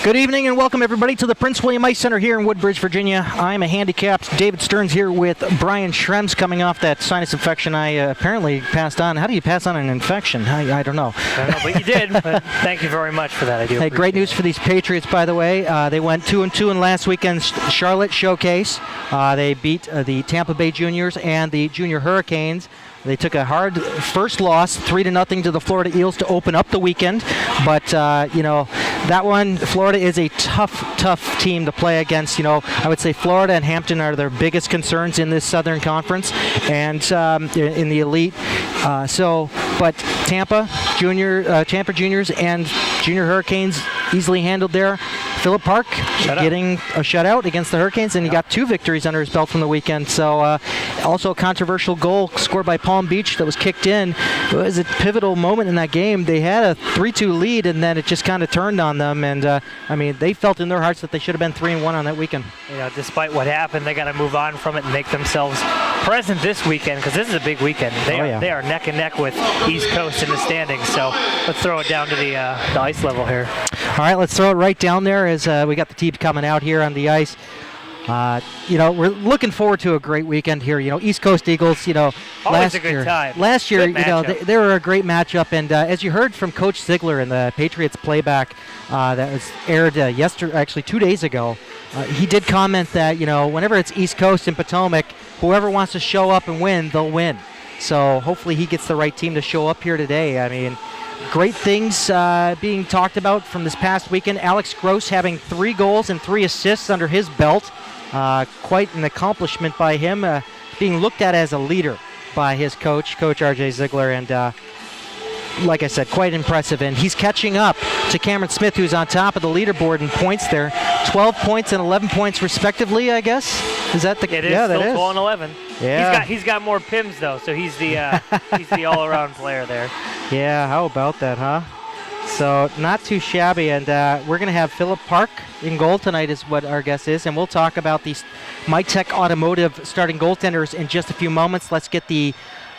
Good evening and welcome everybody to the Prince William Ice Center here in Woodbridge, Virginia. I'm a handicapped David Stearns here with Brian Schrems coming off that sinus infection I apparently passed on. How do you pass on an infection? I don't know. I don't know, but you did. But thank you very much for that. I do. Hey, great news for these Patriots, by the way. They went 2-2 in last weekend's Charlotte Showcase. They beat the Tampa Bay Juniors and the Junior Hurricanes. They took a hard first loss, 3-0 to the Florida Eels to open up the weekend. But, that one, Florida is a tough team to play against. I would say Florida and Hampton are their biggest concerns in this Southern Conference and in the elite. But Tampa Juniors and Junior Hurricanes easily handled there. Philip Park getting a shutout against the Hurricanes, and he got 2 victories under his belt from the weekend. So also a controversial goal scored by Palm Beach that was kicked in. It was a pivotal moment in that game. They had a 3-2 lead, and then it just kind of turned on them. And, they felt in their hearts that they should have been 3-1 on that weekend. Despite what happened, they got to move on from it and make themselves present this weekend, because this is a big weekend. They are neck and neck with East Coast in the standings. So let's throw it down to the ice level here. All right, let's throw it right down there as we got the teams coming out here on the ice. We're looking forward to a great weekend here. East Coast Eagles, always a good time. Last year, they were a great matchup. And as you heard from Coach Ziegler in the Patriots playback that was aired yesterday, actually 2 days ago, he did comment that, whenever it's East Coast and Potomac, whoever wants to show up and win, they'll win. So hopefully he gets the right team to show up here today. Great things being talked about from this past weekend. Alex Gross having 3 goals and 3 assists under his belt. Quite an accomplishment by him, being looked at as a leader by his coach, Coach R.J. Ziegler. And like I said, quite impressive. And he's catching up to Cameron Smith, who's on top of the leaderboard in points there. 12 points and 11 points respectively, I guess. Is that the It is still 12 and 11. Yeah. He's got more PIMs, though, so he's the all-around player there. Yeah, how about that, huh? So not too shabby, and we're going to have Philip Park in goal tonight is what our guess is, and we'll talk about these MyTech Automotive starting goaltenders in just a few moments. Let's get the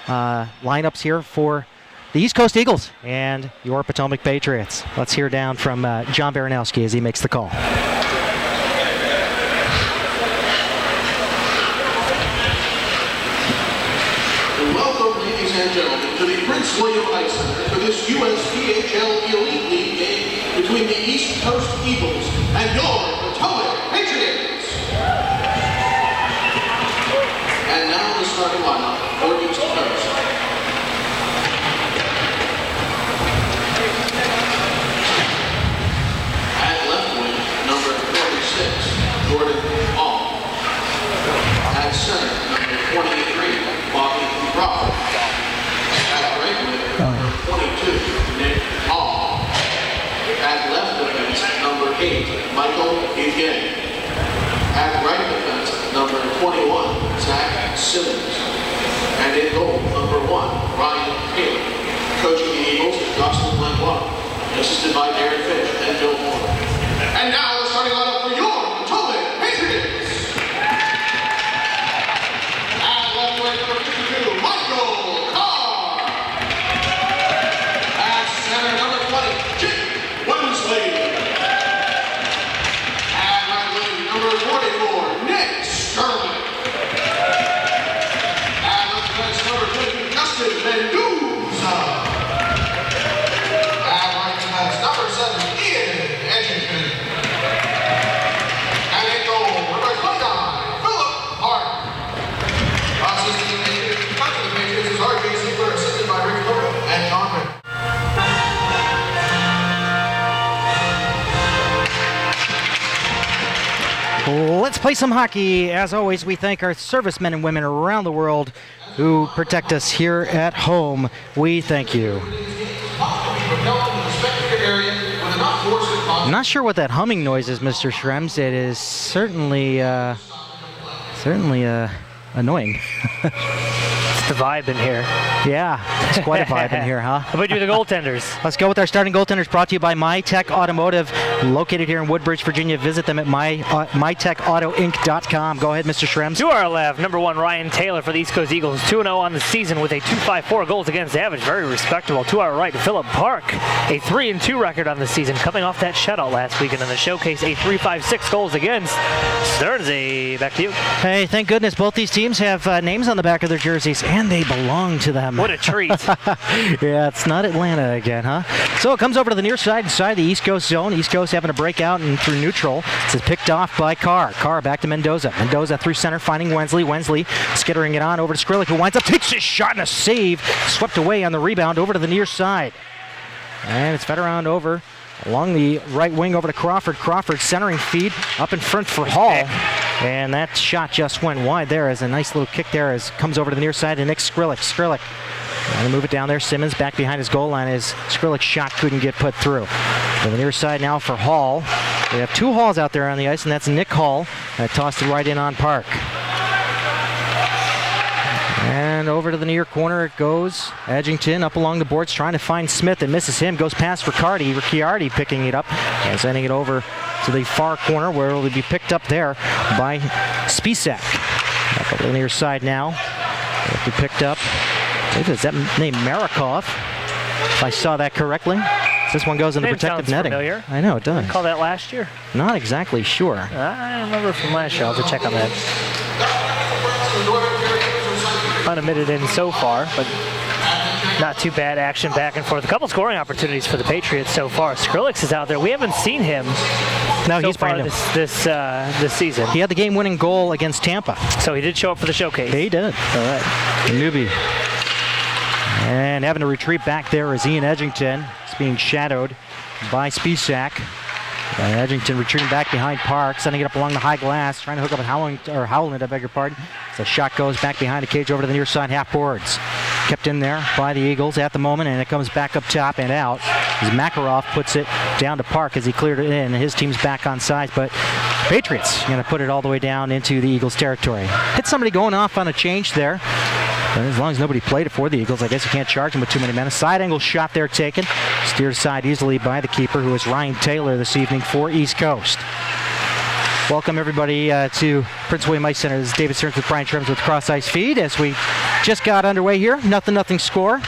lineups here for the East Coast Eagles and your Potomac Patriots. Let's hear down from John Baranowski as he makes the call. Welcome, ladies and gentlemen, to the Prince William Ice Center for this USPHL Elite League game between the East Coast Eagles and your Potomac Patriots. And now the starting lineup for East Coast. At left wing, number 46, Jordan Hall. At center, number 23, Bobby Crawford. At right wing, number 22, Nick Hall. At left defense, number 8, Michael Eugene. At right defense, number 21, Zach Simmons. And in goal, number 1, Ryan Taylor. Coaching the Eagles, Dustin Lenoir. Assisted by Darren Fish and Bill Moore. And now the starting lineup for your Potomac Patriots. At left wing, number 52, Michael Carr. At center, number 20, Jake Winsley. At right wing, number 44, Nick Sterling. At left defense, number 20, Justin Mendoza. At right defense, number 7, Ian Edgington. And in goal, number 29, Philip Park. Assisting the Patriots is R.J. Ziegler, assisted by Rick Logan and John Rick. Let's play some hockey. As always, we thank our servicemen and women around the world who protect us here at home. We thank you. I'm not sure what that humming noise is, Mr. Schrems. It is certainly annoying. It's the vibe in here. Yeah, it's quite a vibe in here, huh? How about you, the goaltenders? Let's go with our starting goaltenders, brought to you by MyTech Automotive, located here in Woodbridge, Virginia. Visit them at mytechautoinc.com. Go ahead, Mr. Schrems. To our left, number 1, Ryan Taylor for the East Coast Eagles, 2-0 on the season with a .254 goals against average, very respectable. To our right, Philip Park, a 3-2 record on the season, coming off that shutout last weekend in the showcase, a .356 goals against. Stearnsy, back to you. Hey, thank goodness both these teams have names on the back of their jerseys, and they belong to them. What a treat. Yeah, it's not Atlanta again, huh? So it comes over to the near side, inside the East Coast zone. East Coast having a breakout and through neutral. This is picked off by Carr. Carr back to Mendoza. Mendoza through center, finding Wensley. Wensley skittering it on over to Skrillik, who winds up, takes a shot and a save. Swept away on the rebound over to the near side. And it's fed around over along the right wing over to Crawford. Crawford centering feed up in front for Hall. And that shot just went wide there as a nice little kick there as comes over to the near side to Nick Skrillik. Skrillik trying to move it down there. Simmons back behind his goal line as Skrillik's shot couldn't get put through. To the near side now for Hall. We have 2 Halls out there on the ice, and that's Nick Hall. That tossed it right in on Park. And over to the near corner it goes. Edgington up along the boards trying to find Smith and misses him. Goes past Ricciardi. Ricciardi picking it up and sending it over to the far corner where it will be picked up there by Spisak. Back over to the near side now. It'll be picked up. Is that name Marikov? If I saw that correctly. This one goes in the protective netting. Familiar. I know, it does. Did I call that last year? Not exactly sure. I remember from last year. I'll have to check on that. Unomitted in so far, but not too bad action back and forth. A couple scoring opportunities for the Patriots so far. Skrillex is out there. We haven't seen him he's far this season. He had the game-winning goal against Tampa. So he did show up for the showcase. He did. All right. The newbie. And having to retreat back there is Ian Edgington. It's being shadowed by Spisak. Edgington retreating back behind Park, sending it up along the high glass, trying to hook up at Howland, I beg your pardon. So shot goes back behind the cage over to the near side half boards. Kept in there by the Eagles at the moment, and it comes back up top and out as Makarov puts it down to Park as he cleared it in. His team's back on sides, but Patriots going to put it all the way down into the Eagles' territory. Hit somebody going off on a change there. But as long as nobody played it for the Eagles, I guess you can't charge them with too many men. A side angle shot there taken. Steered aside easily by the keeper, who is Ryan Taylor this evening for East Coast. Welcome everybody to Prince William Ice Center. This is David Stearns with Brian Schrems with Cross Ice Feed as we just got underway here. Nothing score.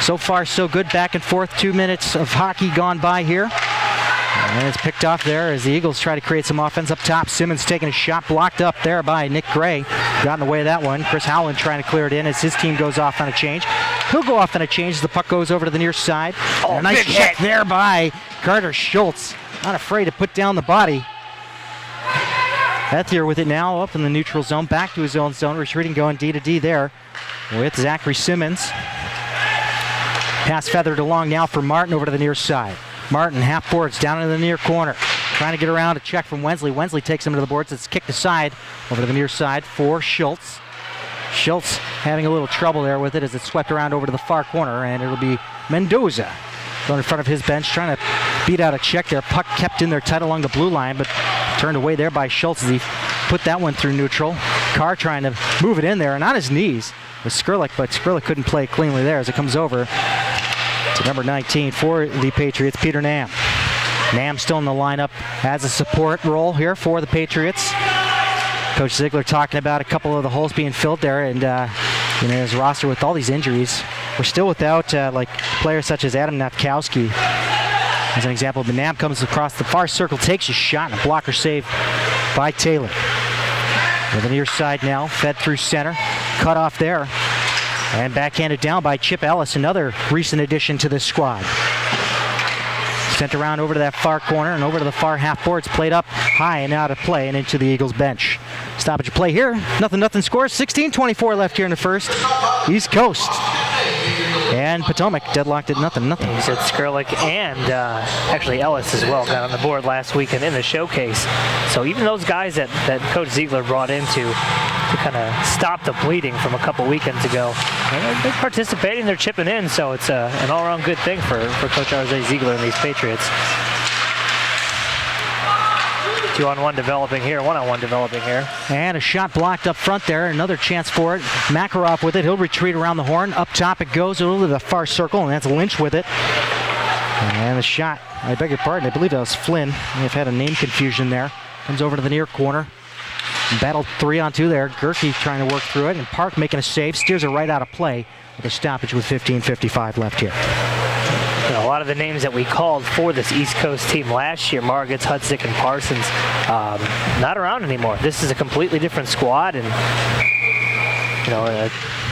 So far so good. Back and forth. 2 minutes of hockey gone by here. And it's picked off there as the Eagles try to create some offense up top. Simmons taking a shot blocked up there by Nick Gray. Got in the way of that one. Chris Howland trying to clear it in as his team goes off on a change. He'll go off on a change as the puck goes over to the near side. Oh, a nice check there by Carter Schultz. Not afraid to put down the body. Ethier with it now up in the neutral zone. Back to his own zone. Retreating going D to D there with Zachary Simmons. Pass feathered along now for Martin over to the near side. Martin, half boards, down in the near corner. Trying to get around a check from Wensley. Wensley takes him to the boards. It's kicked aside over to the near side for Schultz. Schultz having a little trouble there with it as it's swept around over to the far corner, and it'll be Mendoza going in front of his bench, trying to beat out a check there. Puck kept in there tight along the blue line, but turned away there by Schultz as he put that one through neutral. Carr trying to move it in there, and on his knees with Skrillik, but Skrillik couldn't play cleanly there as it comes over to number 19 for the Patriots, Peter Nam. Nam still in the lineup as a support role here for the Patriots. Coach Ziegler talking about a couple of the holes being filled there, and his roster with all these injuries. We're still without players such as Adam Natkowski. As an example, but Nam comes across the far circle, takes a shot, and a blocker save by Taylor. With the near side now, fed through center, cut off there, and backhanded down by Chip Ellis, another recent addition to this squad. Sent around over to that far corner and over to the far half boards, played up high and out of play and into the Eagles bench. Stoppage of play here. Nothing scores. 16:24 left here in the first. East Coast. And Potomac deadlocked at nothing. He said Skrillik and actually Ellis as well got on the board last weekend in the showcase. So even those guys that Coach Ziegler brought in to kind of stop the bleeding from a couple weekends ago, they're participating, they're chipping in, so it's an all-around good thing for Coach R.J. Ziegler and these Patriots. 2-on-1 developing here, 1-on-1 developing here. And a shot blocked up front there. Another chance for it. Makarov with it. He'll retreat around the horn. Up top it goes over to the far circle, and that's Lynch with it. And the shot, I beg your pardon, I believe that was Flynn. They've had a name confusion there. Comes over to the near corner. Battle 3-on-2 there. Gerke trying to work through it, and Park making a save. Steers it right out of play with a stoppage with 15:55 left here. You know, a lot of the names that we called for this East Coast team last year, Margits, Hudzik, and Parsons, not around anymore. This is a completely different squad, and you know,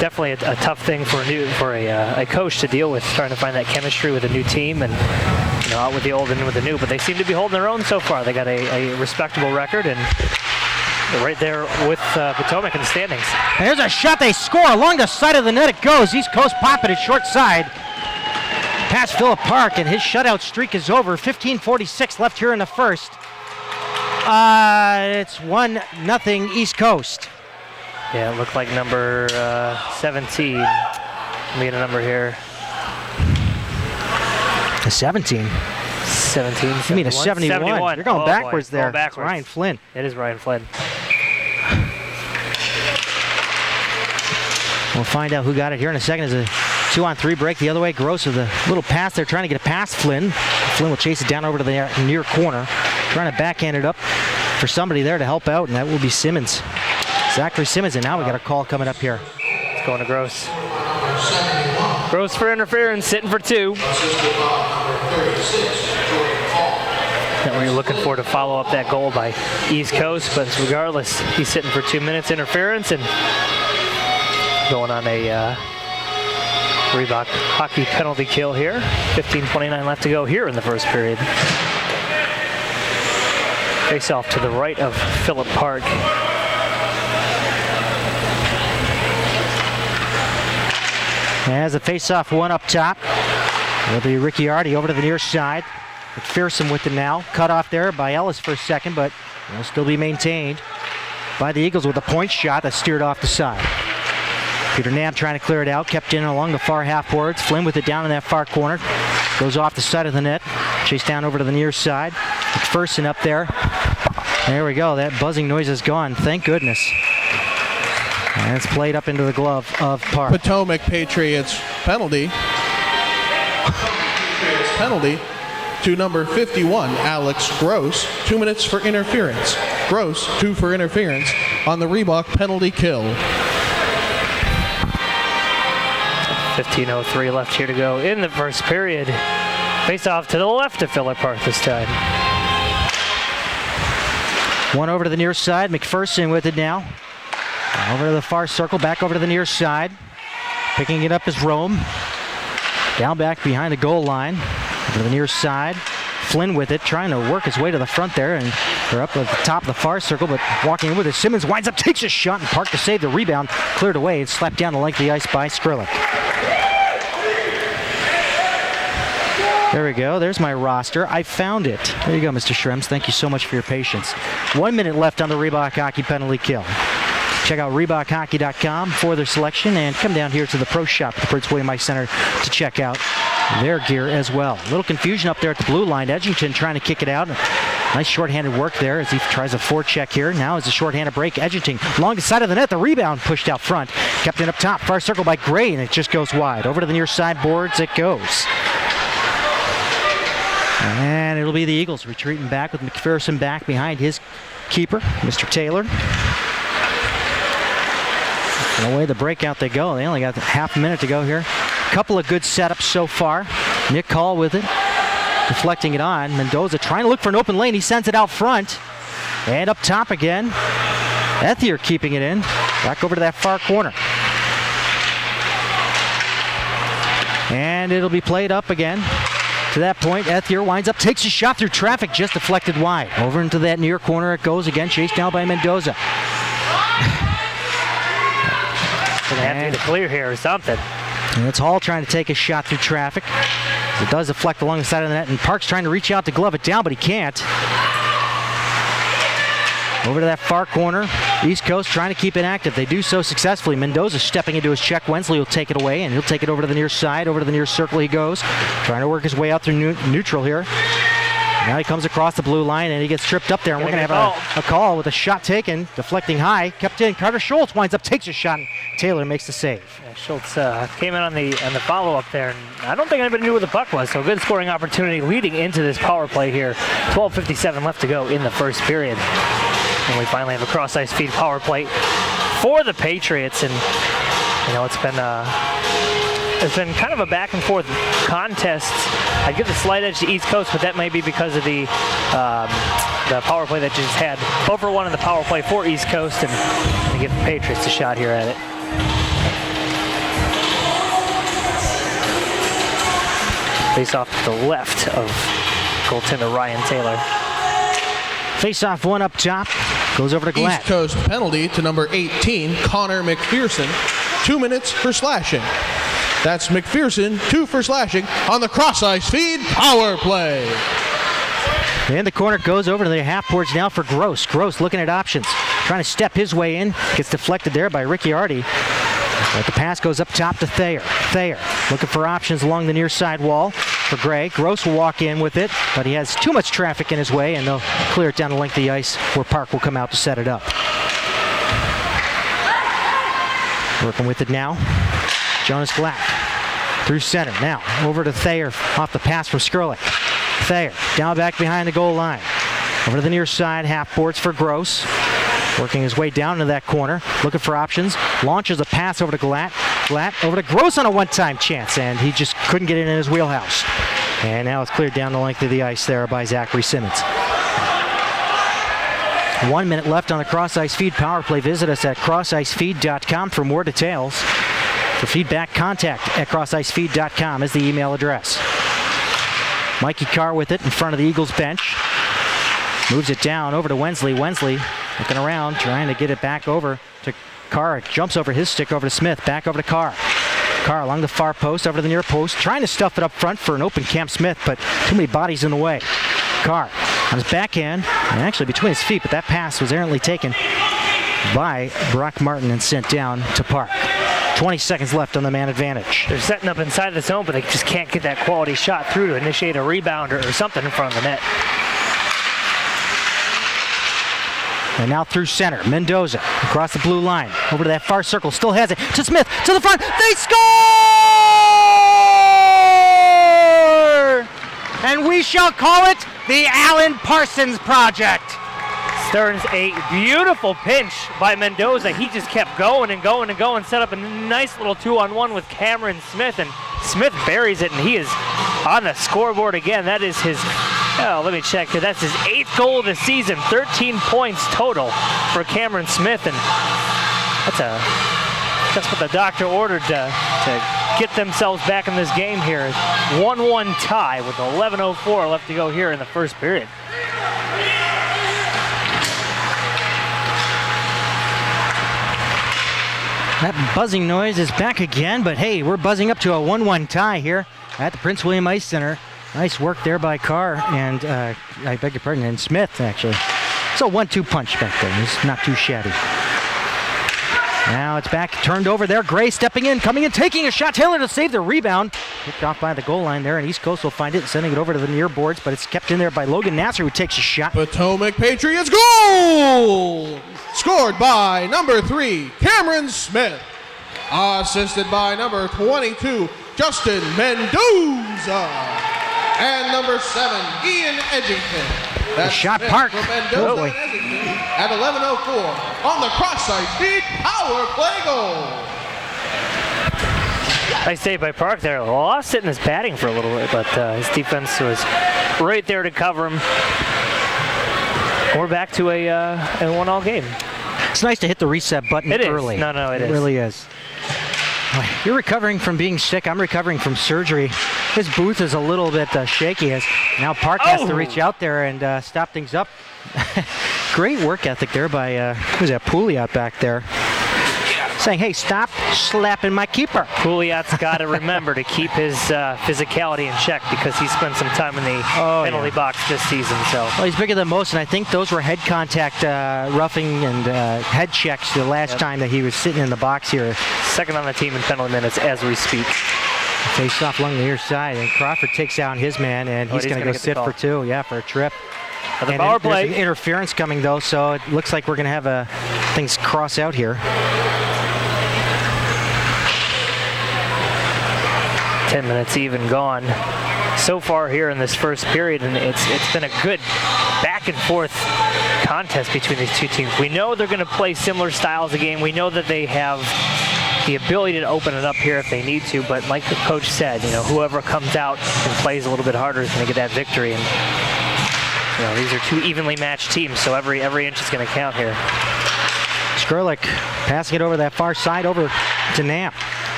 definitely a tough thing for a coach to deal with, trying to find that chemistry with a new team, and you know, out with the old and with the new. But they seem to be holding their own so far. They got a respectable record, and they're right there with Potomac in the standings. And there's a shot. They score along the side of the net. It goes. East Coast popping it short side. Past Philip Park, and his shutout streak is over. 15:46 left here in the first. It's 1-0 East Coast. Yeah, it looked like number 17. Let me get a number here. A 17. 17. You mean a 71? 71. You're going backwards boy. there. Going backwards. It's Ryan Flynn. It is Ryan Flynn. We'll find out who got it here in a second. As a 2-on-3 break the other way. Gross with a little pass there, trying to get it past Flynn. Flynn will chase it down over to the near corner, trying to backhand it up for somebody there to help out, and that will be Simmons. Zachary Simmons, and now we got a call coming up here. It's going to Gross. Gross for interference, sitting for 2. That we're looking for to follow up that goal by East Coast, but regardless, he's sitting for 2 minutes interference and going on a Reebok hockey penalty kill here. 15:29 left to go here in the first period. Face off to the right of Philip Park. As a face-off one up top. It'll be Ricciardi over to the near side. McPherson with it now. Cut off there by Ellis for a second, but will still be maintained by the Eagles with a point shot that steered off the side. Peter Knapp trying to clear it out. Kept in along the far half boards. Flynn with it down in that far corner. Goes off the side of the net. Chased down over to the near side. McPherson up there. There we go. That buzzing noise is gone. Thank goodness. And it's played up into the glove of Park. Potomac Patriots penalty. Penalty to number 51, Alex Gross. 2 minutes for interference. Gross, 2 for interference on the Reebok penalty kill. 15:03 left here to go in the first period. Face off to the left of Philip Park this time. One over to the near side. McPherson with it now. Over to the far circle, back over to the near side. Picking it up is Rome. Down back behind the goal line. Over to the near side. Flynn with it, trying to work his way to the front there, and they're up at the top of the far circle, but walking in with it. Simmons winds up, takes a shot, and Park to save the rebound. Cleared away and slapped down the length of the ice by Skrlik. There we go. There's my roster. I found it. There you go, Mr. Schrems. Thank you so much for your patience. 1 minute left on the Reebok Hockey penalty kill. Check out ReebokHockey.com for their selection, and come down here to the Pro Shop at the Prince William Ice Center to check out their gear as well. A little confusion up there at the blue line. Edgington trying to kick it out. Nice shorthanded work there as he tries a forecheck here. Now is a shorthanded break. Edgington along the side of the net. The rebound pushed out front. Kept in up top. Far circle by Gray, and it just goes wide. Over to the near side boards it goes. And it'll be the Eagles retreating back with McPherson back behind his keeper, Mr. Taylor. And away the breakout they go. They only got half a minute to go here. Couple of good setups so far. Nick Call with it. Deflecting it on. Mendoza trying to look for an open lane. He sends it out front. And up top again. Ethier keeping it in. Back over to that far corner. And it'll be played up again. To that point, Ethier winds up, takes a shot through traffic, just deflected wide. Over into that near corner it goes again, chased down by Mendoza. Gonna have to get a clear here or something. And it's Hall trying to take a shot through traffic. It does deflect along the side of the net, and Park's trying to reach out to glove it down, but he can't. Over to that far corner. East Coast trying to keep it active. They do so successfully. Mendoza stepping into his check. Wensley will take it away, and he'll take it over to the near side. Over to the near circle he goes. Trying to work his way out through neutral here. Now he comes across the blue line and he gets tripped up there, and we're going to have a call with a shot taken, deflecting high, kept in. Carter Schultz winds up, takes a shot, and Taylor makes the save. Yeah, Schultz came in on the follow-up there, and I don't think anybody knew where the puck was, so good scoring opportunity leading into this power play here. 12:57 left to go in the first period. And we finally have a cross-ice feed power play for the Patriots, and it's been kind of a back and forth contest. I'd give the slight edge to East Coast, but that may be because of the power play that just had over one in the power play for East Coast, and I'm going to give the Patriots a shot here at it. Face off to the left of goaltender Ryan Taylor. Face off one up top, goes over to Glatt. East Coast penalty to number 18, Connor McPherson. 2 minutes for slashing. That's McPherson, 2 for slashing on the cross-ice feed power play. And the corner goes over to the half boards now for Gross. Gross looking at options, trying to step his way in. Gets deflected there by Ricky Artie. But the pass goes up top to Thayer. Thayer looking for options along the near side wall for Gray. Gross will walk in with it, but he has too much traffic in his way, and they'll clear it down the length of the ice where Park will come out to set it up. Working with it now, Jonas Glatt through center. Now over to Thayer off the pass from Skrlik. Thayer down back behind the goal line. Over to the near side, half boards for Gross. Working his way down into that corner, looking for options. Launches a pass over to Glatt. Glatt over to Gross on a one-time chance, and he just couldn't get it in his wheelhouse. And now it's cleared down the length of the ice there by Zachary Simmons. 1 minute left on the cross-ice feed power play. Visit us at crossicefeed.com for more details. For feedback, contact at crossicefeed.com is the email address. Mikey Carr with it in front of the Eagles bench. Moves it down over to Wensley. Wensley looking around, trying to get it back over to Carr. Jumps over his stick over to Smith. Back over to Carr. Carr along the far post, over to the near post, trying to stuff it up front for an open Cam Smith, but too many bodies in the way. Carr on his backhand, and actually between his feet, but that pass was errantly taken by Brock Martin and sent down to Park. 20 seconds left on the man advantage. They're setting up inside the zone, but they just can't get that quality shot through to initiate a rebound or something in front of the net. And now through center, Mendoza across the blue line, over to that far circle, still has it, to Smith, to the front, they score! And we shall call it the Alan Parsons Project. Stearns, a beautiful pinch by Mendoza. He just kept going and going and going, set up a nice little 2-on-1 with Cameron Smith, and Smith buries it, and he is on the scoreboard again. That is his, let me check here, that's his 8th goal of the season, 13 points total for Cameron Smith, and that's what the doctor ordered to get themselves back in this game here. 1-1 tie with 11:04 left to go here in the first period. That buzzing noise is back again, but hey, we're buzzing up to a 1-1 tie here at the Prince William Ice Center. Nice work there by Carr and, I beg your pardon, and Smith, actually. So 1-2 punch back there. It's not too shabby. Now it's back, turned over there. Gray stepping in, coming in, taking a shot. Taylor to save the rebound. Picked off by the goal line there, and East Coast will find it, sending it over to the near boards, but it's kept in there by Logan Nasser, who takes a shot. Potomac Patriots goal! Scored by number 3, Cameron Smith. Assisted by number 22, Justin Mendoza. And number 7, Ian Edgington. That's shot Smith Park. From Mendoza and Edgington at 11:04 on the cross-ice feed power play goal. Nice save by Park there. Lost it in his padding for a little bit, but his defense was right there to cover him. We're back to a 1-all game. It's nice to hit the reset button early. No, it is. It really is. You're recovering from being sick. I'm recovering from surgery. His booth is a little bit shaky as now Park has to reach out there and stop things up. Great work ethic there by, who's that, Pouliot back there. Saying, hey, stop slapping my keeper. Pouliot's got to remember to keep his physicality in check because he spent some time in the penalty box this season. So. Well, he's bigger than most, and I think those were head contact roughing and head checks the last time that he was sitting in the box here. Second on the team in penalty minutes as we speak. Face off along the near side, and Crawford takes out his man, and he's going to go sit for two. Yeah, for a trip. The power play. There's an interference coming, though, so it looks like we're going to have things cross out here. 10 minutes even gone so far here in this first period, and it's been a good back and forth contest between these two teams. We know they're going to play similar styles of game. We know that they have the ability to open it up here if they need to, but like the coach said, whoever comes out and plays a little bit harder is going to get that victory. And these are two evenly matched teams, so every inch is going to count here. Skrlik passing it over that far side over to Nam.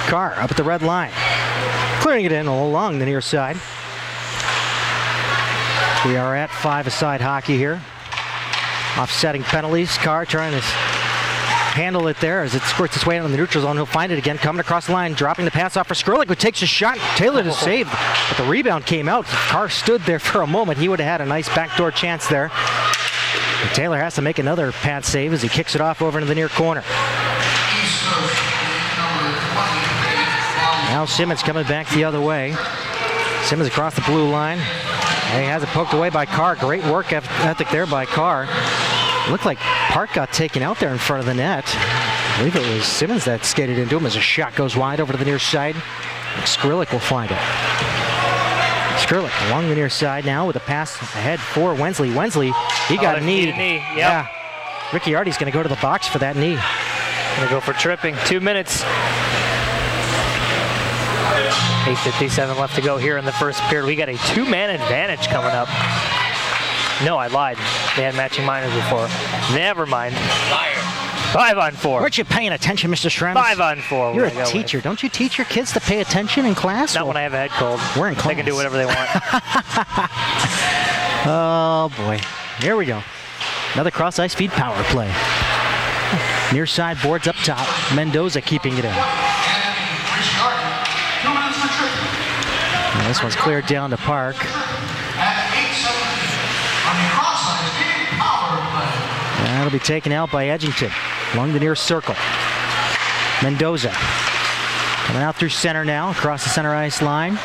Carr up at the red line, clearing it in along the near side. We are at 5-a-side hockey here. Offsetting penalties. Carr trying to handle it there as it squirts its way on the neutral zone. He'll find it again, coming across the line, dropping the pass off for Skrlik, who takes a shot. Taylor to save, but the rebound came out. Carr stood there for a moment. He would have had a nice backdoor chance there. But Taylor has to make another pad save as he kicks it off over into the near corner. Now Simmons coming back the other way. Simmons across the blue line. And he has it poked away by Carr. Great work ethic there by Carr. Looked like Park got taken out there in front of the net. I believe it was Simmons that skated into him as a shot goes wide over to the near side. Skrlik will find it. Skrlik along the near side now with a pass ahead for Wensley. Wensley, he got a knee. Yep. Yeah. Ricky Artie's going to go to the box for that knee. Going to go for tripping. 2 minutes. 8:57 left to go here in the first period. We got a two-man advantage coming up. No, I lied. They had matching minors before. Never mind. 5-on-4. Weren't you paying attention, Mr. Schrems? 5-on-4. You're a teacher. With. Don't you teach your kids to pay attention in class? Not when I have a head cold. We're in class. They can do whatever they want. Oh, boy. Here we go. Another cross-ice feed power play. Near side boards up top. Mendoza keeping it in. And this one's cleared down to Park. That'll be taken out by Edgington along the near circle. Mendoza coming out through center now, across the center ice line.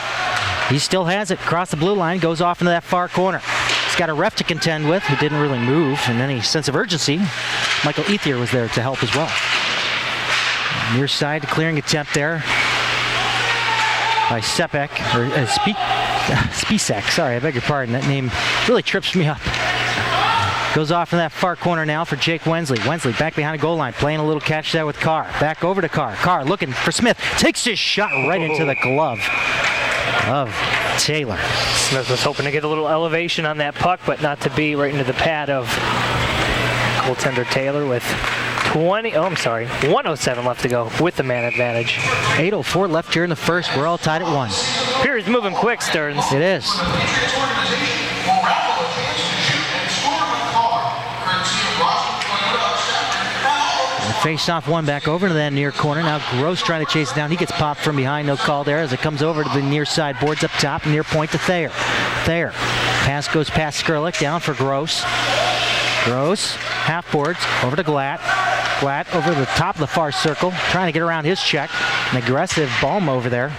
He still has it across the blue line, goes off into that far corner. He's got a ref to contend with who didn't really move, and any sense of urgency, Michael Ethier was there to help as well. Near side clearing attempt there by Sepek, or Spicek, sorry, I beg your pardon. That name really trips me up. Goes off in that far corner now for Jake Wensley. Wensley back behind the goal line, playing a little catch there with Carr. Back over to Carr. Carr looking for Smith. Takes his shot right into the glove of Taylor. Smith was hoping to get a little elevation on that puck, but not to be right into the pad of goaltender Taylor with 107 left to go with the man advantage. 8:04 left here in the first. We're all tied at 1. Period's moving quick, Stearns. It is. Face off one back over to that near corner. Now Gross trying to chase it down. He gets popped from behind. No call there as it comes over to the near side. Boards up top. Near point to Thayer. Thayer. Pass goes past Skrlik. Down for Gross. Gross. Half boards. Over to Glatt. Glatt over the top of the far circle. Trying to get around his check. An aggressive Baum over there.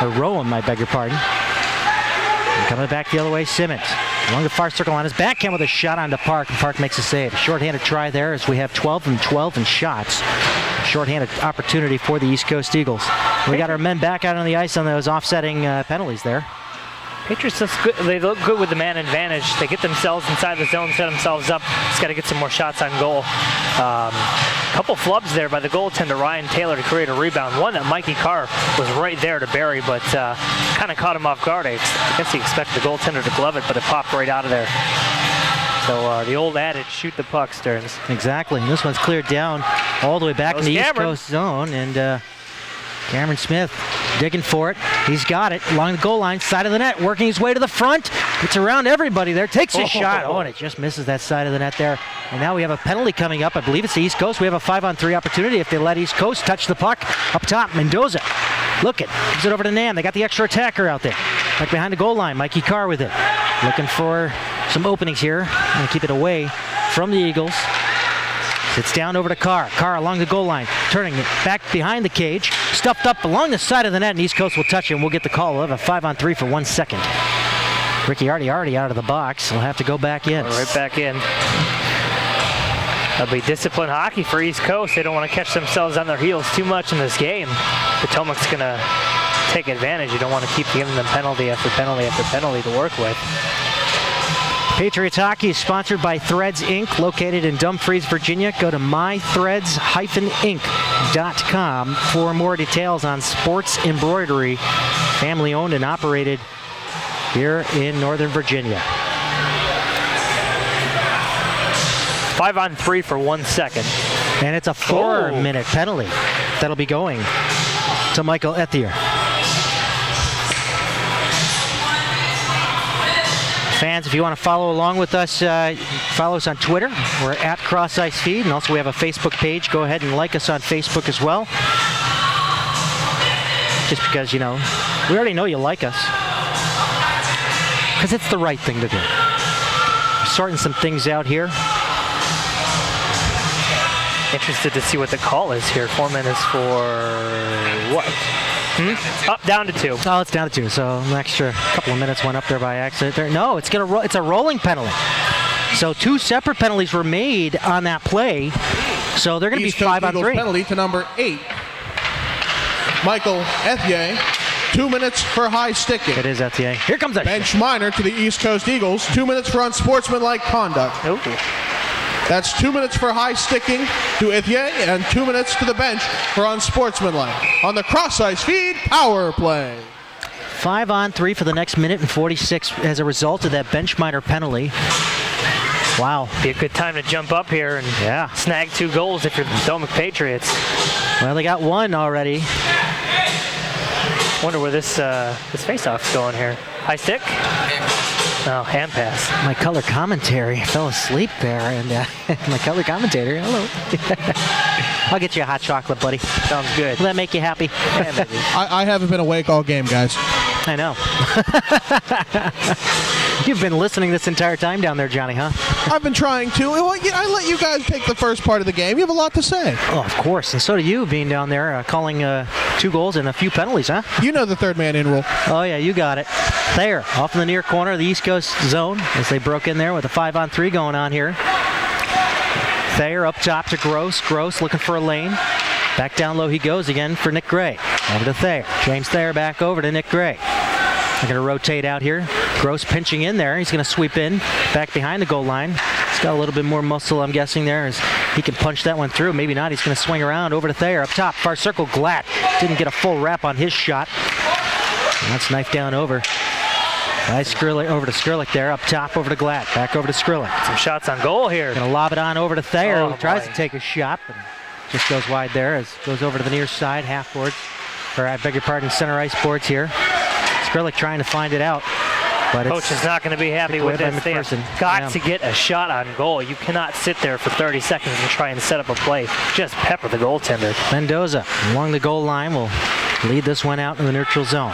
Or Rowan, I beg your pardon. And coming back the other way, Simmons. Along the far circle on his backhand with a shot onto Park, and Park makes a save. Short-handed try there as we have 12 in shots. Short-handed opportunity for the East Coast Eagles. We got our men back out on the ice on those offsetting penalties there. Patriots look good. They look good with the man advantage. They get themselves inside the zone, set themselves up. Just got to get some more shots on goal. Couple flubs there by the goaltender Ryan Taylor to create a rebound. One that Mikey Carr was right there to bury, but kind of caught him off guard. I guess he expected the goaltender to glove it, but it popped right out of there. So the old adage, shoot the puck, Stearns. Exactly. And this one's cleared down all the way back in the East Coast zone, and Cameron Smith digging for it. He's got it along the goal line, side of the net, working his way to the front. Gets around everybody there, takes his shot. Oh, and it just misses that side of the net there. And now we have a penalty coming up. I believe it's the East Coast. We have a 5-on-3 opportunity if they let East Coast touch the puck. Up top, Mendoza. Looking. Gives it over to Nam. They got the extra attacker out there. Back behind the goal line, Mikey Carr with it. Looking for some openings here. And keep it away from the Eagles. Sits down over to Carr. Carr along the goal line, turning it back behind the cage. stuffed up along the side of the net, and East Coast will touch it, and we'll get the call. We'll have a 5-on-3 for 1 second. Ricciardi already out of the box. He'll have to go back in. Right back in. That'll be disciplined hockey for East Coast. They don't want to catch themselves on their heels too much in this game. Potomac's going to take advantage. You don't want to keep giving them penalty after penalty after penalty to work with. Patriots Hockey is sponsored by Threads Inc., located in Dumfries, Virginia. Go to mythreads-inc.com for more details on sports embroidery, family owned and operated here in Northern Virginia. 5-on-3 for 1 second. And it's a 4-minute penalty that'll be going to Michael Ethier. Fans, if you want to follow along with us, follow us on Twitter. We're at Cross Ice Feed, and also we have a Facebook page. Go ahead and like us on Facebook as well. Just because, you know, we already know you like us. Because it's the right thing to do. We're sorting some things out here. Interested to see what the call is here. 4 minutes for what? Up, down to 2. Oh, it's down to 2, so an extra couple of minutes went up there by accident. There. No, it's a rolling penalty. So 2 separate penalties were made on that play. So they're going to be 5-on-3. Penalty to number 8, Michael Ethier. 2 minutes for high sticking. It is Ethier. Here comes that bench minor to the East Coast Eagles. 2 minutes for unsportsmanlike conduct. Okay. That's 2 minutes for high sticking to Ethier and 2 minutes to the bench for unsportsmanlike. On the cross ice feed, power play. 5-on-3 for the next minute and 46 as a result of that bench minor penalty. Wow. Be a good time to jump up here and snag 2 goals if you're the Potomac Patriots. Well, they got 1 already. Wonder where this face-off's going here. High stick? Oh, hand pass. My color commentary fell asleep there, and my color commentator, hello. I'll get you a hot chocolate, buddy. Sounds good. Will that make you happy? Yeah, maybe. I haven't been awake all game, guys. I know. You've been listening this entire time down there, Johnny, huh? I've been trying to. Well, I let you guys take the first part of the game. You have a lot to say. Oh, of course. And so do you, being down there, calling 2 goals and a few penalties, huh? You know the third man in rule. Oh, yeah, you got it. Thayer, off in the near corner of the East Coast zone as they broke in there with a 5-on-3 going on here. Thayer up top to Gross. Gross looking for a lane. Back down low he goes again for Nick Gray. Over to Thayer. James Thayer back over to Nick Gray. They're going to rotate out here. Gross pinching in there. He's going to sweep in back behind the goal line. He's got a little bit more muscle, I'm guessing, there, as he can punch that one through. Maybe not. He's going to swing around over to Thayer up top. Far circle, Glatt didn't get a full wrap on his shot. And that's knifed down over. Nice Skrlik over to Skrlik there. Up top over to Glatt. Back over to Skrlik. Some shots on goal here. Going to lob it on over to Thayer, Oh, who tries boy. to take a shot, but just goes wide there as goes over to the near side, half boards. Or I beg your pardon, center ice boards here. Skrlik trying to find it out. But Coach is not going to be happy with away this. by They have McPherson. got to get a shot on goal. You cannot sit there for 30 seconds and try and set up a play. Just pepper the goaltender. Mendoza along the goal line will lead this one out in the neutral zone.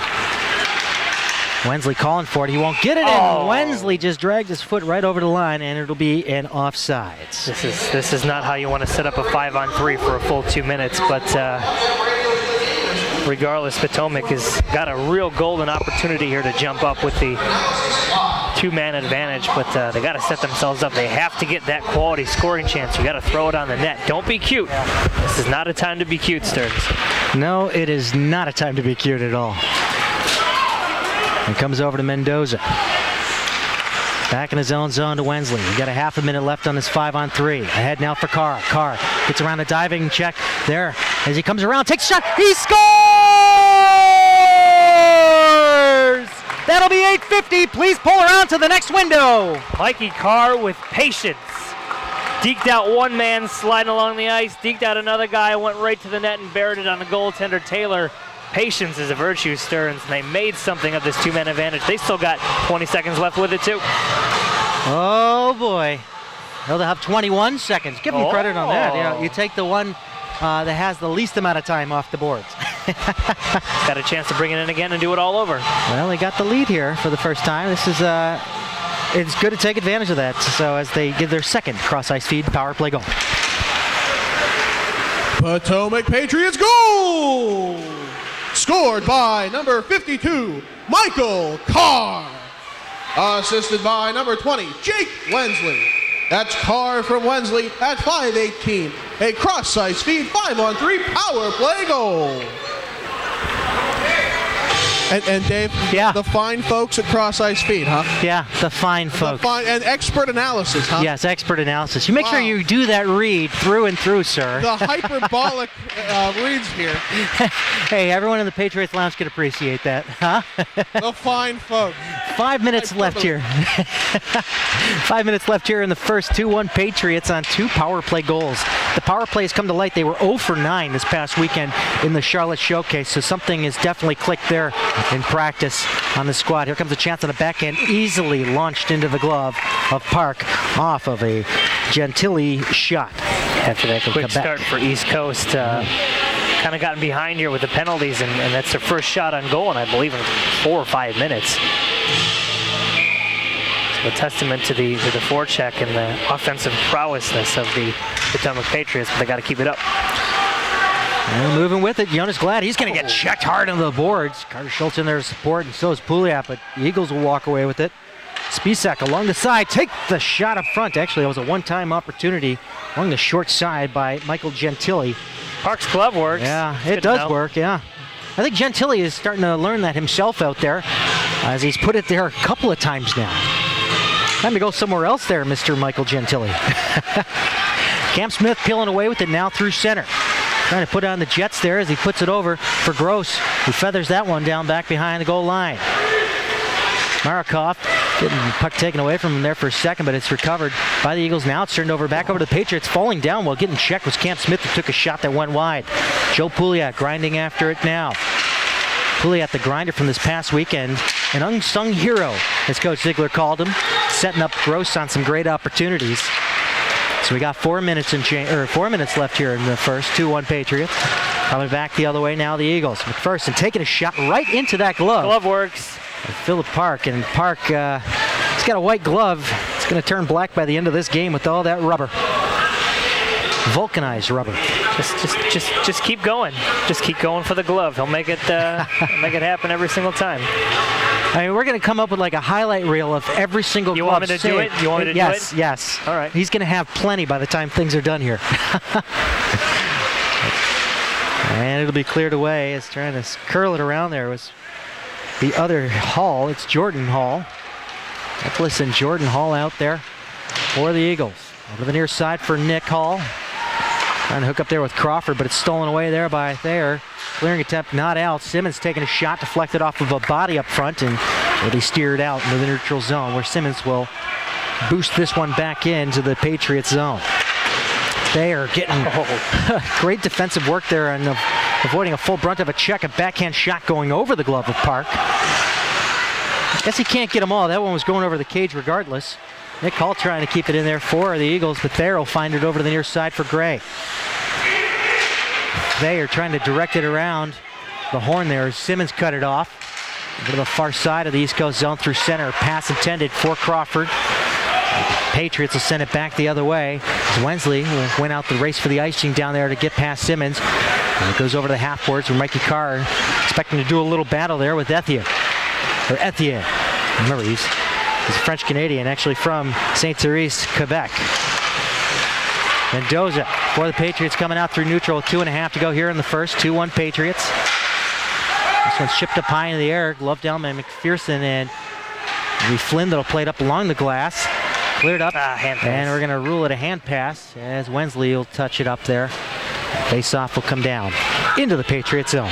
Wensley calling for it. He won't get it in. Wensley just dragged his foot right over the line, and it'll be an offsides. This is not how you want to set up a 5-on-3 for a full 2 minutes, but regardless, Potomac has got a real golden opportunity here to jump up with the 2-man advantage, but they got to set themselves up. They have to get that quality scoring chance. You got to throw it on the net. Don't be cute. This is not a time to be cute, Stearns. No, it is not a time to be cute at all. It comes over to Mendoza. Back in his own zone to Wensley. We got a half a minute left on this 5-on-3. Ahead now for Carr. Carr gets around a diving check there as he comes around, takes a shot. He scores! That'll be 8:50. Please pull around to the next window. Mikey Carr with patience. Deked out one man sliding along the ice, deked out another guy, went right to the net and buried it on the goaltender Taylor. Patience is a virtue, Stearns, and they made something of this 2-man advantage. They still got 20 seconds left with it, too. Oh, boy. They'll have 21 seconds. Give them credit on that. You know, you take the one that has the least amount of time off the boards. Got a chance to bring it in again and do it all over. Well, they got the lead here for the first time. This is it's good to take advantage of that. So as they give their second cross-ice feed power play goal. Potomac Patriots goal! Scored by number 52, Michael Carr. Assisted by number 20, Jake Wensley. That's Carr from Wensley at 5:18. A cross-size feed 5-on-3 power play goal. And Dave, yeah. The fine folks at Cross Ice Feed, huh? Yeah, the fine folks. And expert analysis, huh? Yes, expert analysis. You make sure you do that read through and through, sir. The hyperbolic reads here. Hey, everyone in the Patriots Lounge can appreciate that, huh? The fine folks. 5 minutes left here. 5 minutes left here in the first. 2-1 Patriots on 2 power play goals. The power plays come to light. They were 0 for 9 this past weekend in the Charlotte Showcase, so something has definitely clicked there in practice on the squad. Here comes a chance on the backhand, easily launched into the glove of Park off of a Gentili shot. After that quick start for East Coast, kind of gotten behind here with the penalties, and that's their first shot on goal, and I believe in 4 or 5 minutes. So a testament to the forecheck and the offensive prowessness of the Potomac Patriots, but they got to keep it up. And moving with it, Jonas Glad. He's going to get checked hard into the boards. Carter Schultz in there to support, and so is Pouliot, but the Eagles will walk away with it. Spisak along the side, take the shot up front. Actually, it was a one-time opportunity along the short side by Michael Gentili. Park's glove works. Yeah, it does work, yeah. I think Gentili is starting to learn that himself out there, as he's put it there a couple of times now. Time to go somewhere else there, Mr. Michael Gentili. Cam Smith peeling away with it now through center. Trying to put on the Jets there as he puts it over for Gross, who feathers that one down back behind the goal line. Marikov getting the puck taken away from him there for a second, but it's recovered by the Eagles. Now it's turned over back over to the Patriots. Falling down while getting checked was Cam Smith, who took a shot that went wide. Joe Pouliot grinding after it now. Pouliot, the grinder from this past weekend, an unsung hero, as Coach Ziegler called him, setting up Gross on some great opportunities. So we got 4 minutes left here in the first. 2-1 Patriots. Coming back the other way now, the Eagles. McPherson taking a shot right into that glove. Glove works. Philip Park, and Park, he's got a white glove. It's going to turn black by the end of this game with all that rubber. Vulcanized rubber. Just keep going. Just keep going for the glove. He'll make it happen every single time. I mean, we're going to come up with like a highlight reel of every single glove. You want me to do it? You want me to do it? Yes. All right. He's going to have plenty by the time things are done here. And it'll be cleared away. As trying to curl it around there was the other Hall. It's Jordan Hall. Nicholas and Jordan Hall out there for the Eagles. Over the near side for Nick Hall. Trying to hook up there with Crawford, but it's stolen away there by Thayer. Clearing attempt not out. Simmons taking a shot, deflected off of a body up front, and really steered out into the neutral zone, where Simmons will boost this one back into the Patriots zone. Thayer getting great defensive work there and avoiding a full brunt of a check. A backhand shot going over the glove of Park. Guess he can't get them all. That one was going over the cage regardless. Nick Hall trying to keep it in there for the Eagles, but Thayer will find it over to the near side for Gray. Thayer trying to direct it around the horn there. Simmons cut it off. Over to the far side of the East Coast zone through center. Pass intended for Crawford. Patriots will send it back the other way. As Wensley went out the race for the icing down there to get past Simmons. And it goes over to the half boards where Mikey Carr expecting to do a little battle there with Etienne. Remember, he's a French-Canadian, actually from Saint-Therese, Quebec. Mendoza for the Patriots coming out through neutral. 2.5 to go here in the first. 2-1 Patriots. This one's shipped up high in the air. Glove down by McPherson, and Flynn that'll play it up along the glass. Cleared up, and we're going to rule it a hand pass as Wensley will touch it up there. Face-off will come down into the Patriots zone.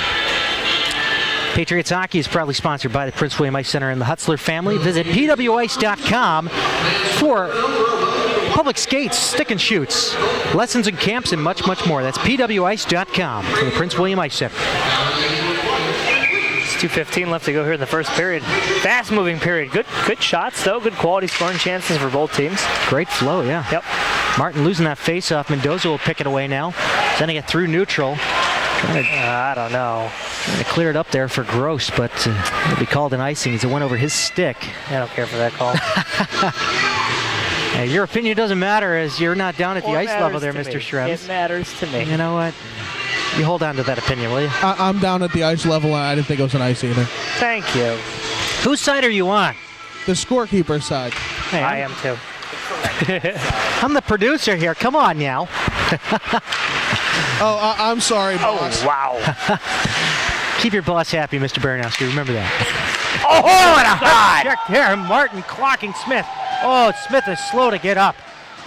Patriots Hockey is proudly sponsored by the Prince William Ice Center and the Hutzler family. Visit pwice.com for public skates, stick and shoots, lessons and camps, and much, much more. That's pwice.com for the Prince William Ice Center. 2:15 left to go here in the first period. Fast-moving period. Good shots, though. Good quality scoring chances for both teams. Great flow, yeah. Yep. Martin losing that face-off. Mendoza will pick it away now. Sending it through neutral. I don't know. Trying to clear it up there for Gross, but it'll be called an icing as it went over his stick. I don't care for that call. Hey, your opinion doesn't matter as you're not down at the ice level there, Mr. Shrems. It matters to me. You know what? You hold on to that opinion, will you? I'm down at the ice level, and I didn't think it was an ice either. Thank you. Whose side are you on? The scorekeeper side. Hey, I am too. I'm the producer here. Come on now. Oh, I'm sorry, boss. Oh, wow. Keep your boss happy, Mr. Baranowski. Remember that. Oh, and a hot! Check there. Martin clocking Smith. Oh, Smith is slow to get up.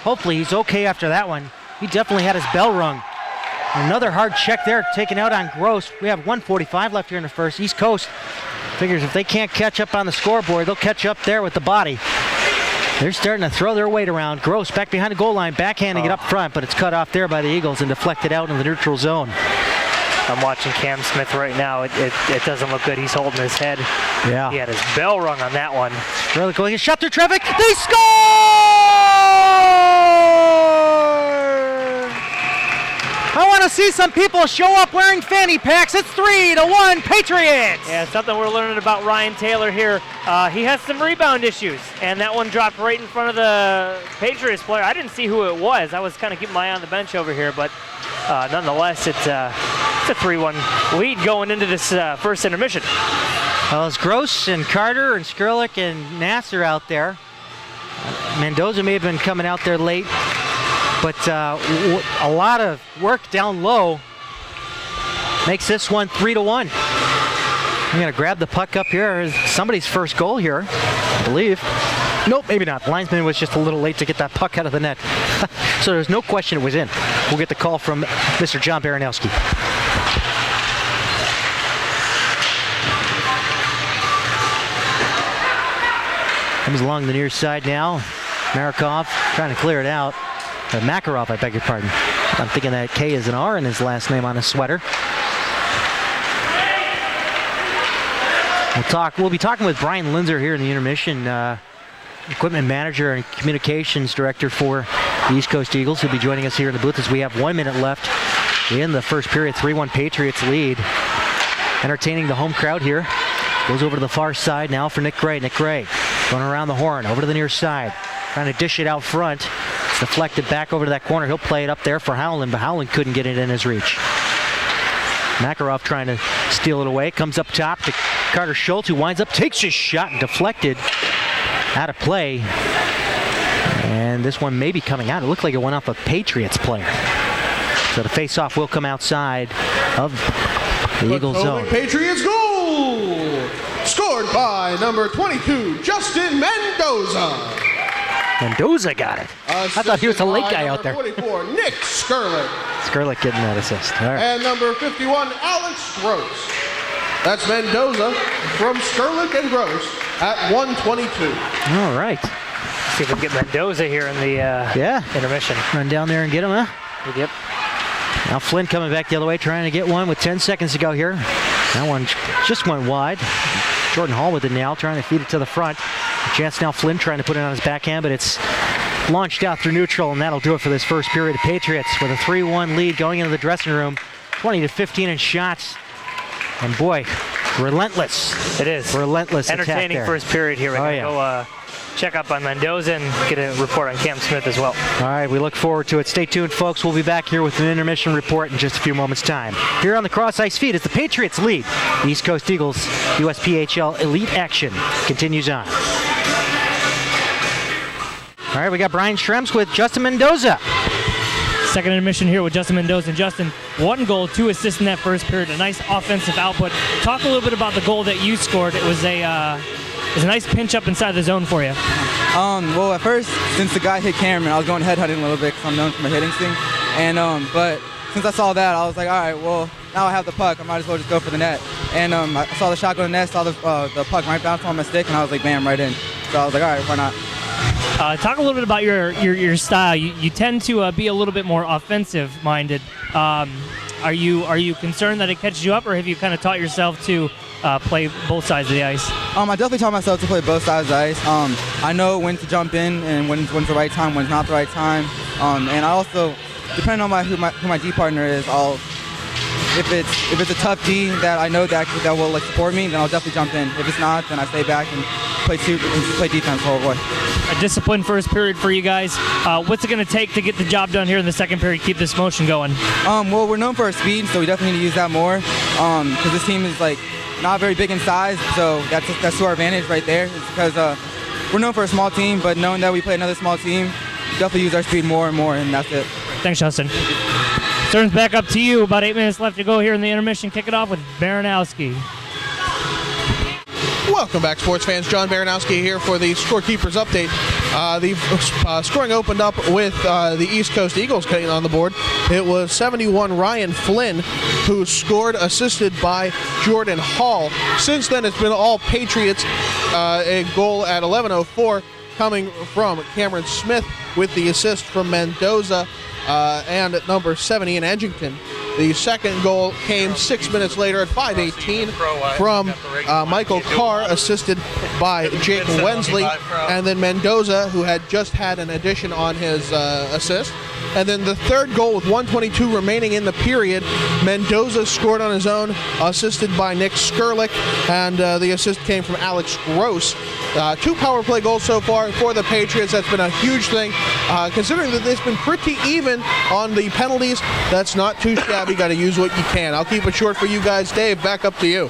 Hopefully he's okay after that one. He definitely had his bell rung. Another hard check there taken out on Gross. We have 1:45 left here in the first. East Coast figures if they can't catch up on the scoreboard, they'll catch up there with the body. They're starting to throw their weight around. Gross back behind the goal line, backhanding it up front, but it's cut off there by the Eagles and deflected out in the neutral zone. I'm watching Cam Smith right now. It doesn't look good. He's holding his head. Yeah. He had his bell rung on that one. Really going to shot through traffic. They score! I want to see some people show up wearing fanny packs. It's 3-1 Patriots. Yeah, something we're learning about Ryan Taylor here. He has some rebound issues, and that one dropped right in front of the Patriots player. I didn't see who it was. I was kind of keeping my eye on the bench over here, but nonetheless, it's a 3-1 lead going into this first intermission. Well, it's Gross and Carter and Skrlik and Nasser out there. Mendoza may have been coming out there late, but a lot of work down low makes this one 3-1. I'm going to grab the puck up here. Somebody's first goal here, I believe. Nope, maybe not. The linesman was just a little late to get that puck out of the net. So there's no question it was in. We'll get the call from Mr. John Baranowski. Comes along the near side now. Marikov trying to clear it out. Makarov, I beg your pardon. I'm thinking that K is an R in his last name on his sweater. We'll be talking with Brian Linzer here in the intermission, equipment manager and communications director for the East Coast Eagles. He'll be joining us here in the booth as we have 1 minute left in the first period. 3-1 Patriots lead. Entertaining the home crowd here. Goes over to the far side now for Nick Gray. Nick Gray going around the horn, over to the near side. Trying to dish it out front. It's deflected back over to that corner. He'll play it up there for Howland, but Howland couldn't get it in his reach. Makarov trying to steal it away. Comes up top to Carter Schultz, who winds up, takes his shot and deflected out of play. And this one may be coming out. It looked like it went off a Patriots player. So the face-off will come outside of the Eagles zone. Patriots goal! Scored by number 22, Justin Mendoza. Mendoza got it. I thought he was a late guy out there. 24, Nick Skrlik. Skrlik getting that assist. All right. And number 51, Alex Gross. That's Mendoza from Skrlik and Gross at 1:22. All right. See if we can get Mendoza here in the intermission. Run down there and get him, huh? Yep. Now Flynn coming back the other way, trying to get one with 10 seconds to go here. That one just went wide. Jordan Hall with it now, trying to feed it to the front. A chance now Flynn trying to put it on his backhand, but it's launched out through neutral, and that'll do it for this first period. The Patriots with a 3-1 lead going into the dressing room. 20-15 in shots. And boy, relentless. It is. Relentless entertaining attack there. first period here. We're going to go check up on Mendoza and get a report on Cam Smith as well. All right, we look forward to it. Stay tuned, folks. We'll be back here with an intermission report in just a few moments' time. Here on the Cross Ice feed, as the Patriots lead. The East Coast Eagles USPHL Elite Action continues on. All right, we got Brian Schrems with Justin Mendoza. Second intermission here with Justin Mendoza. And Justin, 1 goal, 2 assists in that first period. A nice offensive output. Talk a little bit about the goal that you scored. It was a nice pinch up inside the zone for you. Well, at first, since the guy hit Cameron, I was going headhunting a little bit because I'm known for my hitting sting. And but since I saw that, I was like, all right, well, now I have the puck. I might as well just go for the net. And I saw the shot go to the net, saw the puck right bounce on my stick, and I was like, bam, right in. So I was like, all right, why not? Talk a little bit about your style. You tend to be a little bit more offensive-minded. Are you concerned that it catches you up, or have you kind of taught yourself to play both sides of the ice? I definitely taught myself to play both sides of the ice. I know when to jump in and when's the right time, when's not the right time. And I also, depending on who my D partner is, if it's a tough D that I know that will like support me, then I'll definitely jump in. If it's not, then I stay back and play defense the whole way. A disciplined first period for you guys. What's it going to take to get the job done here in the second period, keep this motion going? Well, we're known for our speed, so we definitely need to use that more. Because this team is like not very big in size, so that's to our advantage right there. It's because we're known for a small team, but knowing that we play another small team, we definitely use our speed more and more, and that's it. Thanks, Justin. Turns back up to you. About 8 minutes left to go here in the intermission. Kick it off with Baranowski. Welcome back, sports fans. John Baranowski here for the Scorekeepers Update. The scoring opened up with the East Coast Eagles getting on the board. It was 71 Ryan Flynn who scored, assisted by Jordan Hall. Since then, it's been all Patriots. A goal at 11:04 coming from Cameron Smith with the assist from Mendoza and at number 70 in Edgington. The second goal came 6 minutes later at 5:18 from Michael Carr, assisted by Jake Wensley, and then Mendoza, who had just had an addition on his assist. And then the third goal with 1:22 remaining in the period, Mendoza scored on his own, assisted by Nick Skurlick, and the assist came from Alex Gross. 2 power play goals so far for the Patriots. That's been a huge thing. Considering that it's been pretty even on the penalties, that's not too shabby. Got to use what you can. I'll keep it short for you guys. Dave, back up to you.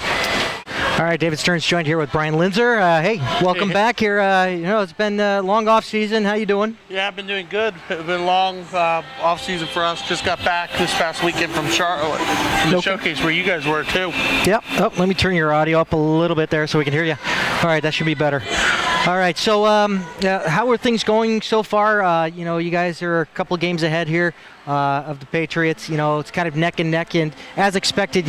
All right, David Stearns joined here with Brian Linzer. Hey, welcome back here. It's been a long off season. How you doing? Yeah, I've been doing good. It's been a long off season for us. Just got back this past weekend from Charlotte, from the showcase where you guys were too. Yep. Oh, let me turn your audio up a little bit there so we can hear you. All right, that should be better. All right, so how are things going so far? You guys are a couple of games ahead here of the Patriots. It's kind of neck and neck, and as expected,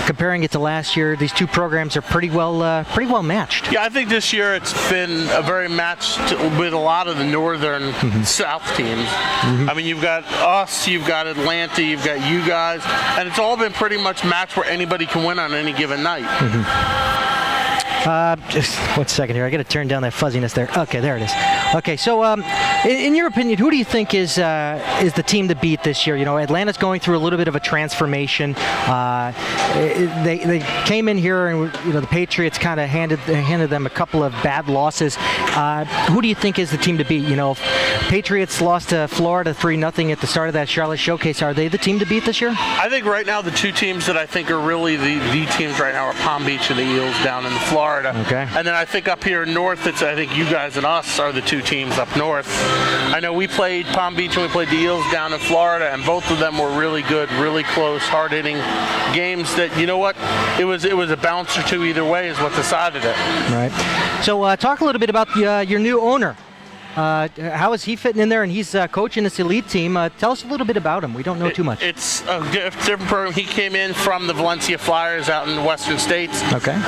comparing it to last year, these two programs are pretty well matched. Yeah, I think this year it's been a very matched with a lot of the northern South teams. I mean, you've got us, you've got Atlanta, you've got you guys, and it's all been pretty much matched where anybody can win on any given night. Just 1 second here. I got to turn down that fuzziness there. Okay, there it is. Okay, so in your opinion, who do you think is the team to beat this year? Atlanta's going through a little bit of a transformation. They came in here and the Patriots kind of handed them a couple of bad losses. Who do you think is the team to beat? Patriots lost to Florida 3-0 at the start of that Charlotte showcase. Are they the team to beat this year? I think right now the two teams that I think are really the teams right now are Palm Beach and the Eels down in Florida. Okay. And then I think up here north, I think you guys and us are the two teams up north. I know we played Palm Beach and we played the Eels down in Florida, and both of them were really good, really close, hard-hitting games that, it was a bounce or two either way is what decided it. Right. So talk a little bit about your new owner. How is he fitting in there? And he's coaching this elite team. Tell us a little bit about him. We don't know too much. It's a different program. He came in from the Valencia Flyers out in the Western States. Okay.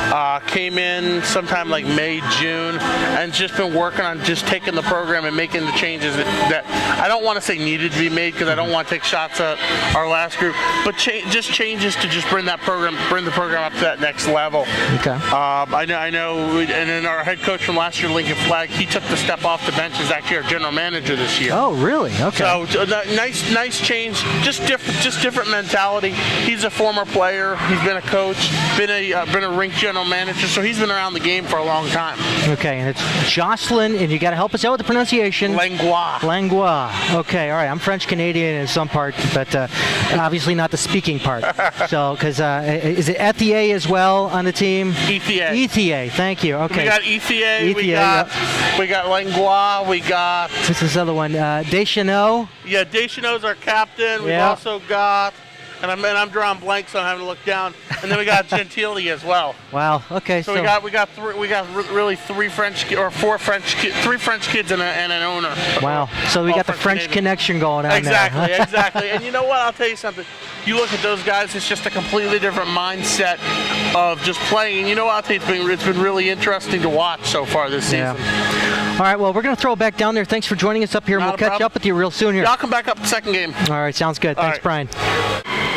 Came in sometime like May, June, and just been working on just taking the program and making the changes that I don't want to say needed to be made, because I don't want to take shots at our last group, but just changes to just bring the program up to that next level. Okay. I know, and then our head coach from last year, Lincoln Flagg, he took the step off the bench. Is actually our general manager this year. Oh, really? Okay. So nice change. Just different mentality. He's a former player. He's been a coach. Been a rink general manager. So he's been around the game for a long time. Okay, and it's Jocelyn, and you got to help us out with the pronunciation. Langlois. Okay, all right. I'm French Canadian in some part, but obviously not the speaking part. So, because is it Ethier as well on the team? Ethier. Thank you. Okay. We got Ethier. We got Langlois. We got... What's this other one? Deschanel? Yeah, Deschanel's our captain. We've also got... And I'm drawing blanks, so I'm having to look down. And then we got Gentili as well. Wow. Okay. So we got really three French kids and an owner. Wow. So we got the French Canadian connection going on Exactly. there. Exactly. And you know what? I'll tell you something. You look at those guys, it's just a completely different mindset of just playing. And you know what? I'll tell you, it's been really interesting to watch so far this season. All right. Well, we're going to throw it back down there. Thanks for joining us up here, and we'll catch up with you real soon here. I'll come back up the second game. All right. Sounds good. Thanks, Brian.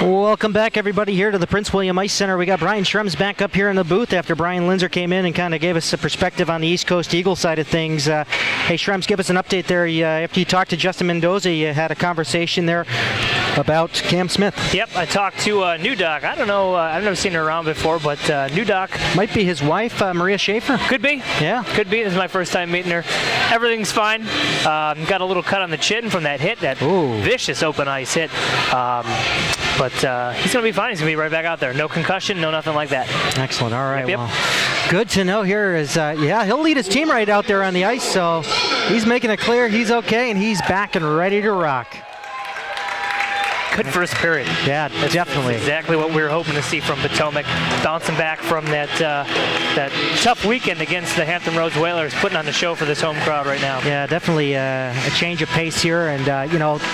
Welcome back, everybody, here to the Prince William Ice Center. We got Brian Schrems back up here in the booth after Brian Linzer came in and kind of gave us a perspective on the East Coast Eagles side of things. Hey, Schrems, give us an update there. After you talked to Justin Mendoza, you had a conversation there. about Cam Smith. Yep, I talked to New Doc. I don't know. I've never seen her around before, but New Doc might be his wife, Maria Schaefer. Could be. Yeah. Could be. This is my first time meeting her. Everything's fine. Got a little cut on the chin from that hit, that vicious open ice hit. But he's going to be fine. He's going to be right back out there. No concussion, no nothing like that. Excellent. All right. Yep. Well, good to know here is, he'll lead his team right out there on the ice, so he's making it clear he's okay, and he's back and ready to rock. Good first period. Yeah, definitely. That's exactly what we were hoping to see from Potomac. Bouncing back from that tough weekend against the Hampton Roads Whalers, putting on the show for this home crowd right now. Yeah, definitely a change of pace here. And,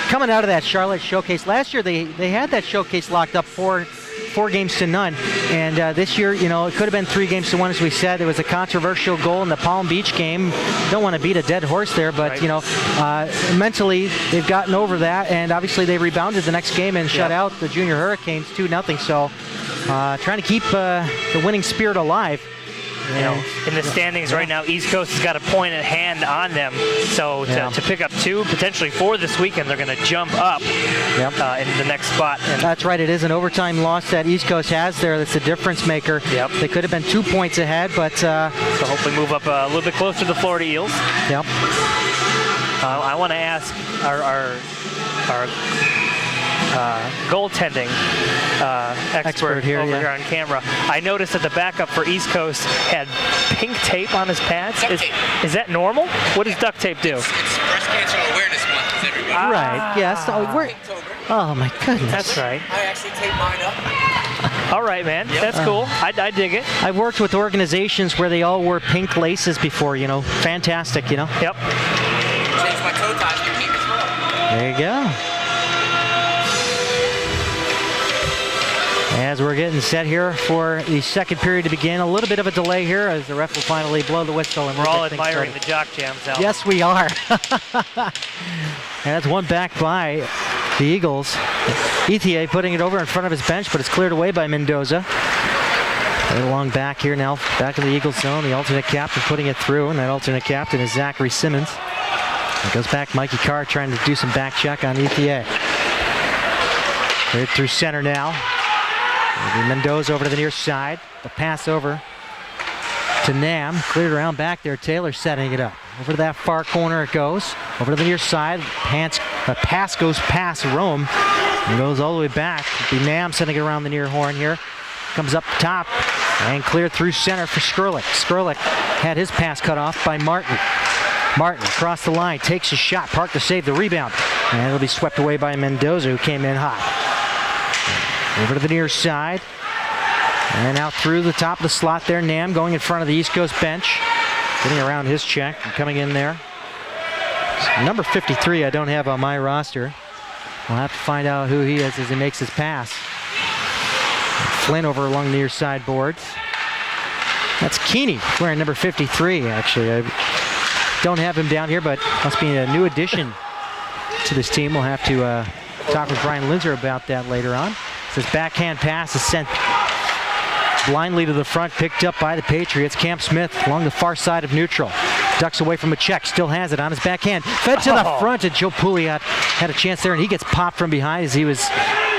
coming out of that Charlotte showcase, last year they had that showcase locked up 4 games to none. And this year, it could have been 3 games to 1, as we said. There was a controversial goal in the Palm Beach game. Don't want to beat a dead horse there, but, right. Mentally they've gotten over that. And obviously they rebounded the next game and shut out the Junior Hurricanes 2-0. So trying to keep the winning spirit alive. In the standings right now, East Coast has got a point at hand on them. So to pick up 2, potentially 4 this weekend, they're going to jump up in the next spot. And that's right. It is an overtime loss that East Coast has there. That's a difference maker. Yep. They could have been 2 points ahead, but so hopefully move up a little bit closer to the Florida Eels. Yep. I want to ask our goaltending expert here, over here on camera. I noticed that the backup for East Coast had pink tape on his pads. Is that normal? What does duct tape do? It's Breast Cancer Awareness Month, everybody. Right. Yes. Oh my goodness. That's right. I actually tape mine up. All right, man. That's cool. I dig it. I've worked with organizations where they all wore pink laces before. Fantastic. Yep. Change my toe ties to pink as well. There you go. As we're getting set here for the second period to begin, a little bit of a delay here as the ref will finally blow the whistle. And we're all admiring the jock jams out. Yes, we are. And that's one back by the Eagles. Ethier putting it over in front of his bench, but it's cleared away by Mendoza. Right along back here now, back in the Eagles zone. The alternate captain putting it through, and that alternate captain is Zachary Simmons. It goes back, Mikey Carr trying to do some back check on Ethier. Cleared through center now. Mendoza over to the near side. The pass over to Nam. Cleared around back there. Taylor setting it up. Over to that far corner it goes. Over to the near side. The pass goes past Rome and goes all the way back. It'll be Nam sending it around the near horn here. Comes up top and cleared through center for Skrlik. Skrlik had his pass cut off by Martin. Martin across the line. Takes a shot. Park to save the rebound. And it'll be swept away by Mendoza, who came in hot. Over to the near side. And out through the top of the slot there. Nam going in front of the East Coast bench. Getting around his check and coming in there. Number 53 I don't have on my roster. We'll have to find out who he is as he makes his pass. Flynn over along the near side boards. That's Keeney wearing number 53 actually. I don't have him down here, but must be a new addition to this team. We'll have to talk with Brian Linzer about that later on. This backhand pass is sent blindly to the front, picked up by the Patriots. Cam Smith along the far side of neutral. Ducks away from a check, still has it on his backhand. Fed to the front, and Joe Pouliot had a chance there, and he gets popped from behind as he was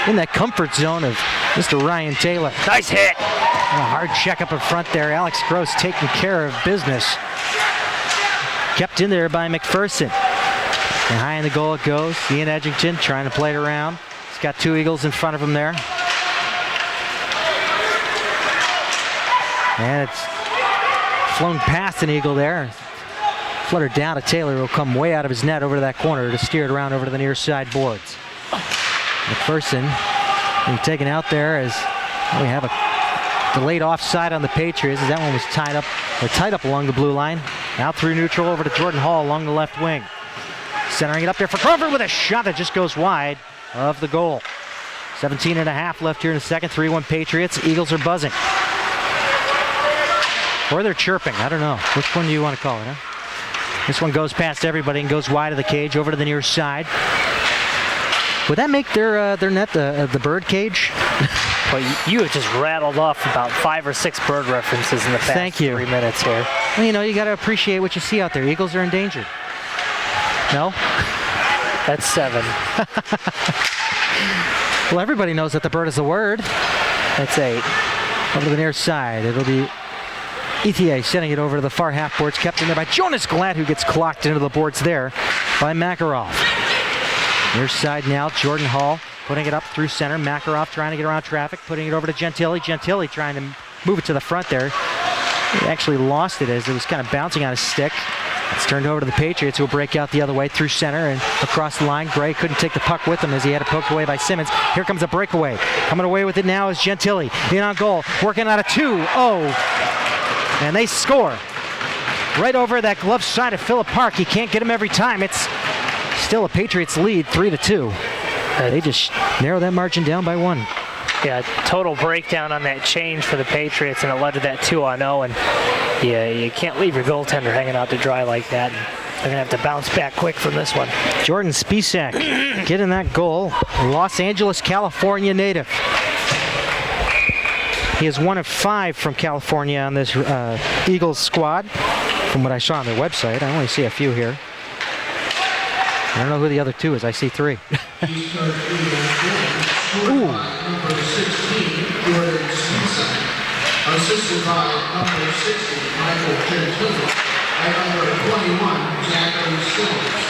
in that comfort zone of Mr. Ryan Taylor. Nice hit. And a hard check up in front there. Alex Gross taking care of business. Kept in there by McPherson. And high in the goal it goes. Ian Edgington trying to play it around. He's got 2 Eagles in front of him there. And it's flown past an Eagle there. Fluttered down to Taylor, who will come way out of his net over to that corner to steer it around over to the near side boards. McPherson being taken out there as we have a delayed offside on the Patriots as that one was tied up along the blue line. Out through neutral over to Jordan Hall along the left wing. Centering it up there for Crawford with a shot that just goes wide of the goal. 17 and a half left here in the second. 3-1 Patriots. Eagles are buzzing. Or they're chirping. I don't know. Which one do you want to call it, huh? This one goes past everybody and goes wide of the cage over to the near side. Would that make their net the bird cage? Well, you have just rattled off about 5 or 6 bird references in the past 3 minutes here. Well, you got to appreciate what you see out there. Eagles are endangered. No? That's 7. Well, everybody knows that the bird is the word. That's 8. Over to the near side. It'll be ETA sending it over to the far half boards, kept in there by Jonas Glad, who gets clocked into the boards there by Makarov. Near side now, Jordan Hall putting it up through center. Makarov trying to get around traffic, putting it over to Gentili. Gentili trying to move it to the front there. He actually lost it as it was kind of bouncing on his stick. It's turned over to the Patriots, who will break out the other way through center and across the line. Gray couldn't take the puck with him as he had it poked away by Simmons. Here comes a breakaway. Coming away with it now is Gentili. In on goal, working out a 2-0. And they score. Right over that glove side of Phillip Park. He can't get him every time. It's still a Patriots lead, 3-2. They just narrow that margin down by 1. Yeah, total breakdown on that change for the Patriots, and it led to that 2-0. And yeah, you can't leave your goaltender hanging out to dry like that. And they're going to have to bounce back quick from this one. Jordan Spisak getting that goal. Los Angeles, California native. He is 1 of 5 from California on this Eagles squad. From what I saw on their website, I only see a few here. I don't know who the other 2 is. I see 3. Ooh. Number 16, Jordan Spisak. Assisted by number 60, Michael Gentili. And number 21, Zachary Simmons.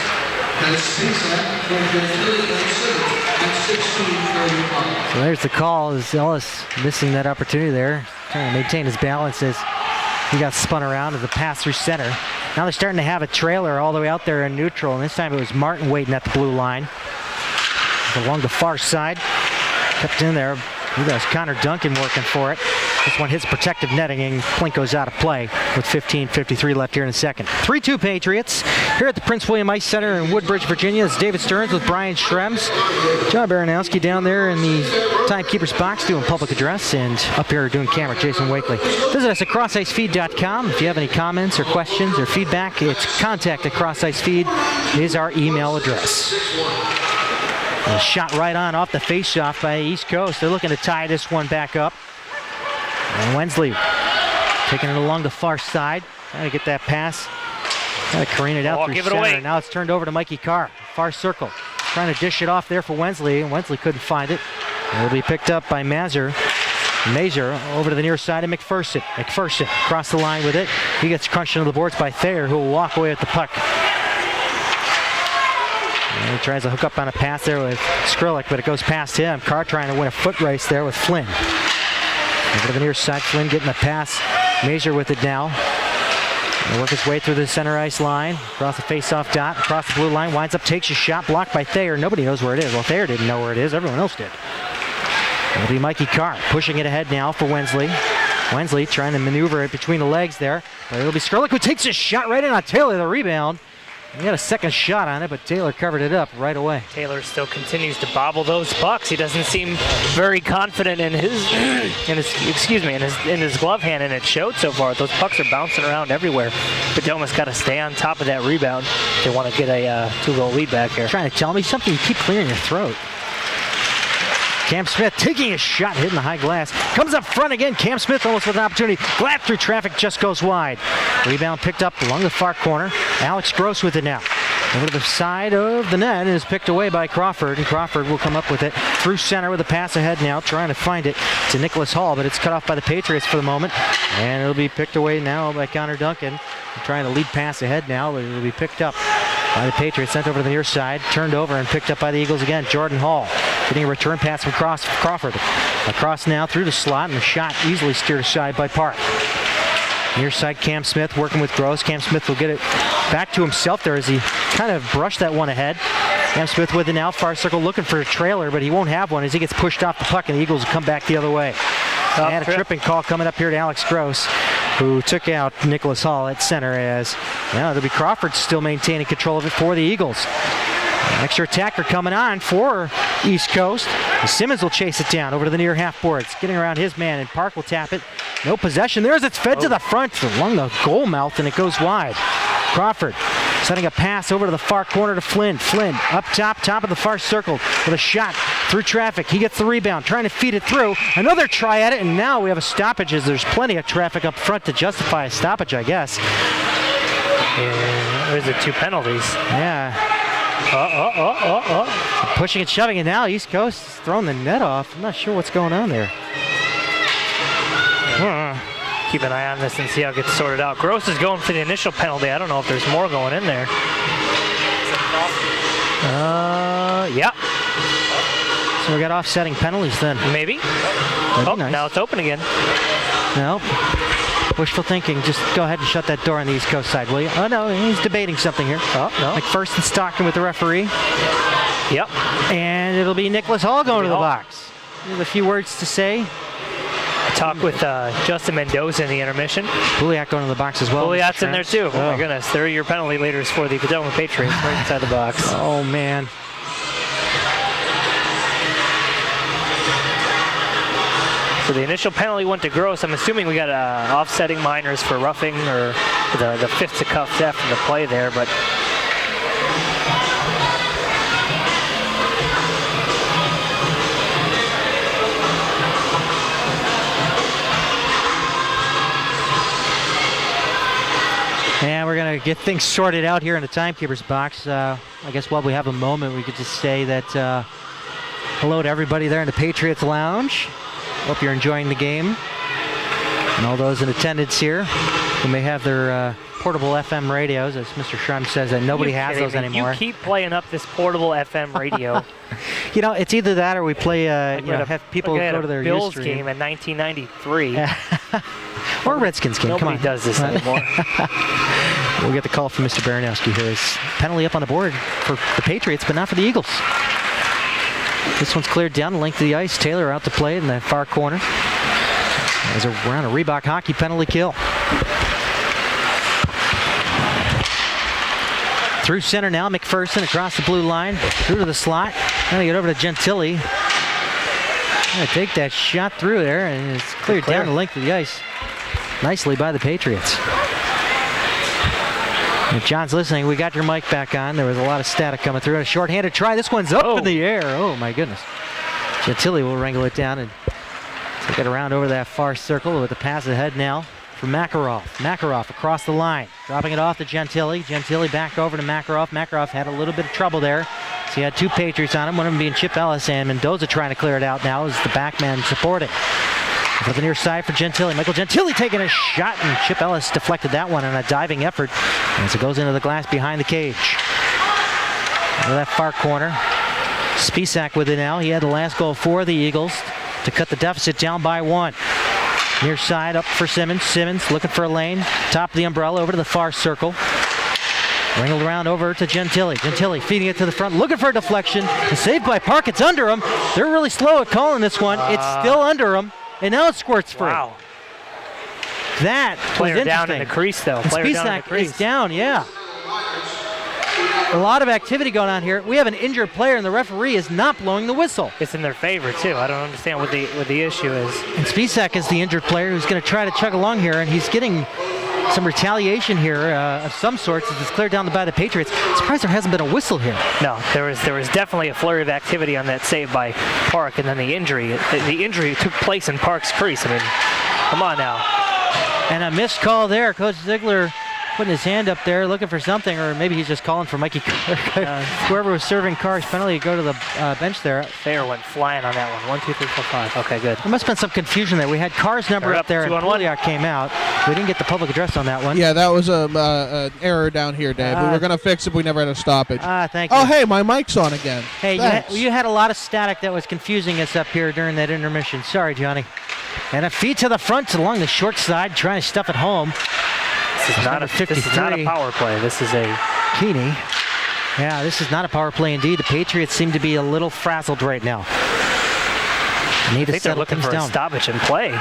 That's Spisak from Gentili and Simmons at 16:35. So there's the call as Ellis missing that opportunity there. Trying to maintain his balance as he got spun around as a pass through center. Now they're starting to have a trailer all the way out there in neutral, and this time it was Martin waiting at the blue line. Along the far side, kept in there. That's Connor Duncan working for it. This one hits protective netting and Plink goes out of play with 15:53 left here in the second. 3-2 Patriots here at the Prince William Ice Center in Woodbridge, Virginia. It's David Stearns with Brian Schrems. John Baranowski down there in the timekeeper's box doing public address, and up here doing camera, Jason Wakely. Visit us at crossicefeed.com. If you have any comments or questions or feedback, it's contact@crossicefeed is our email address. A shot right on off the face-off by East Coast. They're looking to tie this one back up. And Wensley taking it along the far side. Trying to get that pass. Trying to careen it out through center. Away. Now it's turned over to Mikey Carr. Far circle. Trying to dish it off there for Wensley. And Wensley couldn't find it. It'll be picked up by Mazur. Mazur over to the near side of McPherson. McPherson across the line with it. He gets crunched into the boards by Thayer, who will walk away with the puck. And he tries to hook up on a pass there with Skrillex, but it goes past him. Carr trying to win a foot race there with Flynn. Over to the near side, Flynn getting the pass. Mazur with it now. He'll work his way through the center ice line, across the face-off dot, across the blue line, winds up, takes a shot, blocked by Thayer. Nobody knows where it is. Well, Thayer didn't know where it is. Everyone else did. It'll be Mikey Carr pushing it ahead now for Wensley. Wensley trying to maneuver it between the legs there. But it'll be Skrillex who takes a shot right in on Taylor, the rebound. He had a second shot on it, but Taylor covered it up right away. Taylor still continues to bobble those pucks. He doesn't seem very confident in his glove hand, and it showed so far. Those pucks are bouncing around everywhere. Potoma's got to stay on top of that rebound. They want to get a 2-goal lead back here. Trying to tell me something? You keep clearing your throat. Cam Smith taking a shot, hitting the high glass. Comes up front again. Cam Smith almost with an opportunity. Glad through traffic, just goes wide. Rebound picked up along the far corner. Alex Gross with it now. Over to the side of the net and is picked away by Crawford. And Crawford will come up with it through center with a pass ahead now, trying to find it to Nicholas Hall, but it's cut off by the Patriots for the moment. And it'll be picked away now by Connor Duncan. Trying to lead pass ahead now, but it'll be picked up by the Patriots, sent over to the near side, turned over and picked up by the Eagles again. Jordan Hall getting a return pass from Crawford. Across now through the slot, and the shot easily steered aside by Park. Near side, Cam Smith working with Gross. Cam Smith will get it back to himself there as he kind of brushed that one ahead. Cam Smith with it now, far circle looking for a trailer, but he won't have one as he gets pushed off the puck, and the Eagles will come back the other way. And a tripping call coming up here to Alex Gross, who took out Nicholas Hall at center, as now it'll be Crawford still maintaining control of it for the Eagles. Extra attacker coming on for East Coast. Simmons will chase it down over to the near half boards, getting around his man, and Park will tap it. No possession there as it's fed to the front along the goal mouth, and it goes wide. Crawford setting a pass over to the far corner to Flynn. Flynn up top of the far circle with a shot through traffic. He gets the rebound, trying to feed it through. Another try at it, and now we have a stoppage as there's plenty of traffic up front to justify a stoppage, I guess. Yeah, there's the 2 penalties. Yeah. Pushing and shoving it now. East Coast is throwing the net off. I'm not sure what's going on there. Keep an eye on this and see how it gets sorted out. Gross is going for the initial penalty. I don't know if there's more going in there. Yeah. So we got offsetting penalties then. Maybe. Nice. Now it's open again. No. Wishful thinking. Just go ahead and shut that door on the East Coast side, will you? Oh, no. He's debating something here. Oh, no. McPherson stalking with the referee. Yep. And it'll be Nicholas Hall going to the box. There's a few words to say. Talk with Justin Mendoza in the intermission. Pouliot going to the box as well. Pouliot's in there too. Oh my goodness. They're your penalty leaders for the Petaluma Patriots right inside the box. Oh, man. So the initial penalty went to Gross. I'm assuming we got offsetting minors for roughing or the fifth to cuffs after the play there, but And we're going to get things sorted out here in the timekeeper's box. I guess while we have a moment, we could just say that hello to everybody there in the Patriots Lounge. Hope you're enjoying the game. And all those in attendance here who may have their portable FM radios, as Mr. Shrem says, that nobody has those anymore. You keep playing up this portable FM radio. You know, it's either that or we play, have people go to their Bills Ustream. game in 1993. Or Redskins game. Come on. Nobody does this anymore. We'll get the call from Mr. Baranowski here. It's penalty up on the board for the Patriots, but not for the Eagles. This one's cleared down the length of the ice. Taylor out to play in the far corner. As around a Reebok hockey penalty kill. Through center now, McPherson across the blue line, through to the slot. Now they get over to Gentili. Gonna take that shot through there, and it's cleared down the length of the ice. Nicely by the Patriots. If John's listening, we got your mic back on. There was a lot of static coming through. A short-handed try. This one's up in the air. Oh, my goodness. Gentili will wrangle it down and take it around over that far circle with the pass ahead now for Makarov. Makarov across the line, dropping it off to Gentili. Gentili back over to Makarov. Makarov had a little bit of trouble there. So he had two Patriots on him, one of them being Chip Ellis, and Mendoza trying to clear it out now as the back man supporting. For the near side for Gentili. Michael Gentili taking a shot, and Chip Ellis deflected that one on a diving effort as it goes into the glass behind the cage. Into that far corner. Spisak with it now. He had the last goal for the Eagles to cut the deficit down by one. Near side up for Simmons. Simmons looking for a lane. Top of the umbrella over to the far circle. Wrinkled around over to Gentili. Gentili feeding it to the front, looking for a deflection. And saved by Park. It's under him. They're really slow at calling this one. It's still under him. And now it squirts free. Wow. That was interesting. Down in the crease, though. Player down in the crease. Is down, yeah. A lot of activity going on here. We have an injured player, and the referee is not blowing the whistle. It's in their favor, too. I don't understand what the issue is. And Spisak is the injured player who's going to try to chug along here, and he's getting some retaliation here of some sorts as it's cleared down by the Patriots. I'm surprised there hasn't been a whistle here. No, there was definitely a flurry of activity on that save by Park, and then the injury. The injury took place in Park's crease. I mean, come on now. And a missed call there. Coach Ziegler putting his hand up there looking for something, or maybe he's just calling for Mikey Carr. Whoever was serving Carr's penalty, go to the bench there. Fair went flying on that one. 1, 2, 3, 4, 5. Okay, good. There must have been some confusion there. We had Carr's number up there, and Pouliot came out. We didn't get the public address on that one. Yeah, that was an error down here, Dave. We were going to fix it, but we never had a stoppage. Thank you. Oh, hey, my mic's on again. Hey, you had a lot of static that was confusing us up here during that intermission. Sorry, Johnny. And a feed to the front along the short side, trying to stuff it home. This is not a power play. This is a Keeney. Yeah, this is not a power play indeed. The Patriots seem to be a little frazzled right now. I think they're looking for a stoppage and play.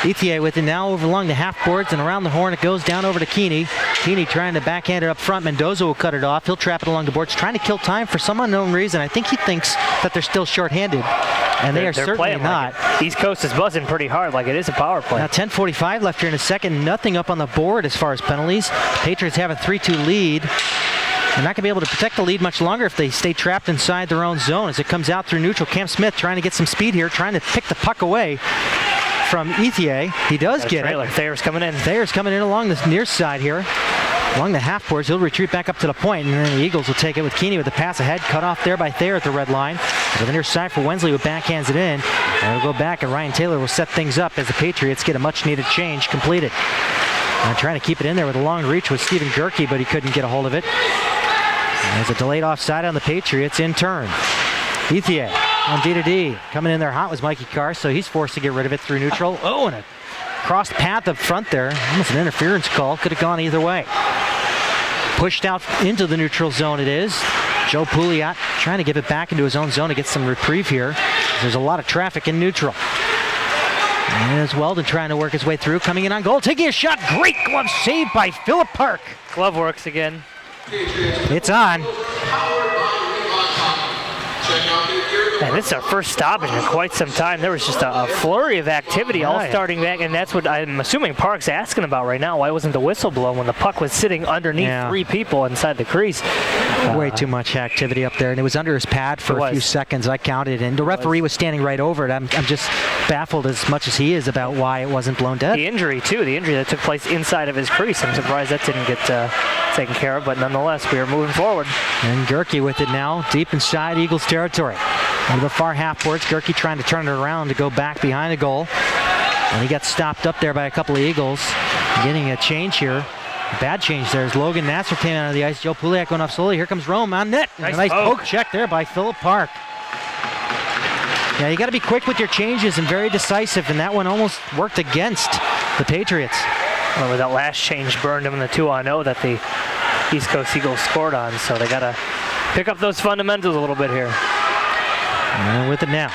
Ethier with it now over along the half boards and around the horn. It goes down over to Keeney. Keeney trying to backhand it up front. Mendoza will cut it off. He'll trap it along the boards, trying to kill time for some unknown reason. I think he thinks that they're still shorthanded, and they're certainly not. Like East Coast is buzzing pretty hard, like it is a power play. Now 10:45 left here in a second. Nothing up on the board as far as penalties. The Patriots have a 3-2 lead. They're not going to be able to protect the lead much longer if they stay trapped inside their own zone as it comes out through neutral. Cam Smith trying to get some speed here, trying to pick the puck away from Ethier. He does get it. Thayer's coming in. Thayer's coming in along this near side here. along the half boards. He'll retreat back up to the point, and then the Eagles will take it with Keeney with the pass ahead. Cut off there by Thayer at the red line. To the near side for Wensley, who backhands it in. And it'll go back, and Ryan Taylor will set things up as the Patriots get a much-needed change completed. And trying to keep it in there with a long reach was Stephen Gerke, but he couldn't get a hold of it. And there's a delayed offside on the Patriots in turn. Ethier on D-to-D. Coming in there hot was Mikey Carr, so he's forced to get rid of it through neutral. Oh, and a crossed path up front there. Almost an interference call. Could have gone either way. Pushed out into the neutral zone it is. Joe Pouliot trying to get it back into his own zone to get some reprieve here. There's a lot of traffic in neutral. And as Weldon trying to work his way through. Coming in on goal. Taking a shot. Great glove save by Philip Park. Glove works again. It's on. And this is our first stoppage in quite some time. There was just a flurry of activity all starting back, and that's what I'm assuming Park's asking about right now. Why wasn't the whistle blown when the puck was sitting underneath 3 people inside the crease? Way too much activity up there, and it was under his pad for a few seconds. I counted, and the referee was standing right over it. I'm just baffled as much as he is about why it wasn't blown dead. The injury, too. The injury that took place inside of his crease. I'm surprised that didn't get taken care of, but nonetheless, we are moving forward. And Gerke with it now, deep inside Eagles territory. Over the far half boards, Gerke trying to turn it around to go back behind the goal. And he got stopped up there by a couple of Eagles. Getting a change here. Bad change there as Logan Nasser came out of the ice. Joe Pouliot going off slowly. Here comes Rome on net. Nice poke check there by Philip Park. Yeah, you got to be quick with your changes and very decisive, and that one almost worked against the Patriots. Well, that last change burned him in the 2-on-0 that the East Coast Eagles scored on, so they got to pick up those fundamentals a little bit here. And with it now.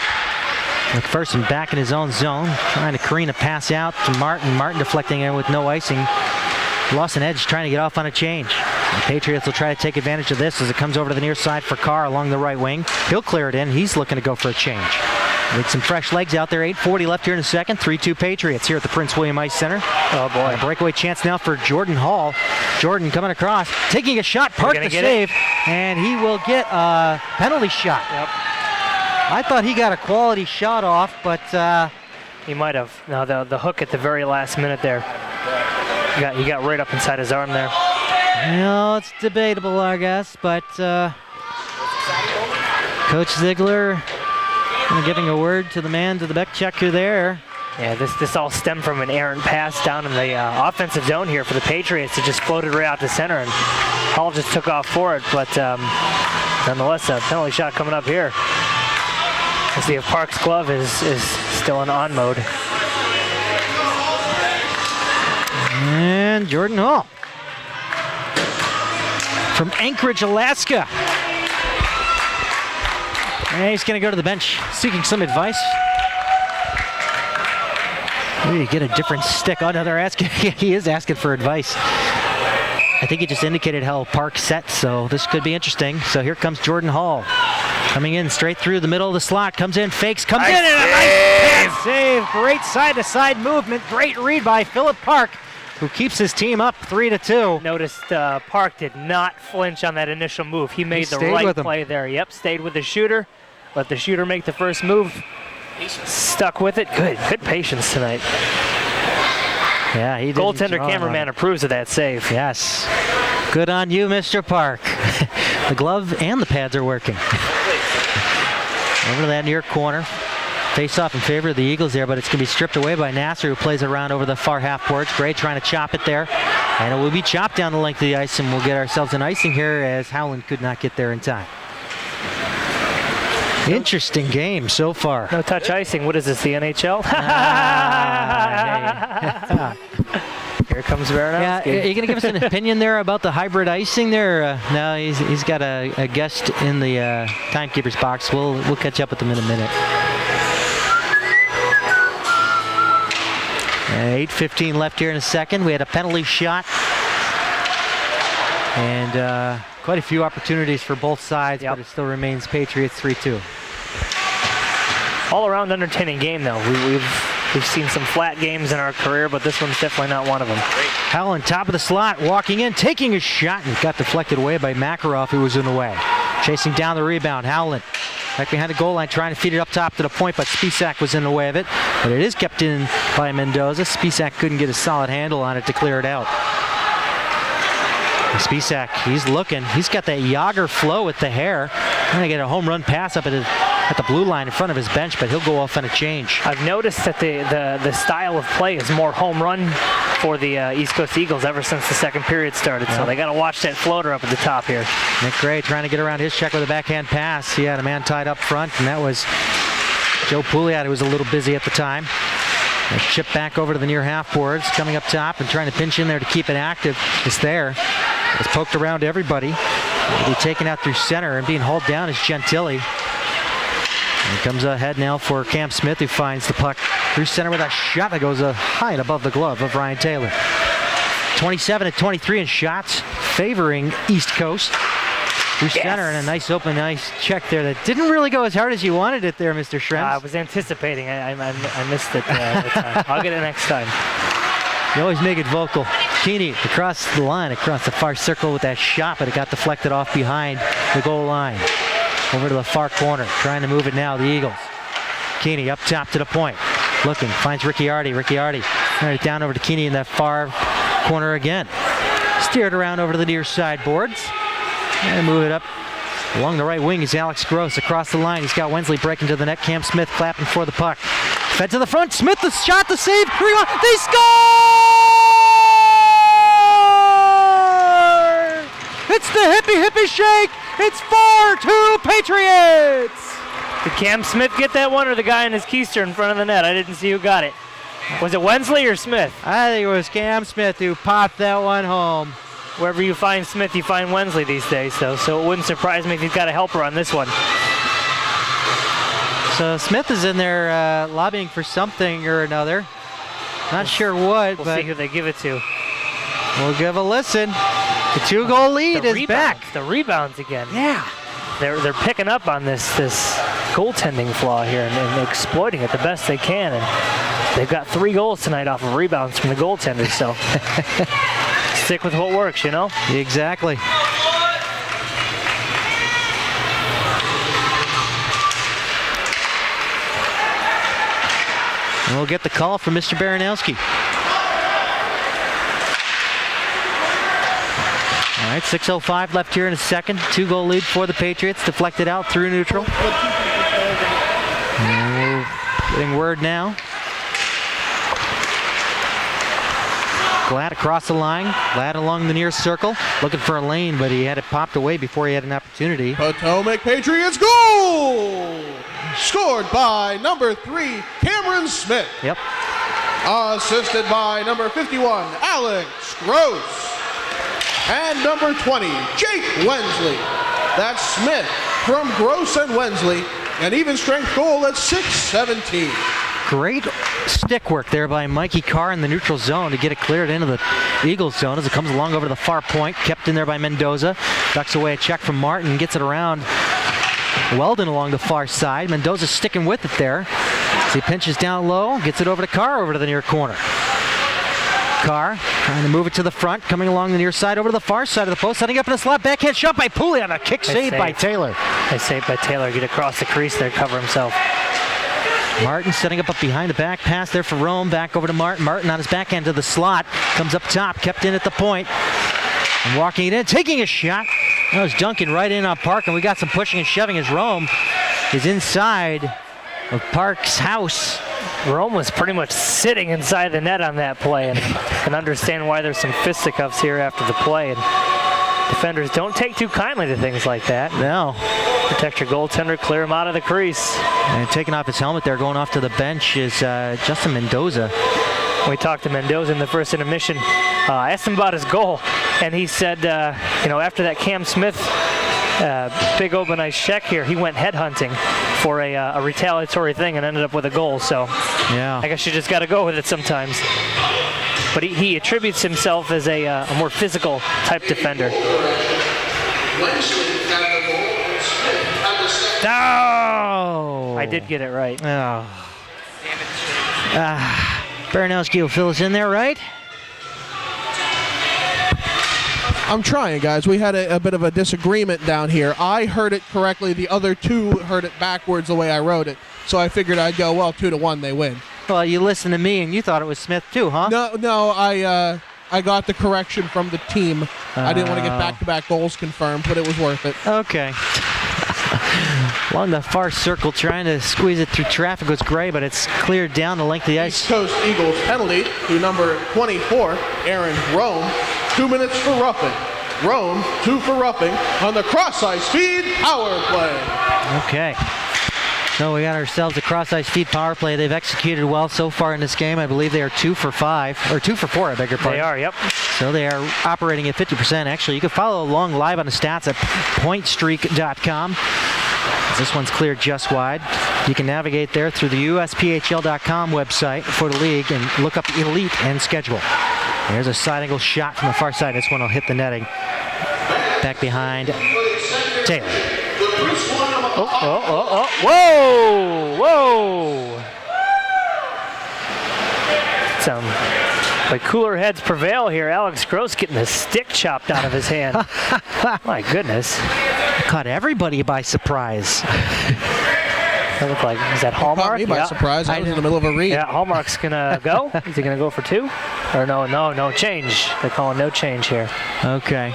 McPherson back in his own zone, trying to careen a pass out to Martin. Martin deflecting it with no icing. Lost an edge trying to get off on a change. The Patriots will try to take advantage of this as it comes over to the near side for Carr along the right wing. He'll clear it in. He's looking to go for a change. With some fresh legs out there. 8:40 left here in the second. 3-2 Patriots here at the Prince William Ice Center. Oh, boy. A breakaway chance now for Jordan Hall. Jordan coming across, taking a shot. Park the save, and he will get a penalty shot. Yep. I thought he got a quality shot off, but he might have. No, the hook at the very last minute there. He got right up inside his arm there. Well, it's debatable, I guess, but Coach Ziegler giving a word to the man to the back checker there. Yeah, this all stemmed from an errant pass down in the offensive zone here for the Patriots. It just floated right out to center, and Hall just took off for it. But nonetheless, a penalty shot coming up here. Let's see if Park's glove is still in on mode. And Jordan Hall from Anchorage, Alaska. And he's going to go to the bench seeking some advice. Maybe get a different stick. Oh, no, they're asking. He is asking for advice. I think he just indicated how Park set, so this could be interesting. So here comes Jordan Hall. Coming in straight through the middle of the slot. Comes in, fakes, comes in, and a nice save. Great side-to-side movement. Great read by Philip Park, who keeps his team up 3-2. Noticed Park did not flinch on that initial move. He made the right play there. Yep, stayed with the shooter. Let the shooter make the first move. Stuck with it. Good patience tonight. Yeah, he did. Goaltender cameraman approves of that save. Yes. Good on you, Mr. Park. The glove and the pads are working. Over to that near corner. Face off in favor of the Eagles there, but it's going to be stripped away by Nasser, who plays around over the far half boards. Gray trying to chop it there. And it will be chopped down the length of the ice, and we'll get ourselves an icing here as Howland could not get there in time. Interesting game so far. No touch icing. What is this, the NHL? Here comes Baranowski. Yeah, are you going to give us an opinion there about the hybrid icing there? No, he's got a guest in the timekeeper's box. We'll catch up with him in a minute. 8:15 left here in a second. We had a penalty shot. And quite a few opportunities for both sides, but it still remains Patriots 3-2. All around entertaining game though. We've seen some flat games in our career, but this one's definitely not one of them. Howland, top of the slot, walking in, taking a shot, and got deflected away by Makarov, who was in the way. Chasing down the rebound, Howland back behind the goal line, trying to feed it up top to the point, but Spisak was in the way of it. But it is kept in by Mendoza. Spisak couldn't get a solid handle on it to clear it out. Spisak, he's looking. He's got that Yager flow with the hair. Trying to get a home run pass up at the blue line in front of his bench, but he'll go off on a change. I've noticed that the style of play is more home run for the East Coast Eagles ever since the second period started. So they got to watch that floater up at the top here. Nick Gray trying to get around his check with a backhand pass. He had a man tied up front, and that was Joe Pouliot, who was a little busy at the time. A chip back over to the near half boards, coming up top and trying to pinch in there to keep it active. It's there. It's poked around everybody. It'll be taken out through center, and being hauled down is Gentile. Here comes ahead now for Cam Smith, who finds the puck through center with a shot that goes high and above the glove of Ryan Taylor. 27-23 in shots favoring East Coast. Through center, and a nice open ice check there that didn't really go as hard as you wanted it there, Mr. Schrems. I was anticipating. I missed it that time. I'll get it next time. You always make it vocal. Keeney across the line, across the far circle with that shot, but it got deflected off behind the goal line. Over to the far corner, trying to move it now, the Eagles. Keeney up top to the point. Looking, finds Ricciardi. Ricciardi trying it down over to Keeney in that far corner again. Steered around over to the near side boards. And move it up. Along the right wing is Alex Gross across the line. He's got Wensley breaking to the net. Cam Smith clapping for the puck. Fed to the front. Smith, the shot, the save. They score! It's the hippie shake. It's 4-2 Patriots. Did Cam Smith get that one, or the guy in his keister in front of the net? I didn't see who got it. Was it Wensley or Smith? I think it was Cam Smith who popped that one home. Wherever you find Smith, you find Wensley these days, though, so it wouldn't surprise me if he's got a helper on this one. So Smith is in there lobbying for something or another. Not sure what, We'll but see who they give it to. we'll give a listen. The 2-goal lead is back. The rebounds again. Yeah. They're picking up on this goaltending flaw here and exploiting it the best they can. And they've got 3 goals tonight off of rebounds from the goaltenders, so stick with what works, you know? Exactly. And we'll get the call from Mr. Baranowski. All right, 6:05 left here in a second. 2-goal lead for the Patriots. Deflected out through neutral. And we're getting word now. Glad across the line. Glad along the near circle. Looking for a lane, but he had it popped away before he had an opportunity. Potomac Patriots goal! Scored by number 3, Cameron Smith. Yep. Assisted by number 51, Alex Gross. And number 20, Jake Wensley. That's Smith from Gross and Wensley. An even strength goal at 6:17. Great stick work there by Mikey Carr in the neutral zone to get it cleared into the Eagles zone as it comes along over to the far point. Kept in there by Mendoza. Ducks away a check from Martin. Gets it around Weldon along the far side. Mendoza sticking with it there. As he pinches down low. Gets it over to Carr over to the near corner. Carr trying to move it to the front. Coming along the near side over to the far side of the post. Setting up in a slot. Backhand shot by Pouliot. A kick saved by Taylor. Nice save by Taylor. Get across the crease there. Cover himself. Martin setting up behind the back pass there for Rome. Back over to Martin. Martin on his backhand to the slot. Comes up top. Kept in at the point. And walking it in. Taking a shot. That was Duncan right in on Park. And we got some pushing and shoving as Rome is inside of Park's house. Rome was pretty much sitting inside the net on that play, and can understand why there's some fisticuffs here after the play. And defenders don't take too kindly to things like that. No. Protect your goaltender, clear him out of the crease. And taking off his helmet there, going off to the bench is Justin Mendoza. We talked to Mendoza in the first intermission. I asked him about his goal, and he said, after that Cam Smith big open ice check here, he went headhunting for a retaliatory thing and ended up with a goal. So yeah, I guess you just got to go with it sometimes. But he attributes himself as a more physical type defender. No! I did get it right. Oh. Baranowski will fill us in there, right? I'm trying, guys. We had a bit of a disagreement down here. I heard it correctly. The other two heard it backwards the way I wrote it. So I figured I'd go, 2-1, they win. Well, you listened to me and you thought it was Smith too, huh? No, I I got the correction from the team. I didn't want to get back-to-back goals confirmed, but it was worth it. Okay. Along the far circle, trying to squeeze it through traffic was great, but it's cleared down the length of the ice. East Coast Eagles penalty to number 24, Aaron Rome. 2 minutes for roughing. Rome, 2 for roughing on the cross-ice feed power play. Okay. So we got ourselves a cross-ice feed power play. They've executed well so far in this game. I believe they are 2 for 5, or 2 for 4, I beg your pardon. They are, yep. So they are operating at 50%. Actually, you can follow along live on the stats at pointstreak.com. This one's cleared just wide. You can navigate there through the USPHL.com website for the league and look up Elite and schedule. There's a side angle shot from the far side. This one will hit the netting. Back behind Taylor. Whoa! Whoa! Some like cooler heads prevail here. Alex Gross getting the stick chopped out of his hand. My goodness. Caught everybody by surprise. That looked like, is that Hallmark? Caught me by surprise. I was in the middle of a read. Yeah, Hallmark's gonna go. Is he gonna go for 2? Or no change. They're calling no change here. Okay.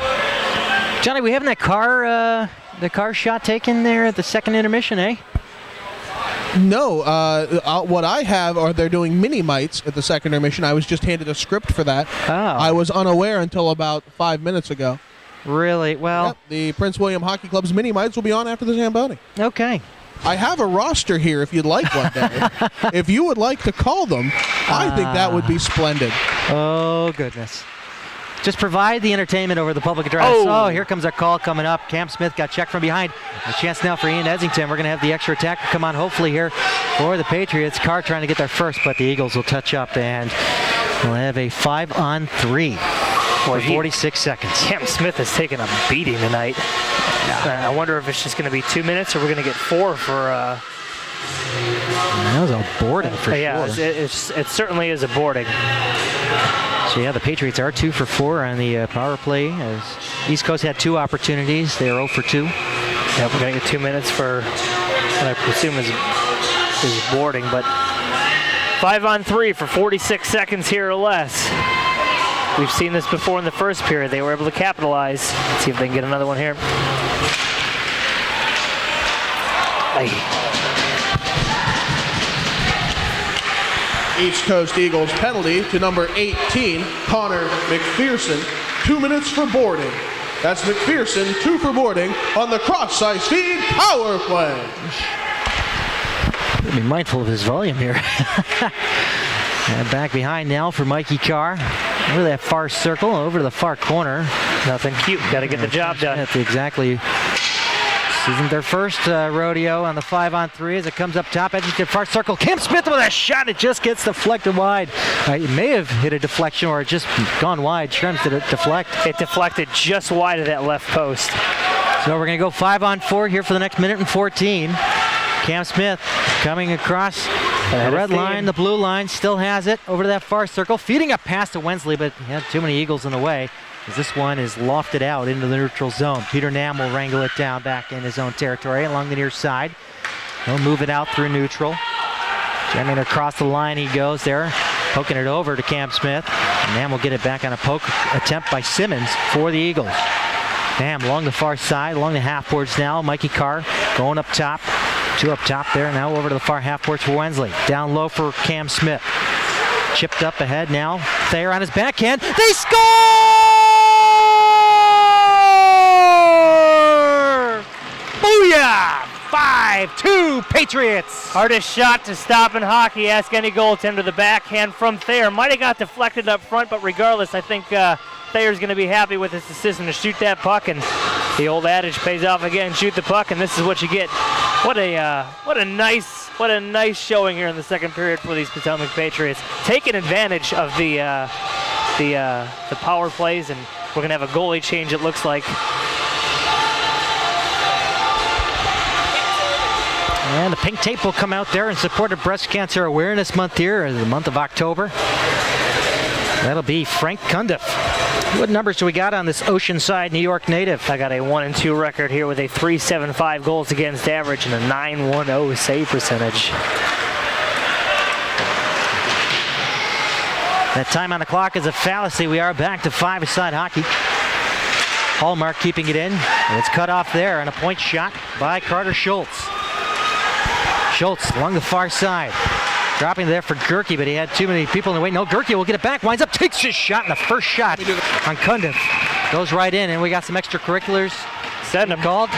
Johnny, we having that car, the car shot taken there at the second intermission, eh? No, what I have are they're doing mini mites at the second intermission. I was just handed a script for that. Oh. I was unaware until about 5 minutes ago. Really? Well. Yep, the Prince William Hockey Club's mini mites will be on after the Zamboni. Okay. I have a roster here if you'd like one day. If you would like to call them, I think that would be splendid. Oh, goodness. Just provide the entertainment over the public address. Oh, here comes a call coming up. Cam Smith got checked from behind. A chance now for Ian Essington. We're going to have the extra attacker come on hopefully here for the Patriots. Carr trying to get there first, but the Eagles will touch up and we'll have a 5-on-3 for 46 seconds. Cam Smith has taken a beating tonight. I wonder if it's just going to be 2 minutes or we're going to get 4 for... That was a boarding for sure. Yeah, it certainly is a boarding. So yeah, the Patriots are 2 for 4 on the power play. As East Coast had 2 opportunities, they are 0 for 2. Yep, we're going to get 2 minutes for what I presume is boarding, but 5-on-3 for 46 seconds here or less. We've seen this before in the first period. They were able to capitalize. Let's see if they can get another one here. East Coast Eagles penalty to number 18, Connor McPherson. 2 minutes for boarding. That's McPherson, 2 for boarding on the cross-ice feed power play. Be mindful of his volume here. And back behind now for Mikey Carr. Over that far circle, over to the far corner. Nothing cute. Got to get the job done. Exactly. This isn't their first rodeo on the 5-on-3 as it comes up top. Edgerton far circle. Cam Smith with a shot. It just gets deflected wide. It may have hit a deflection or it just gone wide. Shrem's did it deflect. It deflected just wide of that left post. So we're going to go 5-on-4 here for the next minute and 14. Cam Smith coming across the red line, the blue line, still has it over to that far circle. Feeding a pass to Wensley, but he had too many Eagles in the way. As this one is lofted out into the neutral zone. Peter Nam will wrangle it down back in his own territory along the near side. He'll move it out through neutral. Jamming across the line he goes there, poking it over to Cam Smith. And Nam will get it back on a poke attempt by Simmons for the Eagles. Nam along the far side, along the half boards now. Mikey Carr going up top. 2 up top there, now over to the far half boards for Wensley. Down low for Cam Smith. Chipped up ahead now. Thayer on his backhand. They score! Booyah! 5-2 Patriots. Hardest shot to stop in hockey. Ask any goaltender. The backhand from Thayer. Might have got deflected up front, but regardless, I think Thayer's going to be happy with his decision to shoot that puck, and the old adage pays off again. Shoot the puck, and this is what you get. What a nice showing here in the second period for these Potomac Patriots, taking advantage of the power plays, and we're going to have a goalie change. It looks like. And the pink tape will come out there in support of Breast Cancer Awareness Month here, the month of October. That'll be Frank Cundiff. What numbers do we got on this Oceanside, New York native? I got a 1-2 record here with a .375 goals against average and a .910 save percentage. That time on the clock is a fallacy. We are back to five-a-side hockey. Hallmark keeping it in, and it's cut off there, and a point shot by Carter Schultz. Schultz along the far side. Dropping there for Gerke, but he had too many people in the way. No, Gerke will get it back, winds up, takes his shot, and the first shot on Cundiff goes right in, and we got some extracurriculars called.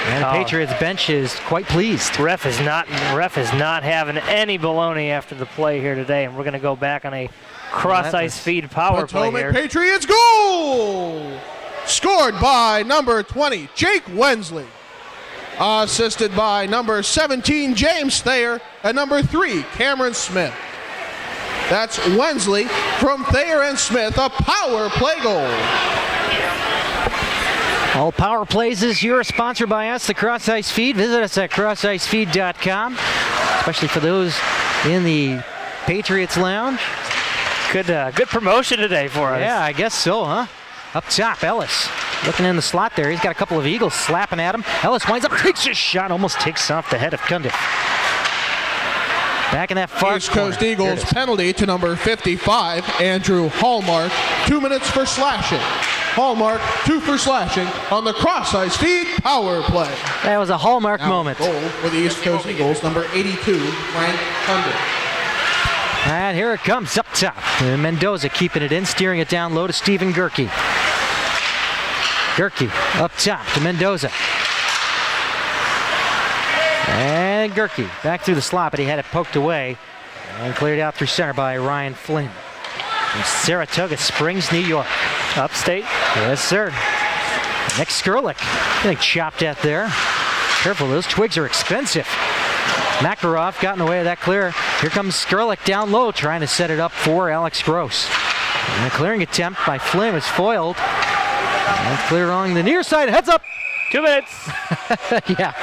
And the Patriots bench is quite pleased. Ref is not having any baloney after the play here today, and we're going to go back on a cross-ice feed power play here. Potomac Patriots goal! Scored by number 20, Jake Wensley. Assisted by number 17, James Thayer, and number 3, Cameron Smith. That's Wensley from Thayer and Smith, a power play goal. All Power Plays this year are sponsored by us, the Cross Ice Feed. Visit us at crossicefeed.com, especially for those in the Patriots Lounge. Good promotion today for us. Yeah, I guess so, huh? Up top, Ellis looking in the slot there. He's got a couple of Eagles slapping at him. Ellis winds up, takes his shot, almost takes off the head of Cundiff. Back in that far East Coast Eagles penalty to number 55, Andrew Hallmark. 2 minutes for slashing. Hallmark, 2 for slashing on the cross-ice feed power play. That was a Hallmark moment. Goal for the East Coast Eagles, number 82, Frank Cundiff. And here it comes up top. And Mendoza keeping it in, steering it down low to Stephen Gerke. Gerke up top to Mendoza. And Gerke back through the slot, but he had it poked away and cleared out through center by Ryan Flynn. From Saratoga Springs, New York. Upstate. Yes, sir. Nick Skurlik getting chopped at there. Careful, those twigs are expensive. Makarov got in the way of that clear. Here comes Skurlik down low, trying to set it up for Alex Gross. And a clearing attempt by Flynn was foiled. And clear along the near side, heads up. 2 minutes. Yeah,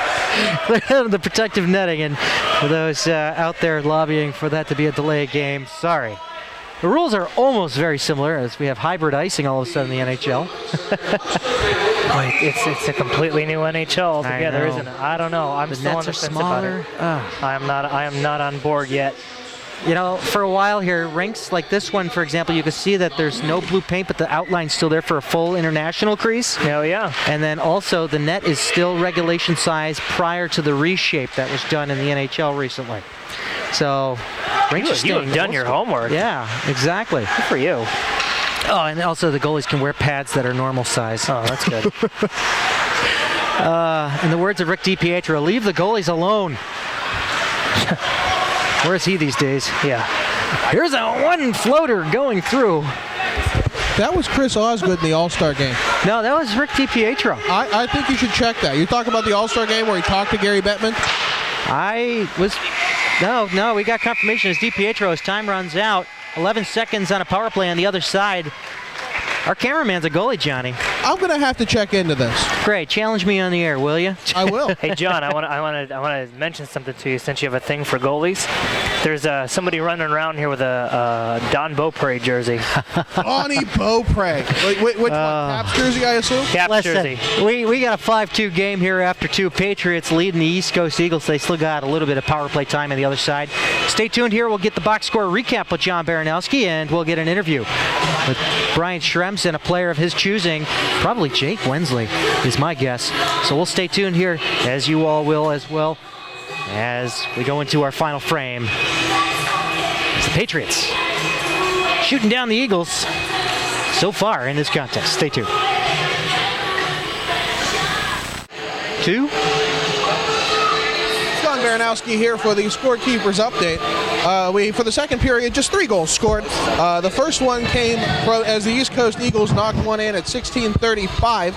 clear out of the protective netting. And for those out there lobbying for that to be a delayed game, sorry. The rules are almost very similar, as we have hybrid icing all of a sudden in the NHL. It's a completely new NHL altogether, isn't it? I don't know. I'm still on the fence about it. I am not on board yet. You know, for a while here, rinks like this one, for example, you can see that there's no blue paint, but the outline's still there for a full international crease. Oh, yeah. And then also the net is still regulation size prior to the reshape that was done in the NHL recently. So, rinks you have done your homework. Yeah, exactly. Good for you. Oh, and also the goalies can wear pads that are normal size. Oh, that's good. In the words of Rick DiPietro, leave the goalies alone. Where is he these days? Yeah. Here's a one floater going through. That was Chris Osgood in the All-Star game. No, that was Rick DiPietro. I think you should check that. You talk about the All-Star game where he talked to Gary Bettman? No, we got confirmation as DiPietro, as time runs out. 11 seconds on a power play on the other side. Our cameraman's a goalie, Johnny. I'm going to have to check into this. Great. Challenge me on the air, will you? I will. Hey, John, I want to mention something to you since you have a thing for goalies. There's somebody running around here with a Don Beaupre jersey. Donnie Beaupre. Which one? Caps jersey, I assume? Caps jersey. We got a 5-2 game here after 2. Patriots leading the East Coast Eagles. They still got a little bit of power play time on the other side. Stay tuned here. We'll get the box score recap with John Baranowski, and we'll get an interview with Brian Schrems and a player of his choosing, probably Jake Wensley is my guess. So we'll stay tuned here, as you all will as well, as we go into our final frame. It's the Patriots shooting down the Eagles so far in this contest. Stay tuned. 2. John Baranowski here for the Scorekeepers update. For the second period, just 3 goals scored. The first one came as the East Coast Eagles knocked one in at 16:35.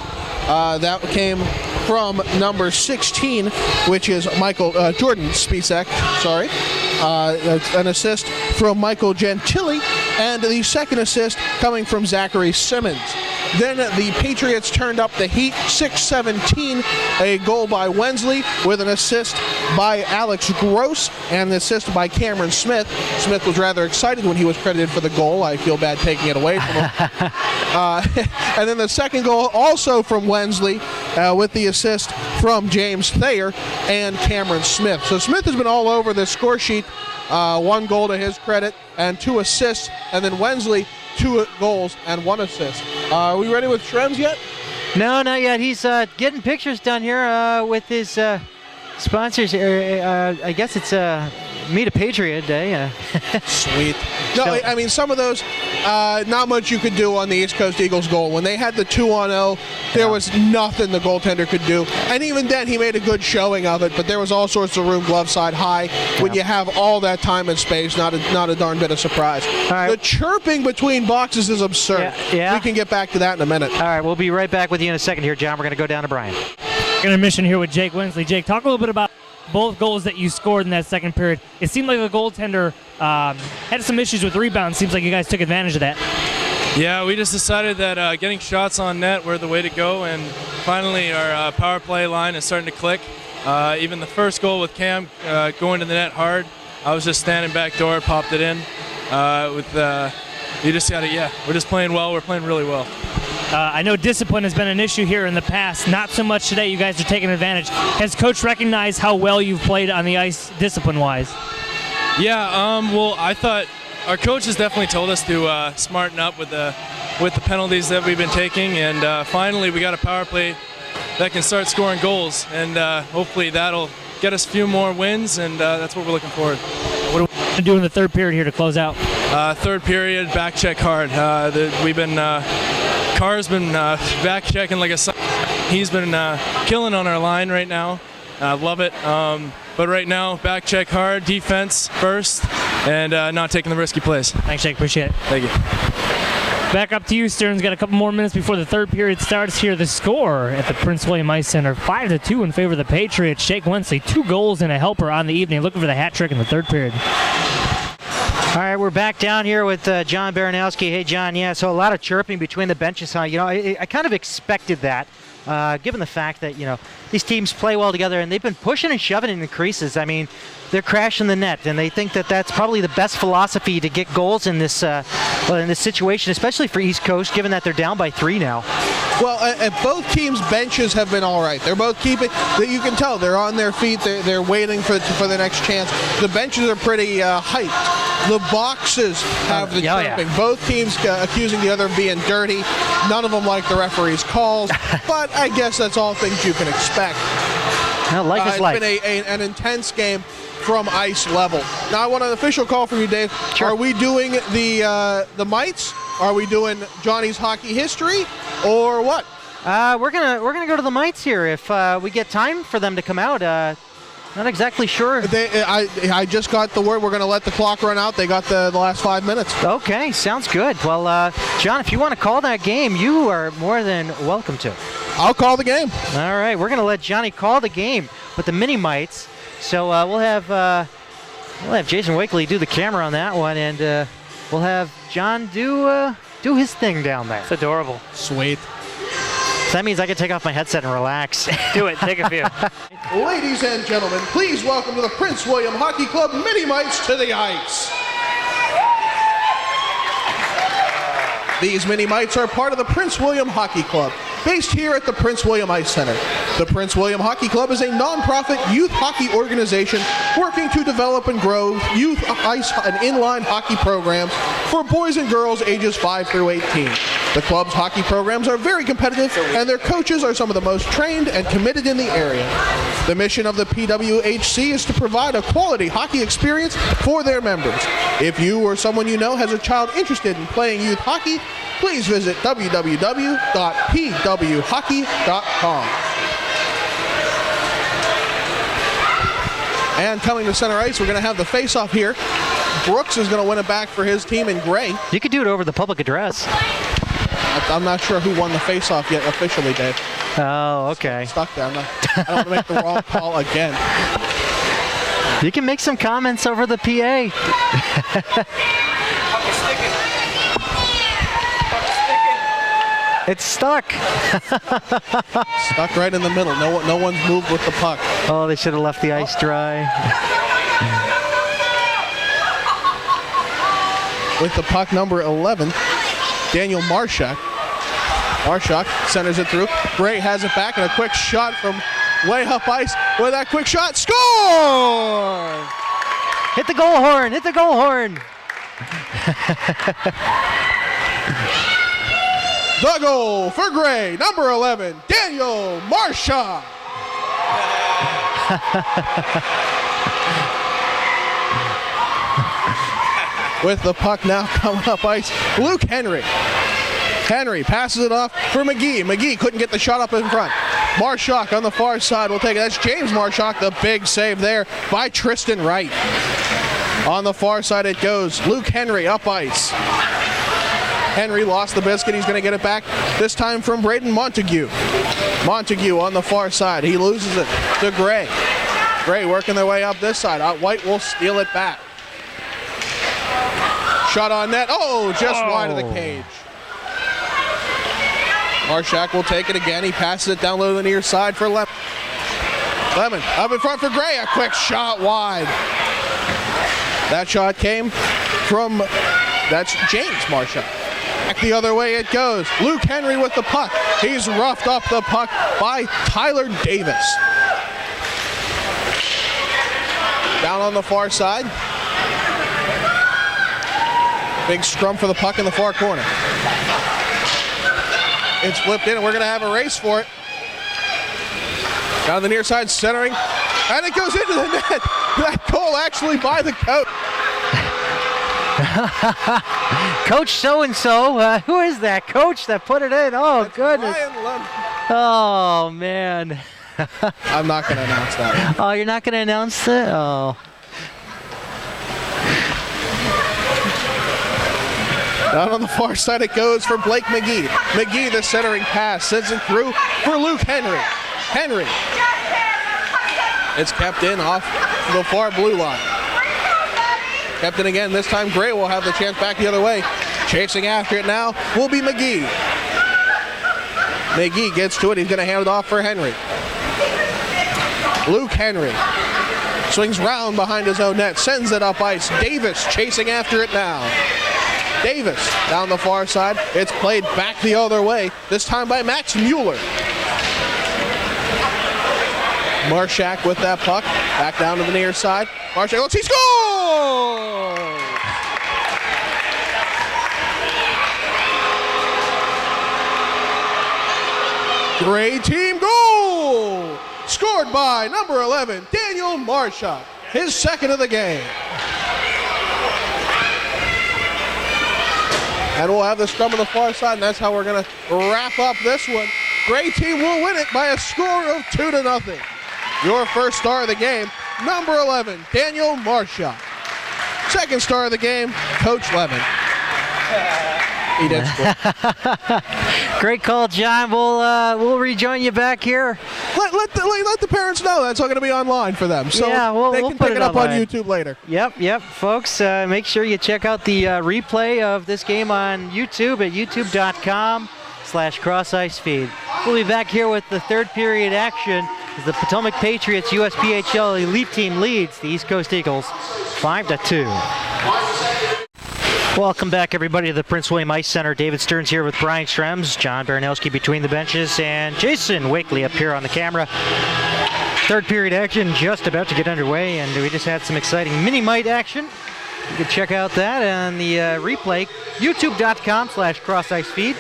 That came from number 16, which is Jordan Spicek. Sorry. An assist from Michael Gentili, and the second assist coming from Zachary Simmons. Then the Patriots turned up the heat, 6-17, a goal by Wensley with an assist by Alex Gross and an assist by Cameron Smith. Smith was rather excited when he was credited for the goal. I feel bad taking it away from him. And then the second goal also from Wensley with the assist from James Thayer and Cameron Smith. So Smith has been all over this score sheet. 1 goal to his credit and 2 assists, and then Wensley 2 goals and 1 assist. Are we ready with Shrens yet? No, not yet. He's getting pictures done here with his sponsors. I guess it's Meet a Patriot Day. Sweet. No, I mean, some of those, not much you could do on the East Coast Eagles goal. When they had the 2-0, there was nothing the goaltender could do. And even then, he made a good showing of it, but there was all sorts of room glove side high. When you have all that time and space, not a darn bit of surprise. Right. The chirping between boxes is absurd. Yeah. We can get back to that in a minute. All right, we'll be right back with you in a second here, John. We're going to go down to Brian. Intermission here with Jake Wensley. Jake, talk a little bit about both goals that you scored in that second period. It seemed like the goaltender had some issues with rebounds. Seems like you guys took advantage of that. Yeah, we just decided that getting shots on net were the way to go, and finally our power play line is starting to click. Even the first goal with Cam going to the net hard, I was just standing back door, popped it in. You just got to, we're just playing well. We're playing really well. I know discipline has been an issue here in the past. Not so much today. You guys are taking advantage. Has Coach recognized how well you've played on the ice discipline-wise? Yeah, well, I thought our coach has definitely told us to smarten up with the penalties that we've been taking, and finally we got a power play that can start scoring goals, and hopefully that'll get us a few more wins, and that's what we're looking forward. What are we going to do in the third period here to close out? Third period, back check hard. We've been Carr's been back checking like a son. He's been killing on our line right now. Love it. But right now, back check hard, defense first, and not taking the risky plays. Thanks, Jake. Appreciate it. Thank you. Back up to you, Stearns. Got a couple more minutes before the third period starts here. The score at the Prince William Ice Center, 5-2 in favor of the Patriots. Jake Wensley, 2 goals and a helper on the evening, looking for the hat trick in the third period. All right, we're back down here with John Baranowski. Hey, John, so a lot of chirping between the benches. I kind of expected that, given the fact that, these teams play well together, and they've been pushing and shoving in the creases. I mean, they're crashing the net, and they think that that's probably the best philosophy to get goals in this situation, especially for East Coast, given that they're down by 3 now. Well, and both teams' benches have been all right. They're both keeping. You can tell they're on their feet. They're waiting for the next chance. The benches are pretty hyped. The boxes have the chirping. Both teams accusing the other of being dirty. None of them like the referee's calls, but I guess that's all things you can expect. Life is life. It's been an intense game from ice level. Now I want an official call from you, Dave. Sure. Are we doing the mites? Are we doing Johnny's hockey history, or what? We're gonna go to the mites here if we get time for them to come out. Not exactly sure. I just got the word we're going to let the clock run out. They got the last 5 minutes. Okay, sounds good. Well, John, if you want to call that game, you are more than welcome to. I'll call the game. All right, we're going to let Johnny call the game with the mini mites. So we'll have Jason Wakely do the camera on that one, and we'll have John do his thing down there. It's adorable. Sweet. So that means I can take off my headset and relax. Do it. Take a few. Ladies and gentlemen, please welcome to the Prince William Hockey Club mini mites to the ice. These mini mites are part of the Prince William Hockey Club, based here at the Prince William Ice Center. The Prince William Hockey Club is a non-profit youth hockey organization working to develop and grow youth ice and inline hockey programs for boys and girls ages 5 through 18. The club's hockey programs are very competitive, and their coaches are some of the most trained and committed in the area. The mission of the PWHC is to provide a quality hockey experience for their members. If you or someone you know has a child interested in playing youth hockey, please visit www.pwhockey.com. And coming to center ice, we're going to have the face-off here. Brooks is going to win it back for his team in gray. You could do it over the public address. I'm not sure who won the face-off yet officially, Dave. Oh, okay. Stuck there. I don't want to make the wrong call again. You can make some comments over the PA. It's stuck. Stuck right in the middle. No one's moved with the puck. Oh, they should have left the ice dry. With the puck, number 11, Daniel Marshak. Marshak centers it through. Gray has it back, and a quick shot from way up ice. With that quick shot, score! Hit the goal horn! Hit the goal horn! The goal for Gray, number 11, Daniel Marshak. With the puck now coming up ice, Luke Henry. Henry passes it off for McGee. McGee couldn't get the shot up in front. Marshak on the far side will take it. That's James Marshak, the big save there by Tristan Wright. On the far side it goes. Luke Henry up ice. Henry lost the biscuit. He's going to get it back, this time from Braden Montague. Montague on the far side. He loses it to Gray. Gray working their way up this side. White will steal it back. Shot on net. Oh, just wide of the cage. Marshak will take it again. He passes it down low to the near side for Lemon. Lemon up in front for Gray. A quick shot wide. That shot came from, that's James Marshak. Back the other way it goes. Luke Henry with the puck. He's roughed up the puck by Tyler Davis. Down on the far side. Big scrum for the puck in the far corner. It's flipped in, and we're going to have a race for it. Down the near side, centering, and it goes into the net. That goal actually by the coach. Coach so-and-so. Who is that coach that put it in? Oh, That's goodness. Ryan Lemon. Oh, man. I'm not going to announce that. Oh, you're not going to announce it? Oh. Down on the far side it goes for Blake McGee. McGee, the centering pass, sends it through for Luke Henry. Henry. It's kept in off the far blue line. Kept in again. This time Gray will have the chance back the other way. Chasing after it now will be McGee. McGee gets to it. He's going to hand it off for Henry. Luke Henry swings round behind his own net. Sends it up ice. Davis chasing after it now. Davis down the far side. It's played back the other way, this time by Max Mueller. Marshak with that puck. Back down to the near side. Marshak looks, he scores! Gray team goal! Scored by number 11, Daniel Marshak. His second of the game. And we'll have the scrum on the far side, and that's how we're going to wrap up this one. Gray team will win it by a score of 2-0. Your first star of the game, number 11, Daniel Marshak. Second star of the game, Coach Lemon. He did score. Great call, John. We'll rejoin you back here. Let the parents know that's all going to be online for them. So yeah, they we'll can put pick it it up on online. YouTube later. Yep, folks. Make sure you check out the replay of this game on YouTube at youtube.com/crossicefeed. We'll be back here with the third period action as the Potomac Patriots USPHL Elite Team leads the East Coast Eagles 5-2. Welcome back, everybody, to the Prince William Ice Center. David Stearns here with Brian Schrems, John Baranowski between the benches, and Jason Wakely up here on the camera. Third period action just about to get underway, and we just had some exciting mini-mite action. You can check out that on the replay, youtube.com/crossicefeed.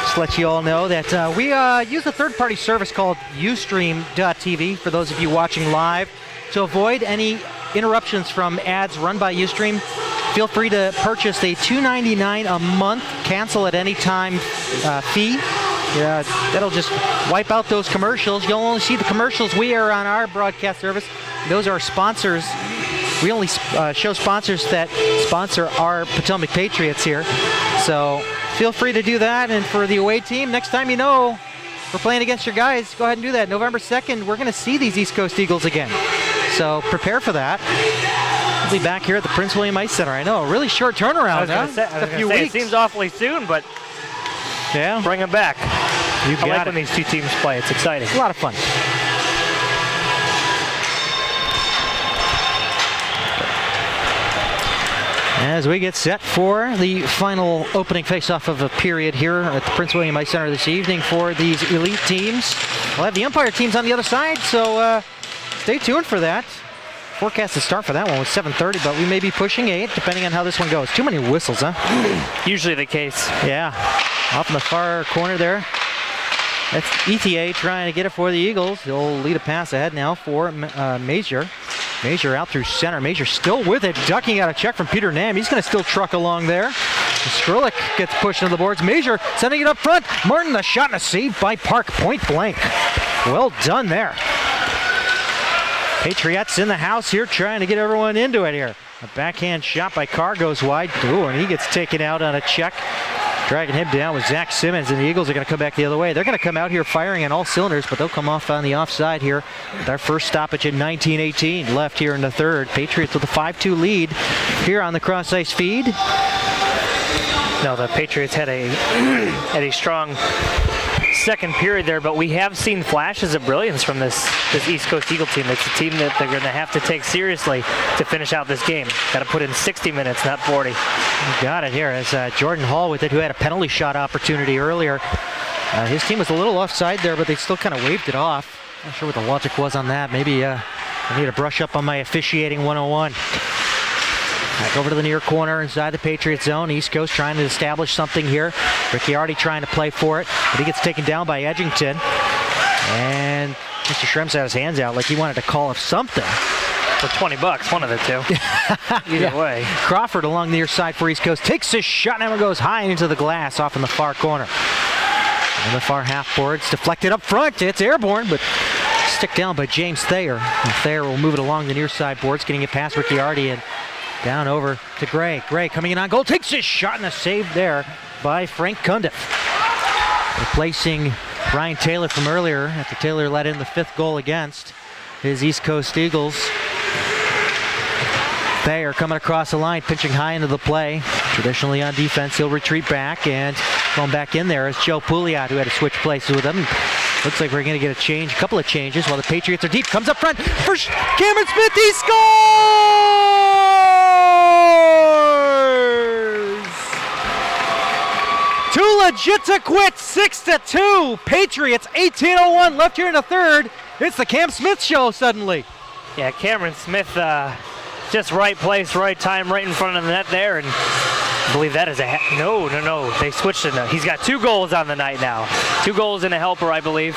Just let you all know that we use a third-party service called Ustream.tv for those of you watching live. To avoid any interruptions from ads run by Ustream, feel free to purchase a $2.99 a month, cancel at any time fee. Yeah, that'll just wipe out those commercials. You'll only see the commercials we air on our broadcast service. Those are sponsors. We only show sponsors that sponsor our Potomac Patriots here. So feel free to do that. And for the away team, next time you know we're playing against your guys, go ahead and do that. November 2nd, we're going to see these East Coast Eagles again. So prepare for that. We'll be back here at the Prince William Ice Center. I know, a really short turnaround, huh? I was gonna say, it seems awfully soon, but Yeah. Bring them back. You I got like it. when these two teams play. It's exciting. A lot of fun. As we get set for the final opening face-off of a period here at the Prince William Ice Center this evening for these elite teams. We'll have the Empire teams on the other side, so stay tuned for that. Forecast to start for that one was 7:30, but we may be pushing 8, depending on how this one goes. Too many whistles, huh? Usually the case. Yeah. Off in the far corner there. That's ETA trying to get it for the Eagles. They'll lead a pass ahead now for Major. Major out through center. Major still with it, ducking out a check from Peter Nam. He's going to still truck along there. Skrlik gets pushed into the boards. Major sending it up front. Martin, the shot and a save by Park, point blank. Well done there. Patriots in the house here trying to get everyone into it here. A backhand shot by Carr goes wide. Ooh, and he gets taken out on a check. Dragging him down with Zach Simmons, and the Eagles are going to come back the other way. They're going to come out here firing on all cylinders, but they'll come off on the offside here with our first stoppage at 19:18 left here in the third. Patriots with a 5-2 lead here on the cross ice feed. No, the Patriots had a strong second period there, but we have seen flashes of brilliance from this East Coast Eagle team. It's a team that they're going to have to take seriously to finish out this game. Got to put in 60 minutes, not 40. You got it here as Jordan Hall with it, who had a penalty shot opportunity earlier. His team was a little offside there, but they still kind of waved it off. Not sure what the logic was on that. Maybe I need to brush up on my officiating 101. Back over to the near corner inside the Patriot zone. East Coast trying to establish something here. Ricciardi trying to play for it, but he gets taken down by Edgington. And Mr. Shrem's had his hands out like he wanted to call of something. For $20, one of the two. Either way. Crawford along the near side for East Coast. Takes his shot and it goes high into the glass off in the far corner. And the far half boards deflected up front. It's airborne, but stick down by James Thayer. And Thayer will move it along the near side boards, getting it past Ricciardi and down over to Gray. Gray coming in on goal, takes his shot and a save there by Frank Cundiff. Replacing Brian Taylor from earlier after Taylor let in the 5th goal against his East Coast Eagles. Thayer coming across the line, pitching high into the play. Traditionally on defense, he'll retreat back, and going back in there is Joe Pouliot, who had to switch places with him. Looks like we're going to get a couple of changes while the Patriots are deep. Comes up front for Cameron Smith. He scores! 2 legit to quit, 6-2. Patriots, 18:01 left here in the third. It's the Cam Smith show suddenly. Yeah, Cameron Smith, just right place, right time, right in front of the net there, and I believe that is no. They switched it now. He's got 2 goals on the night now. 2 goals and a helper, I believe.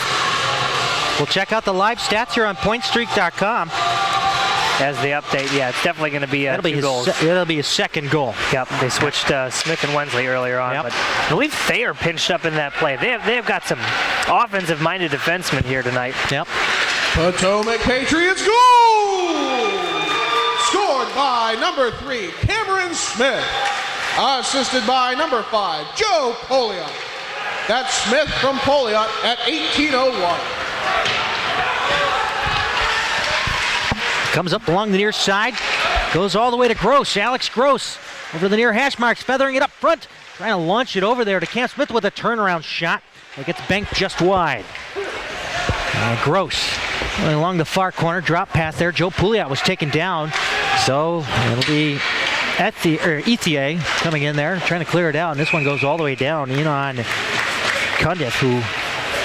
We'll check out the live stats here on PointStreak.com. As the update, yeah, it's definitely going to be 2 goals. That'll be his 2nd goal. Yep, they switched Smith and Wensley earlier on, but I believe Thayer pinched up in that play. They have got some offensive-minded defensemen here tonight. Yep. Potomac Patriots goal! Scored by number 3, Cameron Smith. Assisted by number 5, Joe Pouliot. That's Smith from Pouliot at 18:01. Comes up along the near side, goes all the way to Gross. Alex Gross over the near hash marks, feathering it up front, trying to launch it over there to Cam Smith with a turnaround shot. It gets banked just wide. Gross going along the far corner, drop pass there. Joe Pouliot was taken down, so it'll be ETA coming in there, trying to clear it out, and this one goes all the way down in on Cundiff, who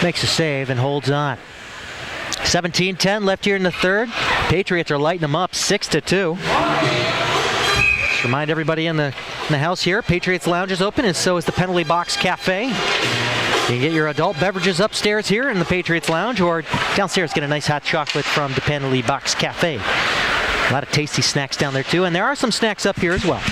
makes a save and holds on. 17-10 left here in the third. Patriots are lighting them up 6-2. Just remind everybody in the house here, Patriots Lounge is open, and so is the Penalty Box Cafe. You can get your adult beverages upstairs here in the Patriots Lounge, or downstairs get a nice hot chocolate from the Penalty Box Cafe. A lot of tasty snacks down there too, and there are some snacks up here as well.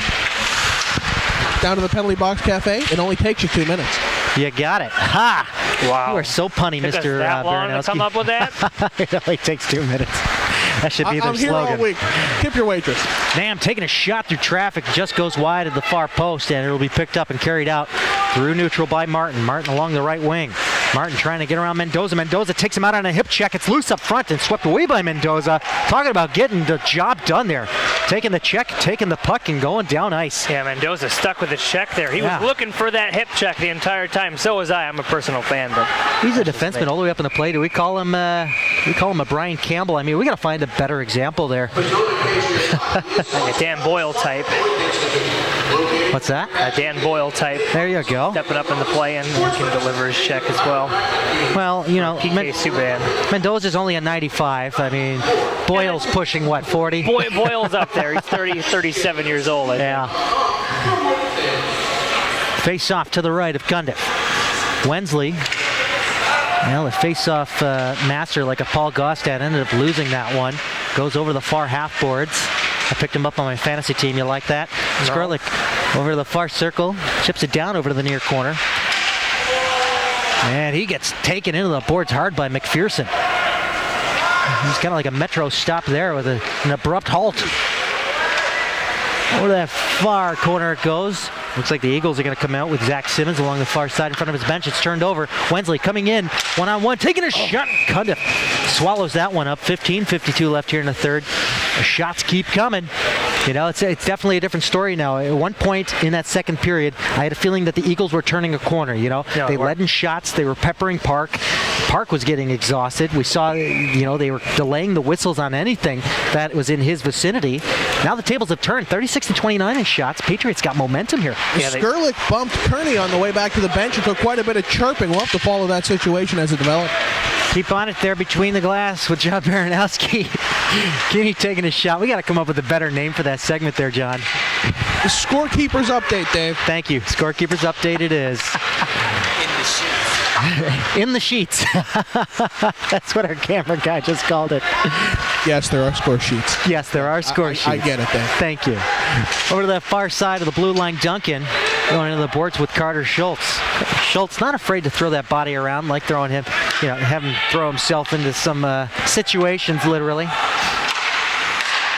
Down to the Penalty Box Cafe, it only takes you 2 minutes. You got it. Ha! Wow. You are so punny, Took us Mr. that long to come up with that? It only takes 2 minutes. That should be their I'm here slogan. all week. Tip your waitress. Nam taking a shot through traffic, just goes wide at the far post, and it'll be picked up and carried out through neutral by Martin. Martin along the right wing. Martin trying to get around Mendoza. Mendoza takes him out on a hip check. It's loose up front and swept away by Mendoza. Talking about getting the job done there. taking the check, taking the puck, and going down ice. Yeah, Mendoza stuck with his check there. He was looking for that hip check the entire time. So was I. I'm a personal fan, but he's a defenseman all the way up in the plate. Do we call him? We call him a Brian Campbell. I mean, we got to find a better example there. Like a Dan Boyle type. What's that? A Dan Boyle type. There you go. Stepping up in the play and can deliver his check as well. Well, you know, PK Subban. Mendoza's only a 95. I mean, Boyle's pushing what, 40? Boyle's up there. He's 37 years old. Yeah. Face off to the right of Cundiff. Wensley. Well, the face-off master, like a Paul Gostad, ended up losing that one. Goes over the far half boards. I picked him up on my fantasy team. You like that? No. Skrlik over to the far circle. Chips it down over to the near corner. And he gets taken into the boards hard by McPherson. He's kind of like a metro stop there with an abrupt halt. Over that far corner it goes. Looks like the Eagles are going to come out with Zach Simmons along the far side in front of his bench. It's turned over. Wensley coming in, one-on-one, taking a shot. Cundiff swallows that one up. 15:52 left here in the third. The shots keep coming. You know, it's definitely a different story now. At one point in that second period, I had a feeling that the Eagles were turning a corner, you know. They led in shots. They were peppering Park. Park was getting exhausted. We saw, you know, they were delaying the whistles on anything that was in his vicinity. Now the tables have turned. 36-29 in shots. Patriots got momentum here. Yeah, Skrlik bumped Kearney on the way back to the bench and took quite a bit of chirping. We'll have to follow that situation as it develops. Keep on it there between the glass with John Baranowski. Kenny taking a shot. We got to come up with a better name for that segment there, John. The Scorekeeper's Update, Dave. Thank you. Scorekeeper's Update it is. In the sheets. That's what our camera guy just called it. Yes, there are score sheets. Yes, there are score sheets. I get it, Dave. Thank you. Over to the far side of the blue line, Duncan going into the boards with Carter Schultz. Schultz not afraid to throw that body around, like throwing him, you know, have him throw himself into some situations, literally.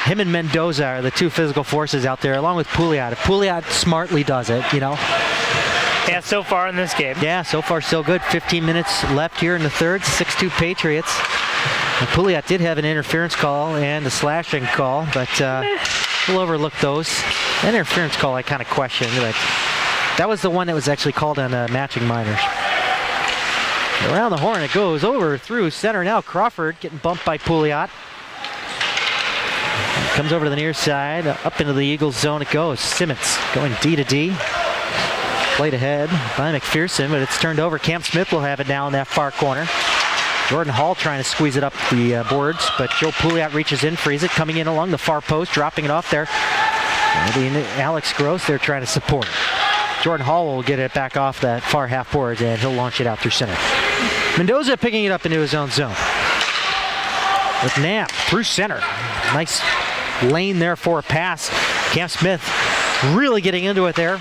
Him and Mendoza are the two physical forces out there, along with Pouliot. If Pouliot smartly does it, you know. Yeah, so far in this game. Yeah, so far so good. 15 minutes left here in the third. 6-2 Patriots. And Pouliot did have an interference call and a slashing call, but we'll overlook those. That interference call I kind of questioned, but that was the one that was actually called on matching minors. Around the horn it goes, over through center now. Crawford getting bumped by Pouliot. Comes over to the near side, up into the Eagles zone it goes. Simmons going D to D. Played ahead by McPherson, but it's turned over. Cam Smith will have it now in that far corner. Jordan Hall trying to squeeze it up the boards, but Joe Pouliot reaches in, frees it, coming in along the far post, dropping it off there. Alex Gross there trying to support it. Jordan Hall will get it back off that far half boards, and he'll launch it out through center. Mendoza picking it up into his own zone. With Knapp through center. Nice lane there for a pass. Cam Smith really getting into it there.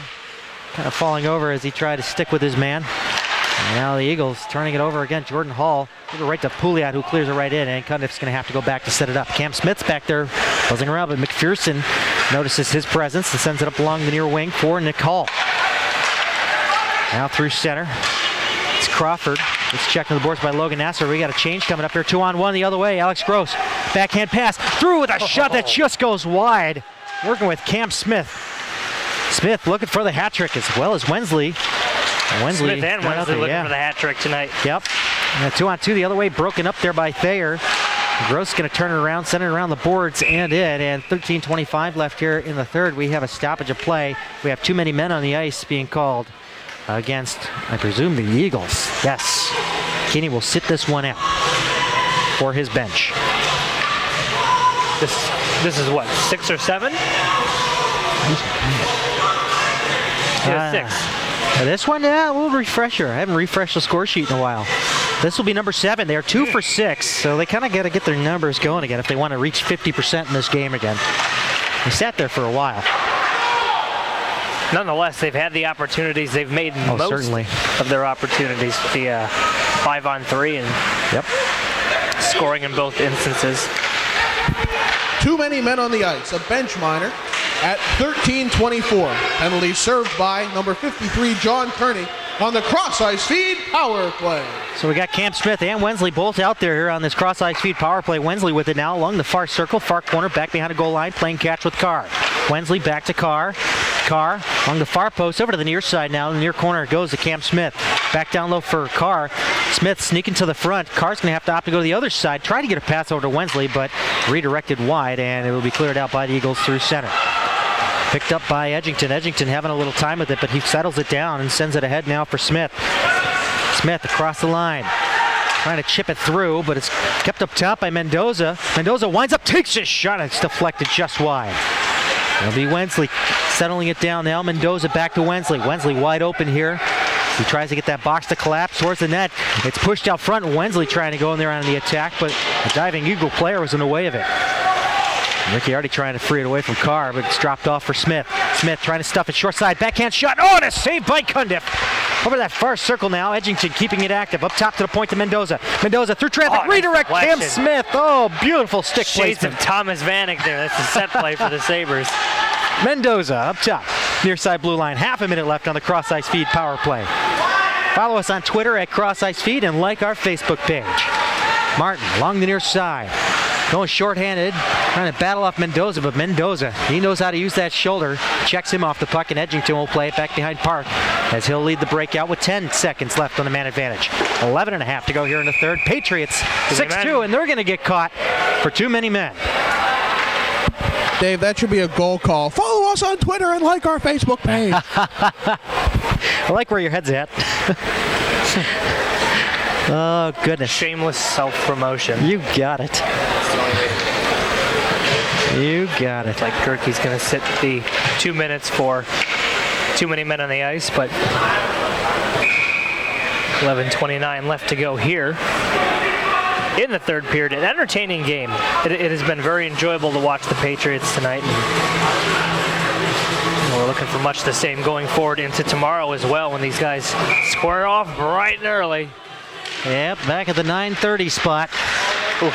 Kind of falling over as he tried to stick with his man. And now the Eagles turning it over again. Jordan Hall, give it right to Pouliot, who clears it right in, and Cundiff's going to have to go back to set it up. Cam Smith's back there buzzing around, but McPherson notices his presence and sends it up along the near wing for Nick Hall. Now through center. It's Crawford. It's checked on the boards by Logan Nasser. We got a change coming up here. 2-on-1 the other way. Alex Gross. Backhand pass. Through with a shot that just goes wide. Working with Cam Smith. Smith looking for the hat trick as well as Wensley. Smith and Wensley looking for the hat trick tonight. Yep. And 2-on-2 the other way, broken up there by Thayer. Gross going to turn it around, send it around the boards and in. And 13:25 left here in the third. We have a stoppage of play. We have too many men on the ice being called against, I presume, the Eagles. Yes. Keeney will sit this one out for his bench. This is what, 6 or 7? Yeah, 6. This one, yeah, a little refresher. I haven't refreshed the score sheet in a while. This will be number 7. They're 2 for 6, so they kind of got to get their numbers going again if they want to reach 50% in this game again. They sat there for a while. Nonetheless, they've had the opportunities. They've made most certainly of their opportunities via 5-on-3 and scoring in both instances. Too many men on the ice. A bench minor at 13:24. Penalty served by number 53, John Kearney. on the cross-ice feed power play. So we got Cam Smith and Wensley both out there here on this cross-ice feed power play. Wensley with it now along the far circle, far corner, back behind the goal line, playing catch with Carr. Wensley back to Carr. Carr along the far post, over to the near side now. In the near corner goes to Cam Smith. Back down low for Carr. Smith sneaking to the front. Carr's going to have to opt to go to the other side. Try to get a pass over to Wensley, but redirected wide, and it will be cleared out by the Eagles through center. Picked up by Edgington. Edgington having a little time with it, but he settles it down and sends it ahead now for Smith. Smith across the line. Trying to chip it through, but it's kept up top by Mendoza. Mendoza winds up, takes his shot. It's deflected just wide. It'll be Wensley settling it down now. Mendoza back to Wensley. Wensley wide open here. He tries to get that box to collapse towards the net. It's pushed out front. Wensley trying to go in there on the attack, but a diving Eagle player was in the way of it. Ricciardi trying to free it away from Carr, but it's dropped off for Smith. Smith trying to stuff it short side. Backhand shot. Oh, and a save by Cundiff. Over that far circle now. Edgington keeping it active. Up top to the point to Mendoza. Mendoza through traffic. Redirect. Cam Smith. Oh, beautiful stick Shades placement. of Thomas Vanek there. That's a set play for the Sabres. Mendoza up top. Near side blue line. Half a minute left on the Cross Ice Feed power play. Follow us on Twitter at Cross Ice Feed and like our Facebook page. Martin along the near side. Going shorthanded, trying to battle off Mendoza, but Mendoza, he knows how to use that shoulder. Checks him off the puck, and Edgington will play it back behind Park as he'll lead the breakout with 10 seconds left on the man advantage. 11 and a half to go here in the third. Patriots 6-2, and they're going to get caught for too many men. Dave, that should be a goal call. Follow us on Twitter and like our Facebook page. I like where your head's at. Oh, goodness. Shameless self-promotion. You got it. You got it. Like Gerke's going to sit the 2 minutes for too many men on the ice, but 11:29 left to go here in the third period. An entertaining game. It has been very enjoyable to watch the Patriots tonight. And we're looking for much the same going forward into tomorrow as well when these guys square off bright and early. Yep, back at the 9:30 spot. Ooh.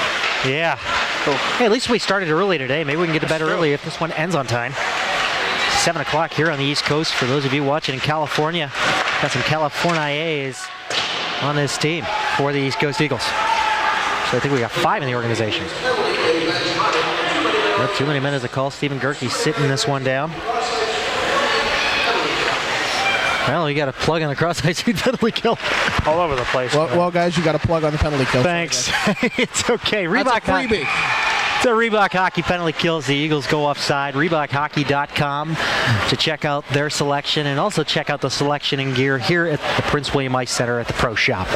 Yeah. Ooh. Hey, at least we started early today. Maybe we can get to bed early if this one ends on time. 7 o'clock here on the East Coast for those of you watching in California. Got some Californiers on this team for the East Coast Eagles. So I think we got 5 in the organization. Not too many men as a call. Stephen Gerke sitting this one down. Well, you got a plug on the cross-ice feed penalty kill. All over the place. Well, guys, you got a plug on the penalty kill. Thanks. It's okay. That's a freebie. It's a Reebok Hockey penalty kills. The Eagles go offside. ReebokHockey.com to check out their selection and also check out the selection and gear here at the Prince William Ice Center at the Pro Shop.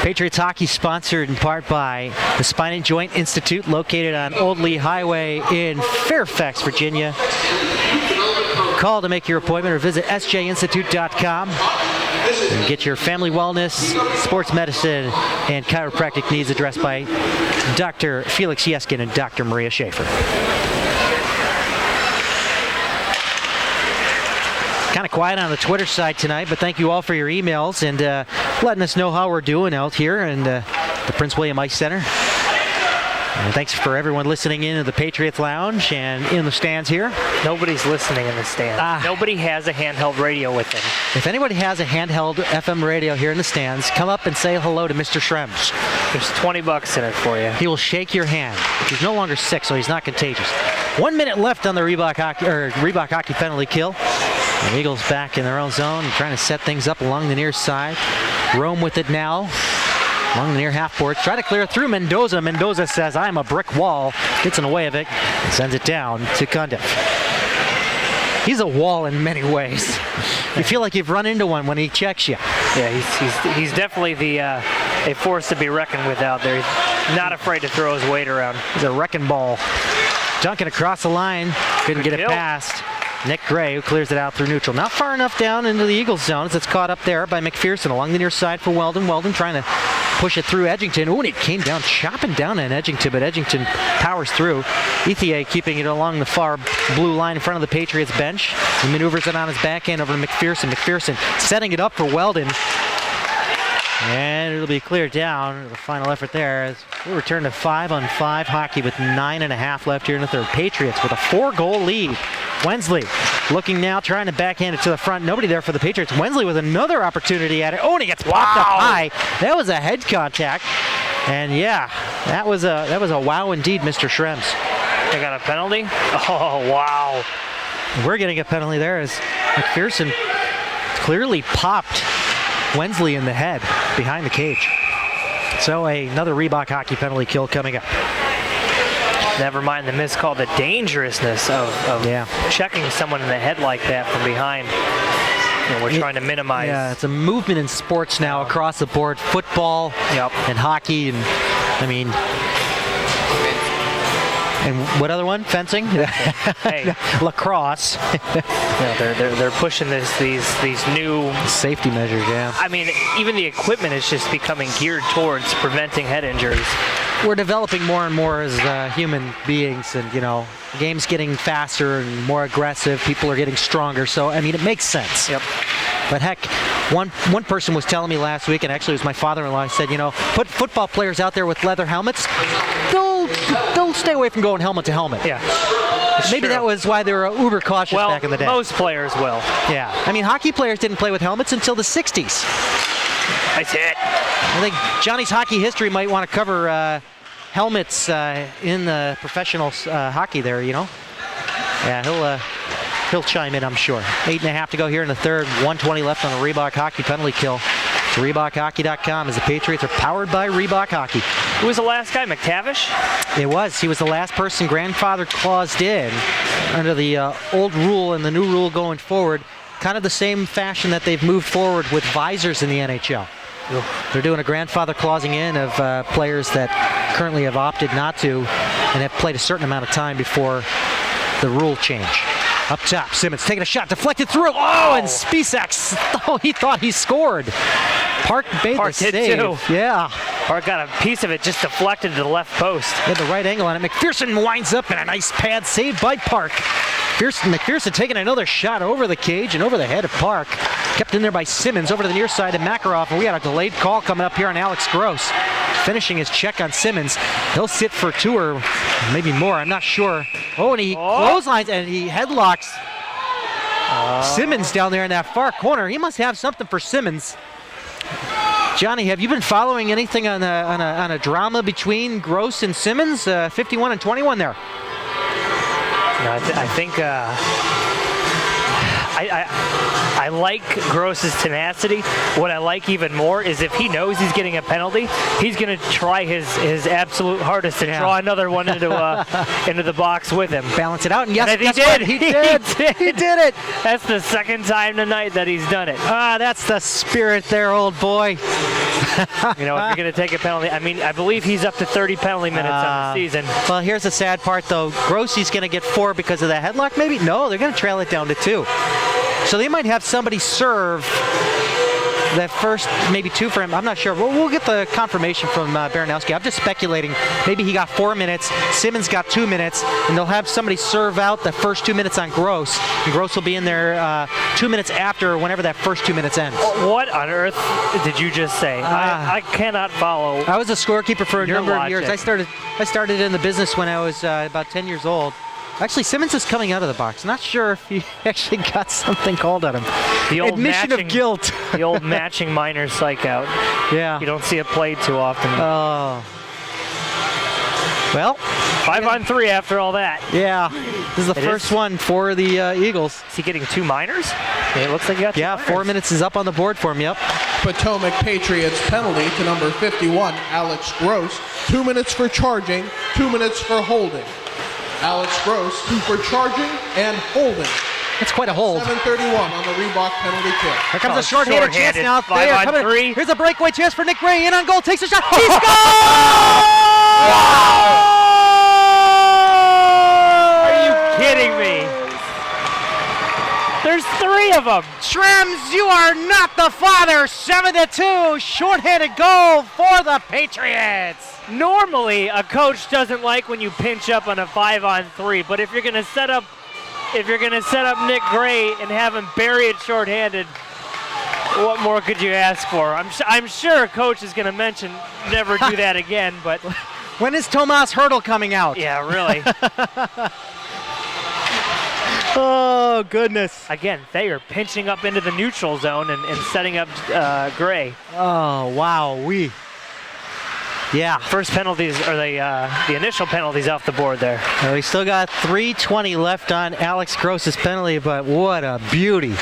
Patriots Hockey sponsored in part by the Spine and Joint Institute located on Old Lee Highway in Fairfax, Virginia. Call to make your appointment or visit sjinstitute.com and get your family wellness, sports medicine, and chiropractic needs addressed by Dr. Felix Yeskin and Dr. Maria Schaefer. Kind of quiet on the Twitter side tonight, but thank you all for your emails and letting us know how we're doing out here in the Prince William Ice Center. And thanks for everyone listening in to the Patriots Lounge and in the stands here. Nobody's listening in the stands. Nobody has a handheld radio with them. If anybody has a handheld FM radio here in the stands, come up and say hello to Mr. Shrems. There's $20 in it for you. He will shake your hand. He's no longer sick, so he's not contagious. 1 minute left on the Reebok Hockey penalty kill. The Eagles back in their own zone, trying to set things up along the near side. Rome with it now. Along the near half board, try to clear it through Mendoza. Mendoza says, I'm a brick wall. Gets in the way of it and sends it down to Cundiff. He's a wall in many ways. You feel like you've run into one when he checks you. Yeah, he's definitely a force to be reckoned with out there. He's not afraid to throw his weight around. He's a wrecking ball. Dunking across the line. Couldn't get it past Nick Gray, who clears it out through neutral. Not far enough down into the Eagles zone as it's caught up there by McPherson along the near side for Weldon. Weldon trying to push it through Edgington. Ooh, and it came down, chopping down on Edgington, but Edgington powers through. Ethier keeping it along the far blue line in front of the Patriots bench. He maneuvers it on his backhand over to McPherson. McPherson setting it up for Weldon. And it'll be cleared down. The final effort there as we return to 5-on-5 hockey with 9.5 left here in the third. Patriots with a 4-goal lead. Wensley looking now, trying to backhand it to the front. Nobody there for the Patriots. Wensley with another opportunity at it. Oh, and he gets popped up high. That was a head contact. And yeah, that was a wow indeed, Mr. Schrems. They got a penalty? Oh, wow. We're getting a penalty there as McPherson clearly popped Wensley in the head behind the cage. So another Reebok hockey penalty kill coming up. Never mind the miscall, the dangerousness of checking someone in the head like that from behind. You know, we're trying to minimize. Yeah, it's a movement in sports now across the board. Football and hockey and, I mean, and what other one? Fencing? Hey. Lacrosse. They're pushing these new safety measures, I mean, even the equipment is just becoming geared towards preventing head injuries. We're developing more and more as human beings, and the game's getting faster and more aggressive. People are getting stronger, so I mean, it makes sense. Yep. But heck, one person was telling me last week, and actually it was my father-in-law, he said, put football players out there with leather helmets, they'll stay away from going helmet to helmet. Yeah. Maybe that was why they were uber cautious back in the day. Most players will. Yeah. I mean, hockey players didn't play with helmets until the 60s. Nice hit. I think Johnny's hockey history might want to cover helmets in the professional hockey there, Yeah, he'll chime in, I'm sure. 8.5 to go here in the third. 1:20 left on a Reebok hockey penalty kill. It's ReebokHockey.com as the Patriots are powered by Reebok Hockey. Who was the last guy, McTavish? It was. He was the last person grandfather claused in under the old rule and the new rule going forward. Kind of the same fashion that they've moved forward with visors in the NHL. They're doing a grandfather clausing in of players that currently have opted not to and have played a certain amount of time before the rule change. Up top, Simmons taking a shot, deflected through. Oh, and Spivak, he thought he scored. Park made the save. Too. Yeah. Park got a piece of it just deflected to the left post. He had the right angle on it. McPherson winds up in a nice pad saved by Park. McPherson taking another shot over the cage and over the head of Park. Kept in there by Simmons over to the near side of Makarov, and we got a delayed call coming up here on Alex Gross. Finishing his check on Simmons. He'll sit for 2 or maybe more, I'm not sure. Oh, and he clotheslines and he headlocks Simmons down there in that far corner. He must have something for Simmons. Johnny, have you been following anything on a drama between Gross and Simmons? 51 and 21 there. No, I think I like Gross's tenacity. What I like even more is if he knows he's getting a penalty, he's going to try his absolute hardest to draw another one into the box with him. Balance it out, and yes, he did. He did it. That's the second time tonight that he's done it. That's the spirit there, old boy. If you're going to take a penalty, I mean, I believe he's up to 30 penalty minutes on the season. Well, here's the sad part, though. Grossie's going to get 4 because of that headlock, maybe? No, they're going to trail it down to 2. So they might have somebody serve that first, maybe 2 for him. I'm not sure. We'll get the confirmation from Baranowski. I'm just speculating. Maybe he got 4 minutes. Simmons got 2 minutes, and they'll have somebody serve out the first 2 minutes on Gross. And Gross will be in there 2 minutes after whenever that first 2 minutes ends. What on earth did you just say? I cannot follow. I was a scorekeeper for a number of years. Logic. I started in the business when I was about 10 years old. Actually, Simmons is coming out of the box. Not sure if he actually got something called on him. The old admission of guilt. The old matching minor psych out. Yeah. You don't see it played too often. Oh. Well. 5-on-3 after all that. Yeah. This is the first one for the Eagles. Is he getting 2 minors? It looks like he got 2 minors. 4 minutes is up on the board for him, yep. Potomac Patriots penalty to number 51, Alex Gross. 2 minutes for charging, 2 minutes for holding. Alex Gross, 2 for charging and holding. That's quite a hold. 7:31 on the Reebok penalty kill. Here comes a short-handed chance now. 5-on-3. Here's a breakaway chance for Nick Gray. In on goal, takes a shot. He scores! Wow! Are you kidding me? There's 3 of them. Schrems, you are not the father. 7-2, short-handed goal for the Patriots. Normally, a coach doesn't like when you pinch up on a 5-on-3, but if you're gonna set up Nick Gray and have him bury it shorthanded, What more could you ask for? I'm sure Coach is going to mention never do that again, but... When is Tomas Hertl coming out? Yeah, really. Oh, goodness. Again, they are pinching up into the neutral zone and setting up Gray. Oh, wow. Yeah. First penalties, or the initial penalties off the board there. We still got 3:20 left on Alex Gross's penalty, but what a beauty.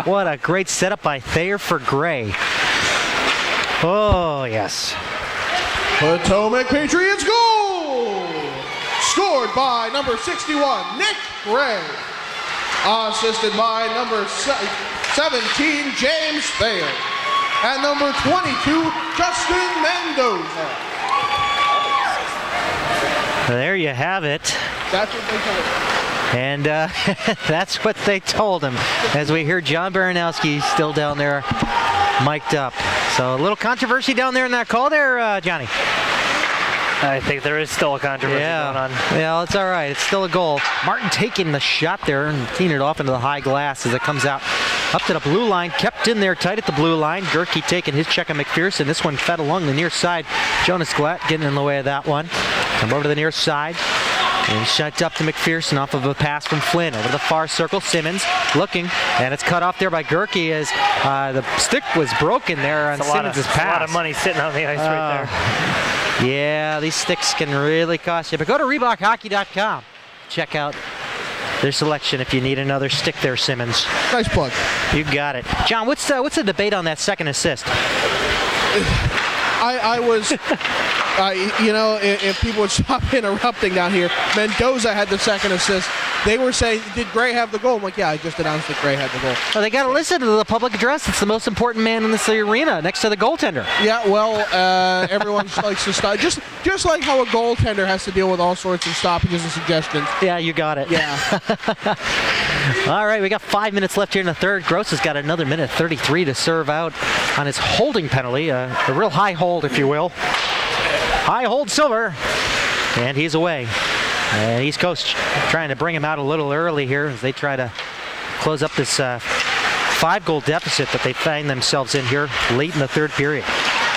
What a great setup by Thayer for Gray. Oh, yes. Potomac Patriots goal! Scored by number 61, Nick Gray. Assisted by number 17, James Thayer. And number 22, Justin Mendoza. There you have it. That's what they told him. And that's what they told him. As we hear John Baranowski still down there, mic'd up. So a little controversy down there in that call there, Johnny. I think there is still a controversy going on. Yeah, it's all right. It's still a goal. Martin taking the shot there and cleaning it off into the high glass as it comes out up to the blue line. Kept in there tight at the blue line. Gerke taking his check on McPherson. This one fed along the near side. Jonas Glatt getting in the way of that one. Come over to the near side. And shot up to McPherson off of a pass from Flynn. Over to the far circle, Simmons looking, and it's cut off there by Gerke as the stick was broken there on Simmons' pass. A lot of money sitting on the ice right there. Yeah, these sticks can really cost you. But go to ReebokHockey.com. Check out their selection if you need another stick there, Simmons. Nice plug. You got it. John, what's the debate on that second assist? I was, if people would stop interrupting down here, Mendoza had the second assist. They were saying, did Gray have the goal? I'm like, yeah, I just announced that Gray had the goal. Well, they got to listen to the public address. It's the most important man in this arena, next to the goaltender. Yeah, well, everyone likes to stop. Just like how a goaltender has to deal with all sorts of stoppages and suggestions. Yeah, you got it. Yeah. All right, we got 5 minutes left here in the third. Gross has got another minute 33 to serve out on his holding penalty. A real high hold, if you will. High hold Silver. And he's away. And East Coast trying to bring him out a little early here as they try to close up this 5-goal deficit that they find themselves in here late in the third period.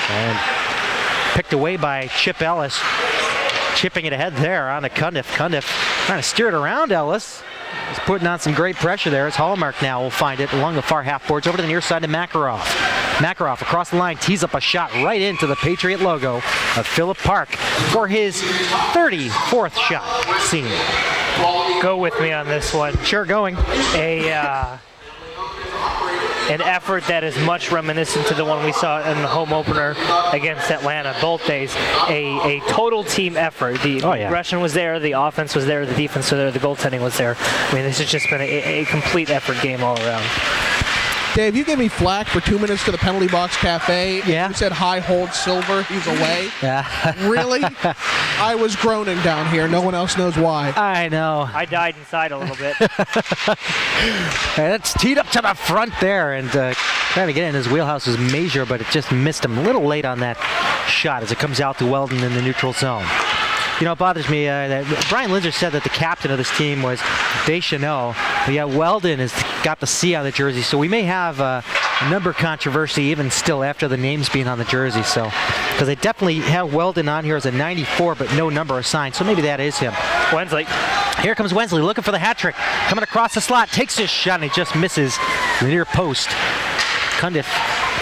And picked away by Chip Ellis. Chipping it ahead there on to Cundiff. Cundiff trying to steer it around Ellis. He's putting on some great pressure there as Hallmark now will find it along the far half boards over to the near side to Makarov. Makarov across the line tees up a shot right into the Patriot logo of Phillip Park for his 34th shot seen. Go with me on this one. Sure, going. An effort that is much reminiscent to the one we saw in the home opener against Atlanta both days. A total team effort. The aggression was there, the offense was there, the defense was there, the goaltending was there. I mean, this has just been a complete effort game all around. Dave, you gave me flack for 2 minutes to the penalty box cafe. Yeah. You said high hold Silver. He's away. Yeah. Really? I was groaning down here. No one else knows why. I know. I died inside a little bit. That's teed up to the front there, and trying to get in his wheelhouse was Major, but it just missed him a little late on that shot as it comes out to Weldon in the neutral zone. You know, it bothers me that Brian Linzer said that the captain of this team was Deschanel, but yet Weldon has got the C on the jersey, so we may have a number controversy even still after the names being on the jersey. So, because they definitely have Weldon on here as a 94, but no number assigned, so maybe that is him. Wensley. Here comes Wensley looking for the hat trick. Coming across the slot, takes his shot, and he just misses the near post. Cundiff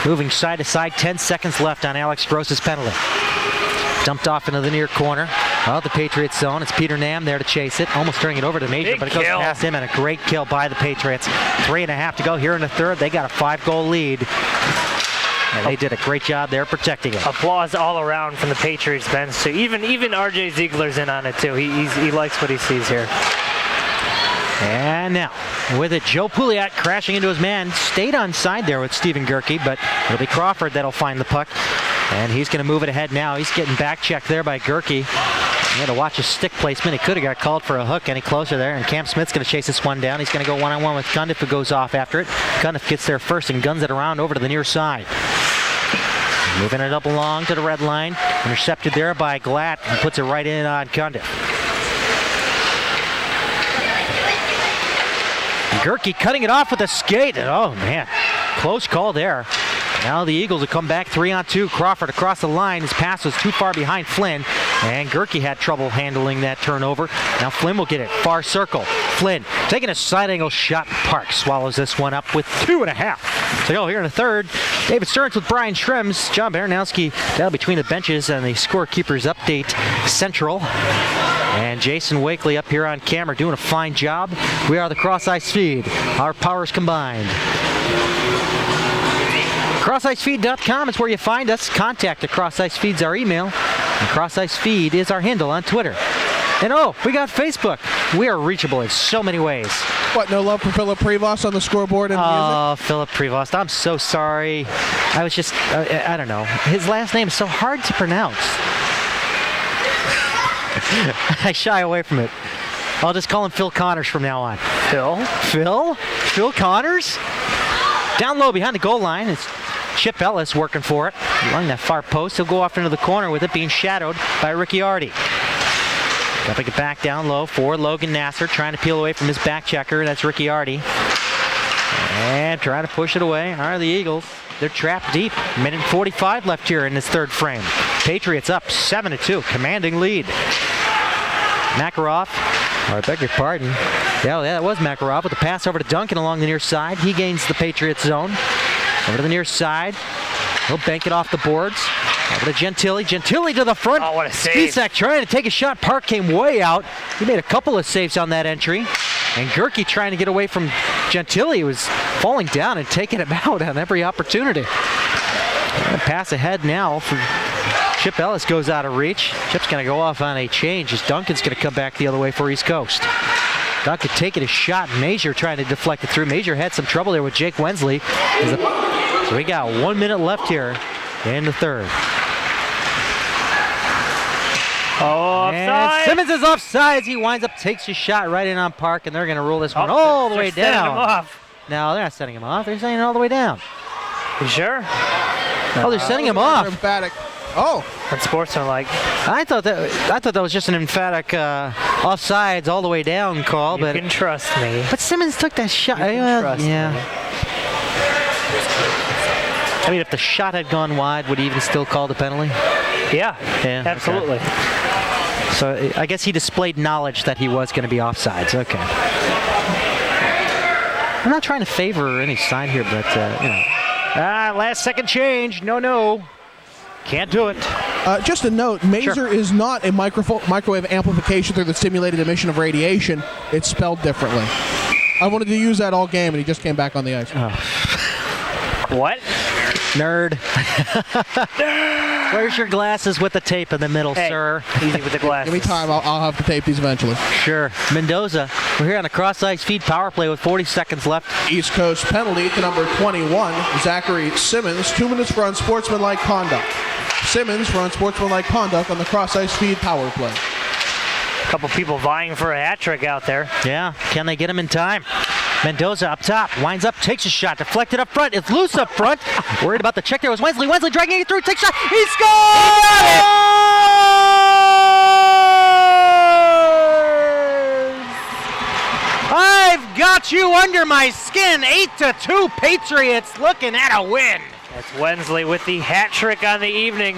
moving side to side, 10 seconds left on Alex Gross's penalty. Dumped off into the near corner. Well, the Patriots zone. It's Peter Nam there to chase it. Almost turning it over to Major, but it goes past him, and a great kill by the Patriots. 3.5 to go here in the third. They got a 5-goal lead. And they did a great job there protecting it. Applause all around from the Patriots bench. So even RJ Ziegler's in on it too. He likes what he sees here. And now, with it, Joe Pouliot crashing into his man. Stayed on side there with Stephen Gerke, but it'll be Crawford that'll find the puck. And he's going to move it ahead now. He's getting back checked there by Gerke. You got to watch his stick placement. He could have got called for a hook any closer there. And Cam Smith's going to chase this one down. He's going to go one-on-one with Cundiff, who goes off after it. Cundiff gets there first and guns it around over to the near side. Moving it up along to the red line. Intercepted there by Glatt and puts it right in on Cundiff. Gerke cutting it off with a skate. Oh, man. close call there. Now the Eagles will come back 3-on-2. Crawford across the line. His pass was too far behind Flynn, and Gerke had trouble handling that turnover. Now Flynn will get it. Far circle. Flynn taking a side angle shot. Park swallows this one up with 2.5 to go here in the third. David Stearns with Brian Schrems. John Baranowski down between the benches and the scorekeepers update central. And Jason Wakely up here on camera doing a fine job. We are the Cross Ice Feed. Our powers combined. CrossIceFeed.com is where you find us. Contact at Cross Ice Feed's our email. And Cross Ice Feed is our handle on Twitter. And we got Facebook. We are reachable in so many ways. What, no love for Philip Prevost on the scoreboard and Oh, music? Philip Prevost, I'm so sorry. I was just, I don't know. His last name is so hard to pronounce. I shy away from it. I'll just call him Phil Connors from now on. Phil Connors? Down low behind the goal line. It's Chip Ellis working for it. Along that far post, he'll go off into the corner with it being shadowed by Ricky Artie. Dumping it back down low for Logan Nasser, trying to peel away from his back checker. That's Ricky Artie. And trying to push it away are the Eagles. They're trapped deep. Minute and 45 left here in this third frame. Patriots up 7-2, commanding lead. Makarov, or I beg your pardon. Yeah, that was Makarov with the pass over to Duncan along the near side. He gains the Patriots zone. Over to the near side. He'll bank it off the boards. Over to Gentili. Gentili to the front. Oh, what a save. Spisak trying to take a shot. Park came way out. He made a couple of saves on that entry. And Gerke trying to get away from Gentili. He was falling down and taking him out on every opportunity. And pass ahead now for Chip Ellis goes out of reach. Chip's going to go off on a change as Duncan's going to come back the other way for East Coast. Duncan taking a shot. Major trying to deflect it through. Major had some trouble there with Jake Wensley. So we got 1 minute left here in the third. Oh, offside. And Simmons is offside. He winds up, takes his shot right in on Park, and they're going to roll this one all the way Setting down. him off. No, they're not setting him off. They're setting it all the way down. You sure? Oh, they're setting him off. Emphatic. Oh, That's sportsmanlike. I thought that was just an emphatic offsides all the way down call, You but can trust me. but Simmons took that shot. trust yeah. me. I mean, if the shot had gone wide, would he even still call the penalty? Yeah, Yeah, absolutely. So I guess he displayed knowledge that he was going to be offsides. Okay. I'm not trying to favor any side here, but last second change. No. Can't do it. just a note, Maser is not a microwave amplification through the stimulated emission of radiation. It's spelled differently. I wanted to use that all game, and he just came back on the ice. What? Nerd. Where's your glasses with the tape in the middle, Hey, sir? easy with the glasses. Give me time. I'll have to tape these eventually. Sure. Mendoza. We're here on the Cross Ice Feed power play with 40 seconds left. East Coast penalty to number 21, Zachary Simmons. 2 minutes for unsportsmanlike conduct. Simmons for unsportsmanlike conduct on the Cross Ice Feed power play. A couple people vying for a hat trick out there. Yeah. Can they get him in time? Mendoza up top, winds up, takes a shot, deflected up front. It's loose up front. Worried about the check there was Wensley. Wensley dragging it through, takes a shot. He scores! I've got you under my skin. 8-2 Patriots looking at a win. That's Wensley with the hat trick on the evening.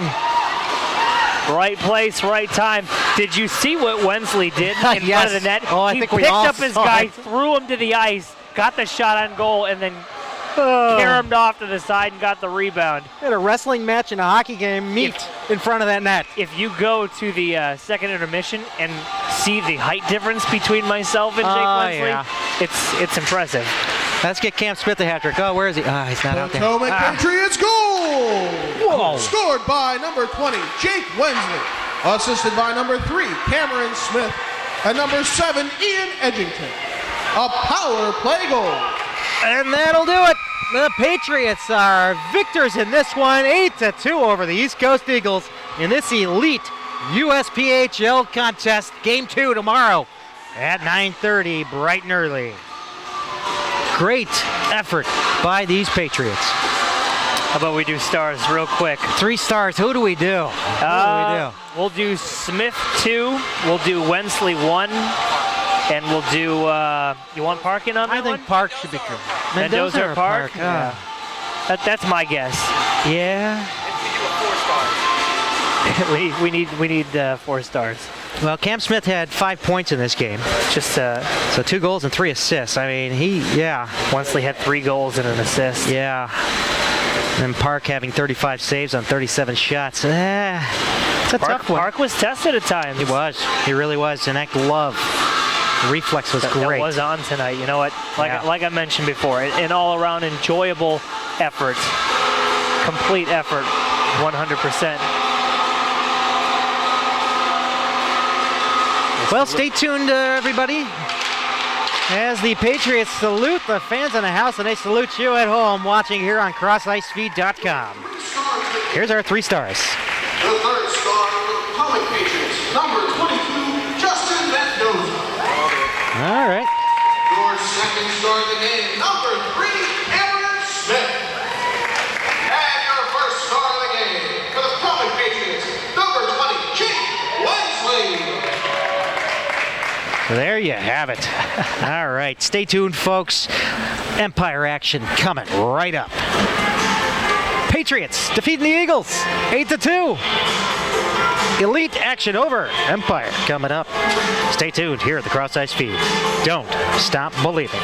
Right place, right time. Did you see what Wensley did in Yes. front of the net? Oh, I he think we picked all up his saw guy, it. threw him to the ice, got the shot on goal, and then caromed off to the side and got the rebound. We had a wrestling match and a hockey game meet in front of that net. If you go to the second intermission and see the height difference between myself and Jake Wensley, yeah. it's impressive. Let's get Cam Smith the hat trick. Oh, where is he? He's not out there. Potomac Patriots goal! Whoa. Scored by number 20, Jake Wensley. Assisted by number 3, Cameron Smith. And number 7, Ian Edgington. A power play goal. And that'll do it. The Patriots are victors in this one, 8-2 over the East Coast Eagles in this elite USPHL contest. Game 2 tomorrow at 9:30, bright and early. Great effort by these Patriots. How about we do stars real quick? 3 stars. Who do we do? We'll do Smith 2. We'll do Wensley 1. And we'll do, you want Park in on that I think one? Park should be good. Mendoza or Park? Yeah. That's my guess. Yeah. we need 4 stars. Well, Cam Smith had 5 points in this game. Just so 2 goals and 3 assists. I mean, Wensley had 3 goals and an assist. Yeah. And Park having 35 saves on 37 shots. It's a tough one. Park was tested at times. He was. He really was. And that glove reflex was great. That was on tonight. You know what? Like I mentioned before, an all-around enjoyable effort, complete effort, 100%. Well, stay tuned, everybody, as the Patriots salute the fans in the house, and they salute you at home watching here on CrossIceFeed.com. Here's our 3 stars. The third star for the Potomac Patriots, number 22, Justin Mendoza. All right. Your second star of the game, number 3, Aaron Smith. And your first star of the game for the Potomac Patriots, number 20, Jake Wensley. So there you have it. All right. Stay tuned, folks. Empire action coming right up. Patriots defeating the Eagles 8-2. Elite action over. Empire coming up. Stay tuned here at the Cross Ice Feed. Don't stop believing.